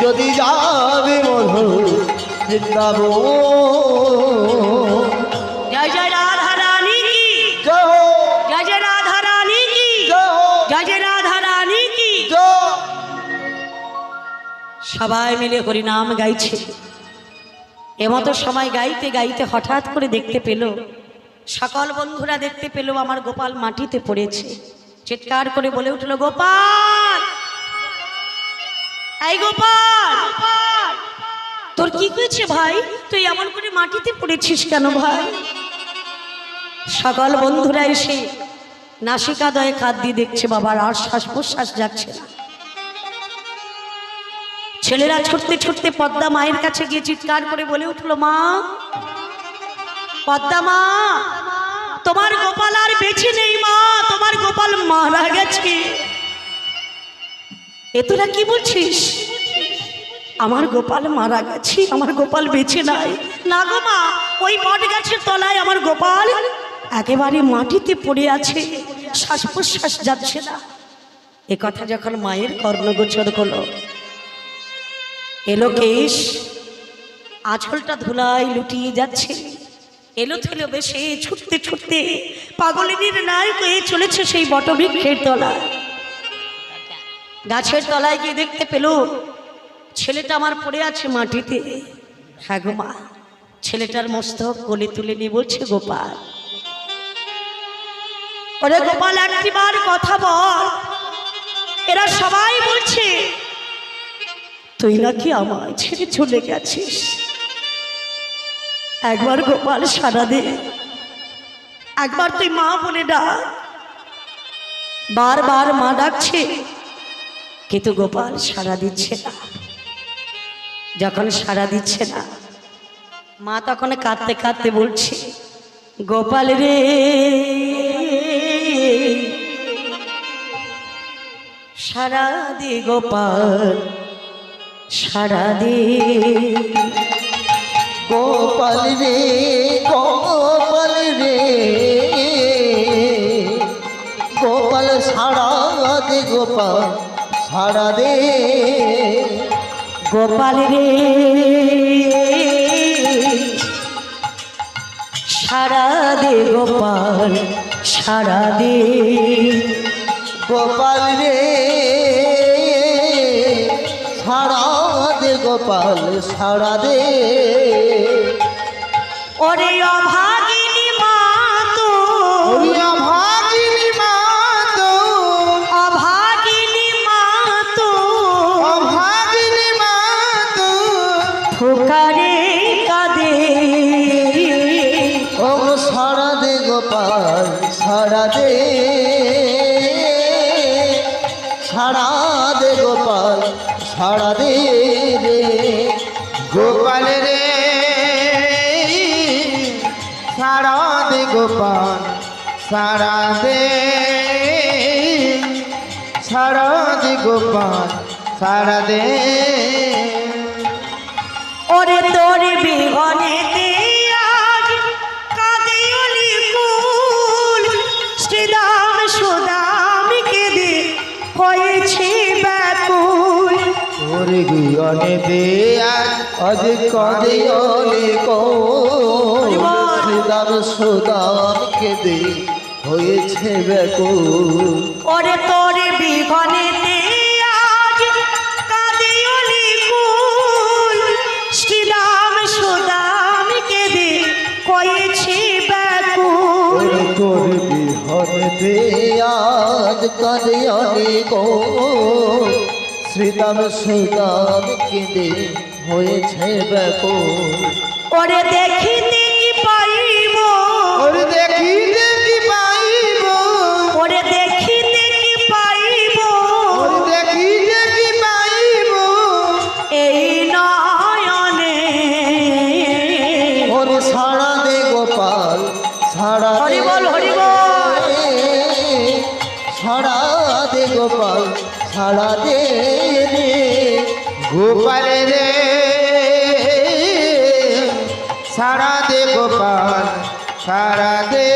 যদি যাবি মধুর বৃন্দাবন। জয় জয় রাধা রানী কি জয় হো, জয় জয় রাধা রানী কি জয় হো, জয় জয় রাধা রানী কি। জয়। সবাই মিলে হরিনাম গাইছে। এমতো সময় গাইতে গাইতে হঠাৎ করে দেখতে পেল, সকল বন্ধুরা দেখতে পেল আমার গোপাল মাটিতে পড়েছে। চিৎকার করে বলে উঠল, গোপাল, এই গোপাল, তোর কি হয়েছে ভাই? তুই এমন করে মাটিতে পড়েছিস কেন ভাই? সকল বন্ধুরা এসে নাসিকাদয়ে কাঁদ দিয়ে দেখছে বাবার আর শ্বাস প্রশ্বাস যাচ্ছে না। ছেলেরা ছুটতে ছুটতে পদ্মা মায়ের কাছে গিয়ে চিৎকার করে বলে উঠল, মা, পদ্মা মা, তোমার গোপাল আর বেঁচে নেই মা, তোমার গোপাল মারা গেছে। এ তোরা কি বলছিস? আমার গোপাল মারা গেছে, আমার গোপাল বেঁচে নাই। না গো মা, ওই বট গাছের তলায় আমার গোপাল একেবারে মাটিতে পড়ে আছে, শ্বাস প্রশ্বাস যাচ্ছে না। এ কথা যখন মায়ের কর্ণগোচর হলো, এলো কেশ, আঁচলটা ধুলায় লুটিয়ে যাচ্ছে, এলো থেলো বেশে ছুটতে ছুটতে পাগলিনীর ন্যায় হয়ে চলেছে সেই বটবৃক্ষের তলায়। গাছের তলায় গিয়ে দেখতে পেল ছেলেটা আমার পড়ে আছে মাটিতে। হ্যাঁ গো মা, ছেলেটার মস্তক কোলে তুলে নিয়ে বলছে, গোপাল, ওরে গোপাল, একটিবার কথা বল। এরা সবাই বলছে তুই নাকি আমায় ছেড়ে চলে গেছিস। একবার গোপাল সারা দে, একবার তুই মা বলে ডাক। বারবার মা ডাকছে, কিন্তু গোপাল সাড়া দিচ্ছে না। যখন সাড়া দিচ্ছে না, মা তখন কাঁদতে কাঁদতে বলছে, গোপাল রে, সাড়া দে গোপাল, সাড়া দে। গোপাল রে, গোপাল রে, গোপাল সাড়া দে, গোপাল সাড়া দে। গোপাল রে, সাড়া দে গোপাল, সাড়া দে। গোপাল রে, সাড়া দে গোপাল সাড়া দে। ওরে অভাগিনী মা তো, অভাগিনী মা তো, অভাগিনী মা তো, অভাগিনী মা তো, ফুকারে কাঁদে। ও সাড়া দে গোপাল সাড়া দে, সাড়া দে গোপাল সাড়া দে রে। গোপাল রে, সাড়া দে গোপাল, সাড়া দে, সাড়া দে গোপাল, সাড়া দে। ওরে তোর বিহনেতে আজ কাঁদে অলি কুল, শ্রীরাম সুদাম কেঁদে হয়েছে ব্যাকুল। ওর গুয়নে বেয়াজ আজ কাঁদে অনেক শ্রীদাম সুদাম কেঁদে হয়েছে ব্যাকুল। ওরে তোর বিহনেতে আজ কাঁদে অলি কুল, শ্রীরাম সুদাম কেঁদে হয়েছে ব্যাকুল। তোর বিহনেতে আজ কাঁদে অনেক শ্রীরাম সুদাম কেঁদে হয়েছে ব্যাকুল। ওরে দেখিতে কি পাইব, ওরে দেখিতে কি পাইব, ওরে দেখিতে কি পাইব, ওরে দেখিতে কি পাইব, এই নয়নে। ওরে সাড়া দে গোপাল সাড়া দে, হরি বল, হরি বল। সাড়া দে গোপাল সাড়া দে রে। গোপালে রে সারা দে গোপাল সারা দে,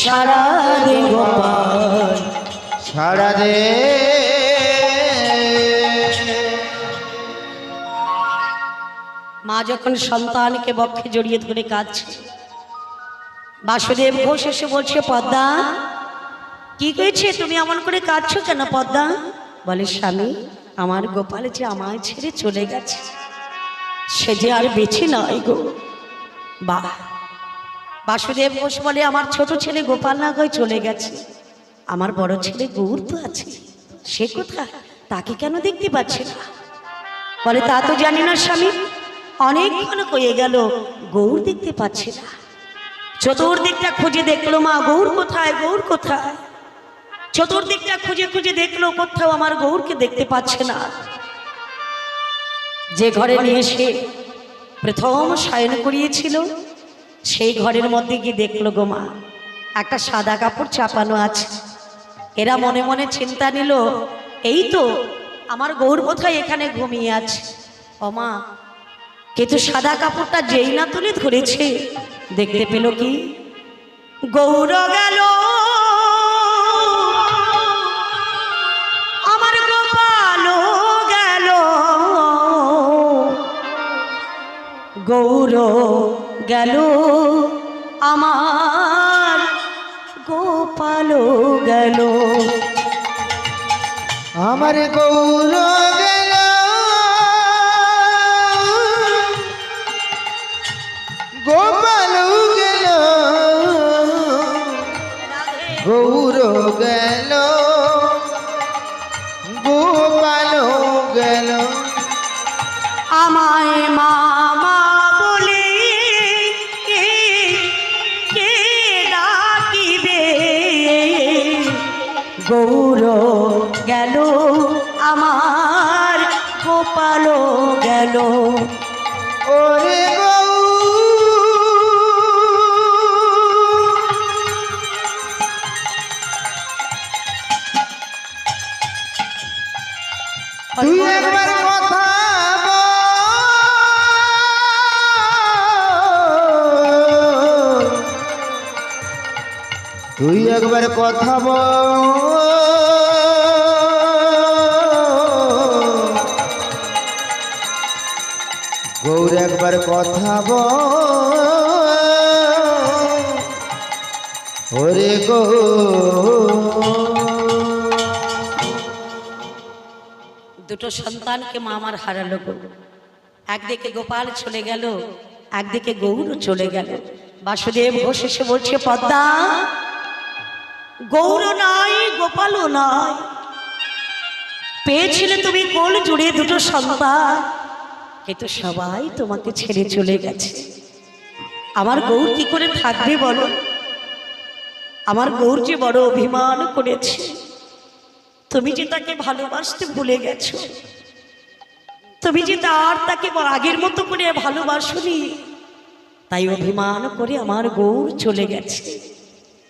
সারা দে গোপাল সারা দে। মা যখন সন্তানকে বক্ষে জড়িয়ে ধরে কাঁদছে, বাসুদেব ঘোষ এসে বলছে, পদ্মা কি করেছে, তুমি এমন করে কাঁদছো কেন পদ্মা? বলে, স্বামী আমার গোপাল যে আমায় ছেড়ে চলে গেছে, সে যে আর বেঁচে নয় গো। বা বাসুদেব ঘোষ বলে, আমার ছোট ছেলে গোপাল না হয়ে চলে গেছে, আমার বড় ছেলে গৌর তো আছে, সে কোথায়, তাকে কেন দেখতে পাচ্ছে না? বলে, তা তো জানি না স্বামী, অনেকক্ষণ হয়ে গেল গৌর দেখতে পাচ্ছে না। চতুর্দিকটা খুঁজে দেখলো মা, গৌর কোথায়, গৌর কোথায়। চতুর্দিকটা খুঁজে খুঁজে দেখলো, কোথাও আমার গৌরকে দেখতে পাচ্ছে না। যে ঘরে নিয়ে এসে প্রথম শয়ন করিয়েছিল, সেই ঘরের মধ্যে গিয়ে দেখলো গো মা, একটা সাদা কাপড় চাপানো আছে। এরা মনে মনে চিন্তা নিল, এই তো আমার গৌর কোথায় এখানে ঘুমিয়ে আছে। ও মা, কিন্তু সাদা কাপড়টা যেই না তুলে ধরেছে, দেখতে পেল কি, গৌর গেল, আমার গোপাল গেল, গৌর গেল, আমার গোপাল গেল। আমার গৌর গেল, গোপাল গেল, গৌর গেল, গোপাল গেল। আমায় মামা বলে কে ডাকিবে, গৌর গেল, আমার গোপাল গেল। ওরে গৌ, তুই একবার কথা বল, তুই একবার কথা বল, গৌর একবার কথা বল, ওরে গো। দুটো সন্তানকে মা আমার হারালো গো। একদিকে গোপাল চলে গেল, একদিকে গৌর চলে গেল। বাসুদেব ঘোষ এসে বলছে, পদ্মা গৌর নাই, গোপালও নাই, পেয়েছিলে তুমি কোল জুড়ে দুটো সন্তান, কিন্তু সবাই তোমাকে ছেড়ে চলে গেছে। আমার গৌর কি করে থাকবে বলো? আমার গৌর যে বড় অভিমান করেছে, তুমি যে তাকে ভালোবাসতে ভুলে গেছো, তুমি যে তাকে আগের মতো করে ভালোবাসনি, তাই অভিমান করে আমার গৌর চলে গেছে।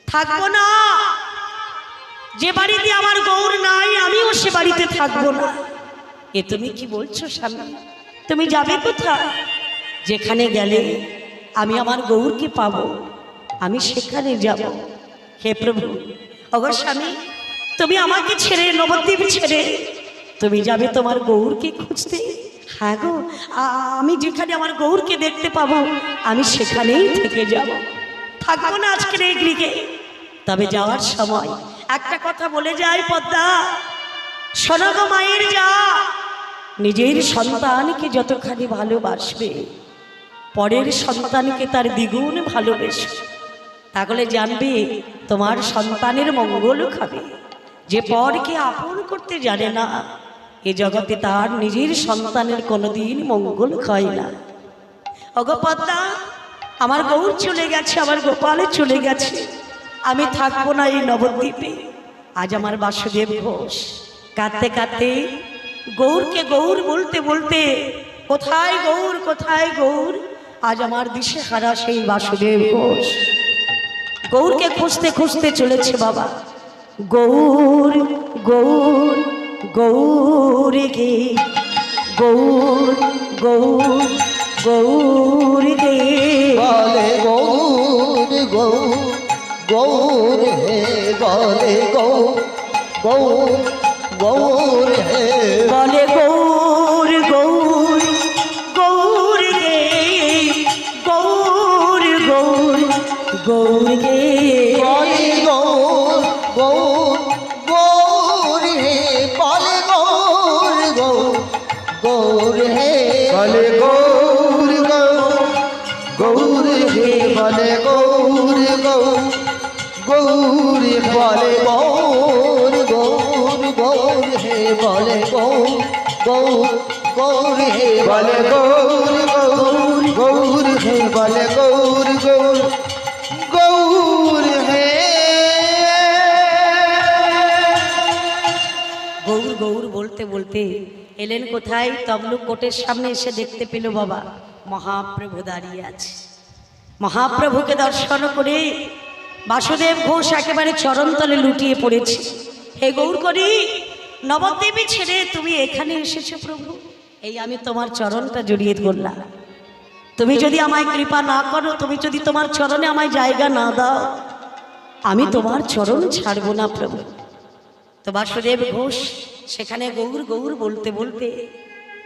থাকবো না, যে বাড়িতে আমার গৌর নাই আমিও সে বাড়িতে থাকবো না। এ তুমি কি বলছো স্বামী? তুমি যাবে কোথায়? যেখানে গেলে আমি আমার গৌরকে পাবো, আমি সেখানে যাব। হে প্রভু, অগো স্বামী, তুমি আমাকে ছেড়ে, নবদ্বীপ ছেড়ে তুমি যাবে তোমার গৌরকে খুঁজতে? হ্যাঁ গো, আমি যেখানে আমার গৌরকে দেখতে পাবো আমি সেখানেই থেকে যাব, থাকবো না আজকের এই গৃহে। তবে যাওয়ার সময় একটা কথা বলে যাই পদ্মা, শোনো গো মায়ের যা, নিজের সন্তানকে যতখানি ভালোবাসবে, পরের সন্তানকে তার দ্বিগুণ ভালোবেসে। তাহলে জানবি তোমার সন্তানের মঙ্গল খাবে। যে পরকে আপন করতে জানে না, এ জগতে তার নিজের সন্তানের কোনোদিন মঙ্গল খায় না। ওগো পদ্মা, আমার গৌর চলে গেছে, আমার গোপাল চলে গেছে, আমি থাকবো না এই নবদ্বীপে। আজ আমার বাসুদেব ঘোষ কাঁদতে কাঁদতে, গৌরকে গৌর বলতে বলতে, কোথায় গৌর কোথায় গৌর, আজ আমার দিশে হারা সেই বাসুদেব ঘোষ গৌরকে খুঁজতে খুঁজতে চলেছে বাবা। গৌর গৌর গৌর গে, গৌর গৌর গৌর গে, বলে গৌর গৌর গৌর হে, বলে গৌর গৌর গৌর হে, বলে গৌর গৌর গৌর গে, গৌর গৌর গৌর গে, বলে গৌর গৌর গৌর হে, বলে গৌর গৌর গৌর হে, বলে গৌর গৌর গৌর হে, বলে গৌর গৌর গৌর হে, বলে গৌর গৌর গৌর হে, বলে গৌর গৌর গৌর হে, বলে গৌর গৌর গৌর হে, বলে গৌর গৌর গৌর হে। গৌর গৌর বলতে বলতে এলেন কোথায়? তমলুক কোটের সামনে এসে দেখতে পেল বাবা মহাপ্রভু দাঁড়িয়ে আছে। মহাপ্রভুকে দর্শন করে বাসুদেব ঘোষ একেবারে চরণতলে লুটিয়ে পড়েছে। হে গৌর করি, নবদ্বীপে ছেড়ে তুমি এখানে এসেছো প্রভু, এই আমি তোমার চরণটা জড়িয়ে ধরলাম। তুমি যদি আমায় কৃপা না করো, তুমি যদি তোমার চরণে আমায় জায়গা না দাও, আমি তোমার চরণ ছাড়বো না প্রভু। তো বাসুদেব ঘোষ সেখানে গৌর গৌর বলতে বলতে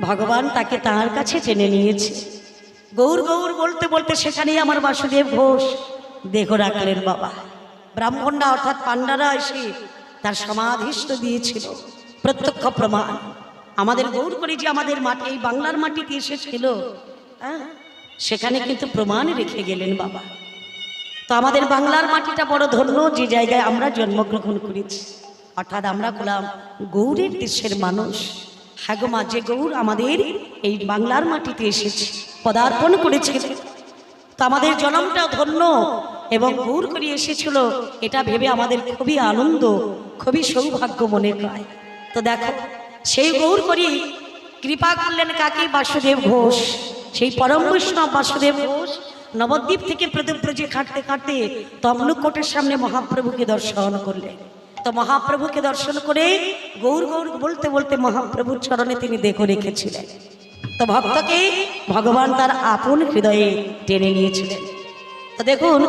ভগবান তাকে তাঁর কাছে টেনে নিয়েছে। গৌর গৌর বলতে বলতে সেখানেই আমার বাসুদেব ঘোষ দেহ রাখলেন বাবা। ব্রাহ্মণরা অর্থাৎ পাণ্ডারা এসে তার সমাধিস্থ দিয়েছিল। প্রত্যক্ষ প্রমাণ আমাদের গৌর করে যে আমাদের মাটি, এই বাংলার মাটিতে এসেছিল, হ্যাঁ, সেখানে কিন্তু প্রমাণ রেখে গেলেন বাবা। তো আমাদের বাংলার মাটিটা বড় ধন্য, যে জায়গায় আমরা জন্মগ্রহণ করেছি, অর্থাৎ আমরা হলাম গৌরের দেশের মানুষ। হ্যাঁ গো মা, যে গৌর আমাদের এই বাংলার মাটিতে এসেছে, পদার্পণ করেছে, তো আমাদের জন্মটা ধন্য। এবং গৌর করে এসেছিল এটা ভেবে আমাদের খুবই আনন্দ, খুবই সৌভাগ্য মনে হয়। তো দেখো, সেই গৌর করি কৃপা করলেন কাকে? বাসুদেব ঘোষ, সেই পরম বৈষ্ণব বাসুদেব ঘোষ নবদ্বীপ থেকে প্রদীপ্রজে কাটতে কাটতে তমলুক কোটের সামনে মহাপ্রভুকে দর্শন করলেন। তো মহাপ্রভুকে দর্শন করে গৌর গৌর বলতে বলতে মহাপ্রভুর চরণে তিনি দেহ রেখেছিলেন। তো ভক্তকে ভগবান তার আপন হৃদয়ে টেনে নিয়েছিলেন। তো দেখুন,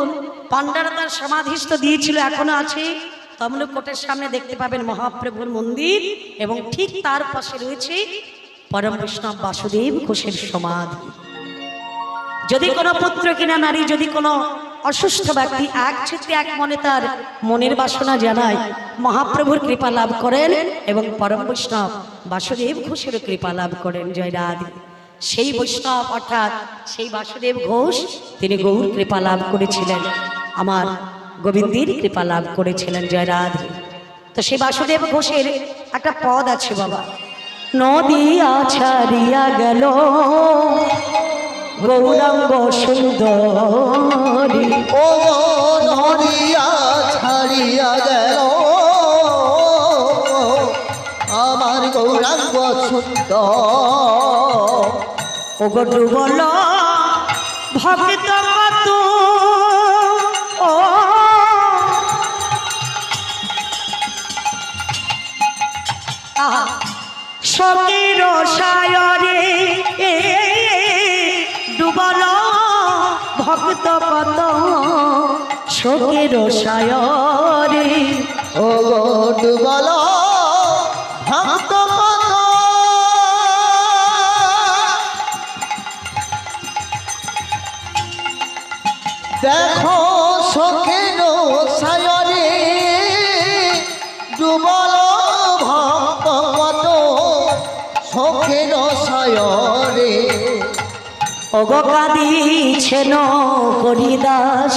পাণ্ডারা তার সমাধিস্থ দিয়েছিল, এখনো আছে। তমলুক কোটের সামনে দেখতে পাবেন মহাপ্রভুর মন্দির, এবং ঠিক তার পাশে রয়েছে পরম বৈষ্ণব বাসুদেব ঘোষের সমাধি। যদি কোনো পুত্র কিনা নারী, যদি কোনো অসুস্থ ব্যক্তি এক চিত্তে এক মনে তার মনের বাসনা জানায়, মহাপ্রভুর কৃপা লাভ করেন এবং পরম বৈষ্ণব বাসুদেব ঘোষের কৃপা লাভ করেন। জয় রাধে। সেই বৈষ্ণব অর্থাৎ সেই বাসুদেব ঘোষ তিনি গৌর কৃপা লাভ করেছিলেন, আমার গোবিন্দের কৃপা লাভ করেছিলেন। জয় রাধে। তো সেই বাসুদেব ঘোষের একটা পদ আছে বাবা। নদিয়া ছাড়িয়া গেল গৌরাঙ্গ সুন্দরী, ও নদিয়া ছাড়িয়া গেল আমার গৌরাঙ্গ সুন্দর, ও গরু বল ভক্ত কত, ও সখীর সায়রে ডুবল ভক্ত কত, শোকের সায়রে ও ডুবল ভক্ত কত, দেখো সখের সায়রে ডুবল ভক্ত কত, সখের সায়রে অগো কাঁদিছেন হরিদাস,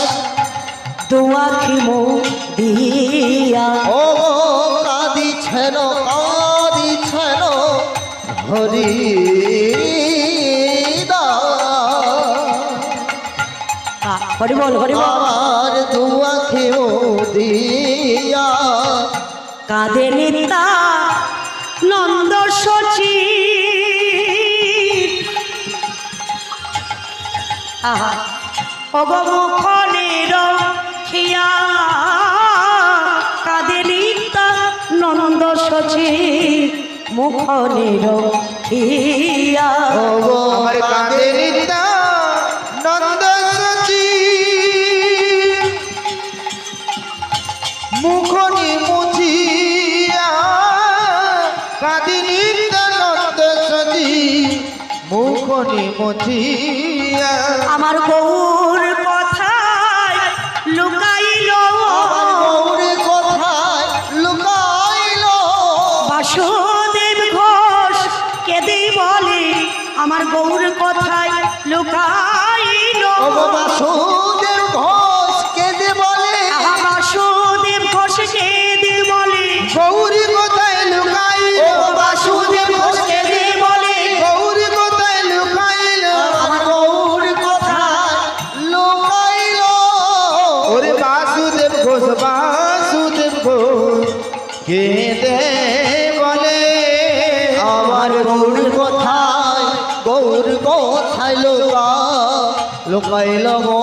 দুয়াখি মুখ দিয়া ও কাঁদিছেন কাঁদিছেন হরি হরি বল হরি বল। আমার দুয়াখি দিয়া কাঁদে নিতা নন্দ সচি আহা অগমুখনের খিয়া কাঁদে নিতা নন্দ সচি মুখনের খিয়া আমার কাঁদে নিতা নন্দ সচি মুখনি মুছিয়া কাঁদে নিতা নন্দ সচি মুখনি মুছিয়া আমার গৌর কথায় লুকাইল গৌরের কথায় লুকাইল বাসুদেব ঘোষ কেঁদে বলে আমার গৌর কথায় লুকাইল বাসুদেব ঘোষ কেঁদে বলে বাসুদেব ঘোষ কেঁদে বলে গৌরী কোথায় লুকাইল বাসুদেব ঘোষ কেঁদে বলে গৌরী কোথায় লুকাইল আমার গৌর কথায় লুকাইল ওরে বাসুদেব ঘোষ কেঁদে বলে আমার গৌর কথায় লুকাইল গো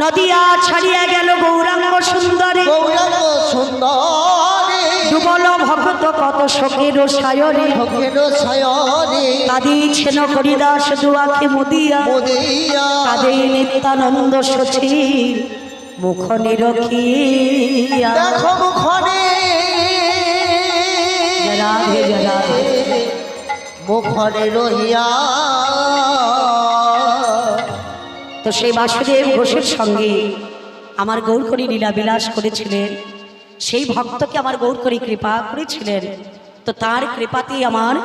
নদিয়া ছাড়িয়া গেল গৌরাঙ্গ সুন্দরে গৌরাঙ্গ সুন্দরী দুবল ভক্ত কত শোকের সায়রে ভগেন সায়রে কাঁদিছেন হরিদাস দুয়াকে মুদিয়া মোদিয়া কাঁদে নিত্যানন্দ সচি মুখ নিরখিয়া দেখো মুখনে রাধে রাধে। মুখনে রহিয়া তো সেই বাসুদেব ঘোষের সঙ্গে আমার গৌরকরী লীলা বিলাস করেছিলেন, সেই ভক্তকে আমার গৌরকরী কৃপা করেছিলেন। তো তার কৃপাতেই আমার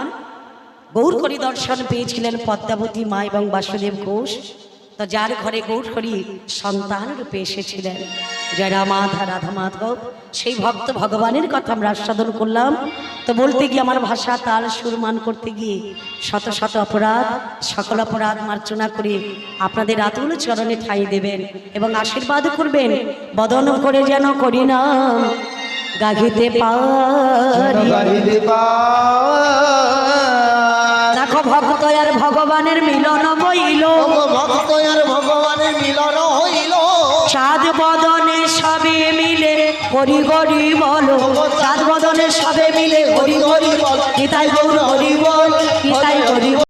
গৌরকরী দর্শন পেয়েছিলেন পদ্মাবতী মা এবং বাসুদেব ঘোষ। তো যার ঘরে গৌরকরী সন্তান রূপে এসেছিলেন জয় রাধা রাধা মাধব, সেই ভক্ত ভগবানের কথা আমরা আস্বাদন করলাম। তো বলতে গিয়ে আমার ভাষা তাল সুরমান করতে গিয়ে শত শত অপরাধ, সকল অপরাধ মার্জনা করে আপনাদের আতুল চরণে ঠাঁই দেবেন এবং আশীর্বাদ করবেন, বদন করে যেন করি না গাহিতে পারি। দেখো ভক্ত আর ভগবানের মিলন বইল, ভক্ত আর ভগবানের মিলন হইল চাঁদ বদনে সবে মিলে হরি হরি বলো, চাঁদ বদনে সবে মিলে হরি হরি বল, নিতাই গৌর হরি বল, নিতাই হরি বল।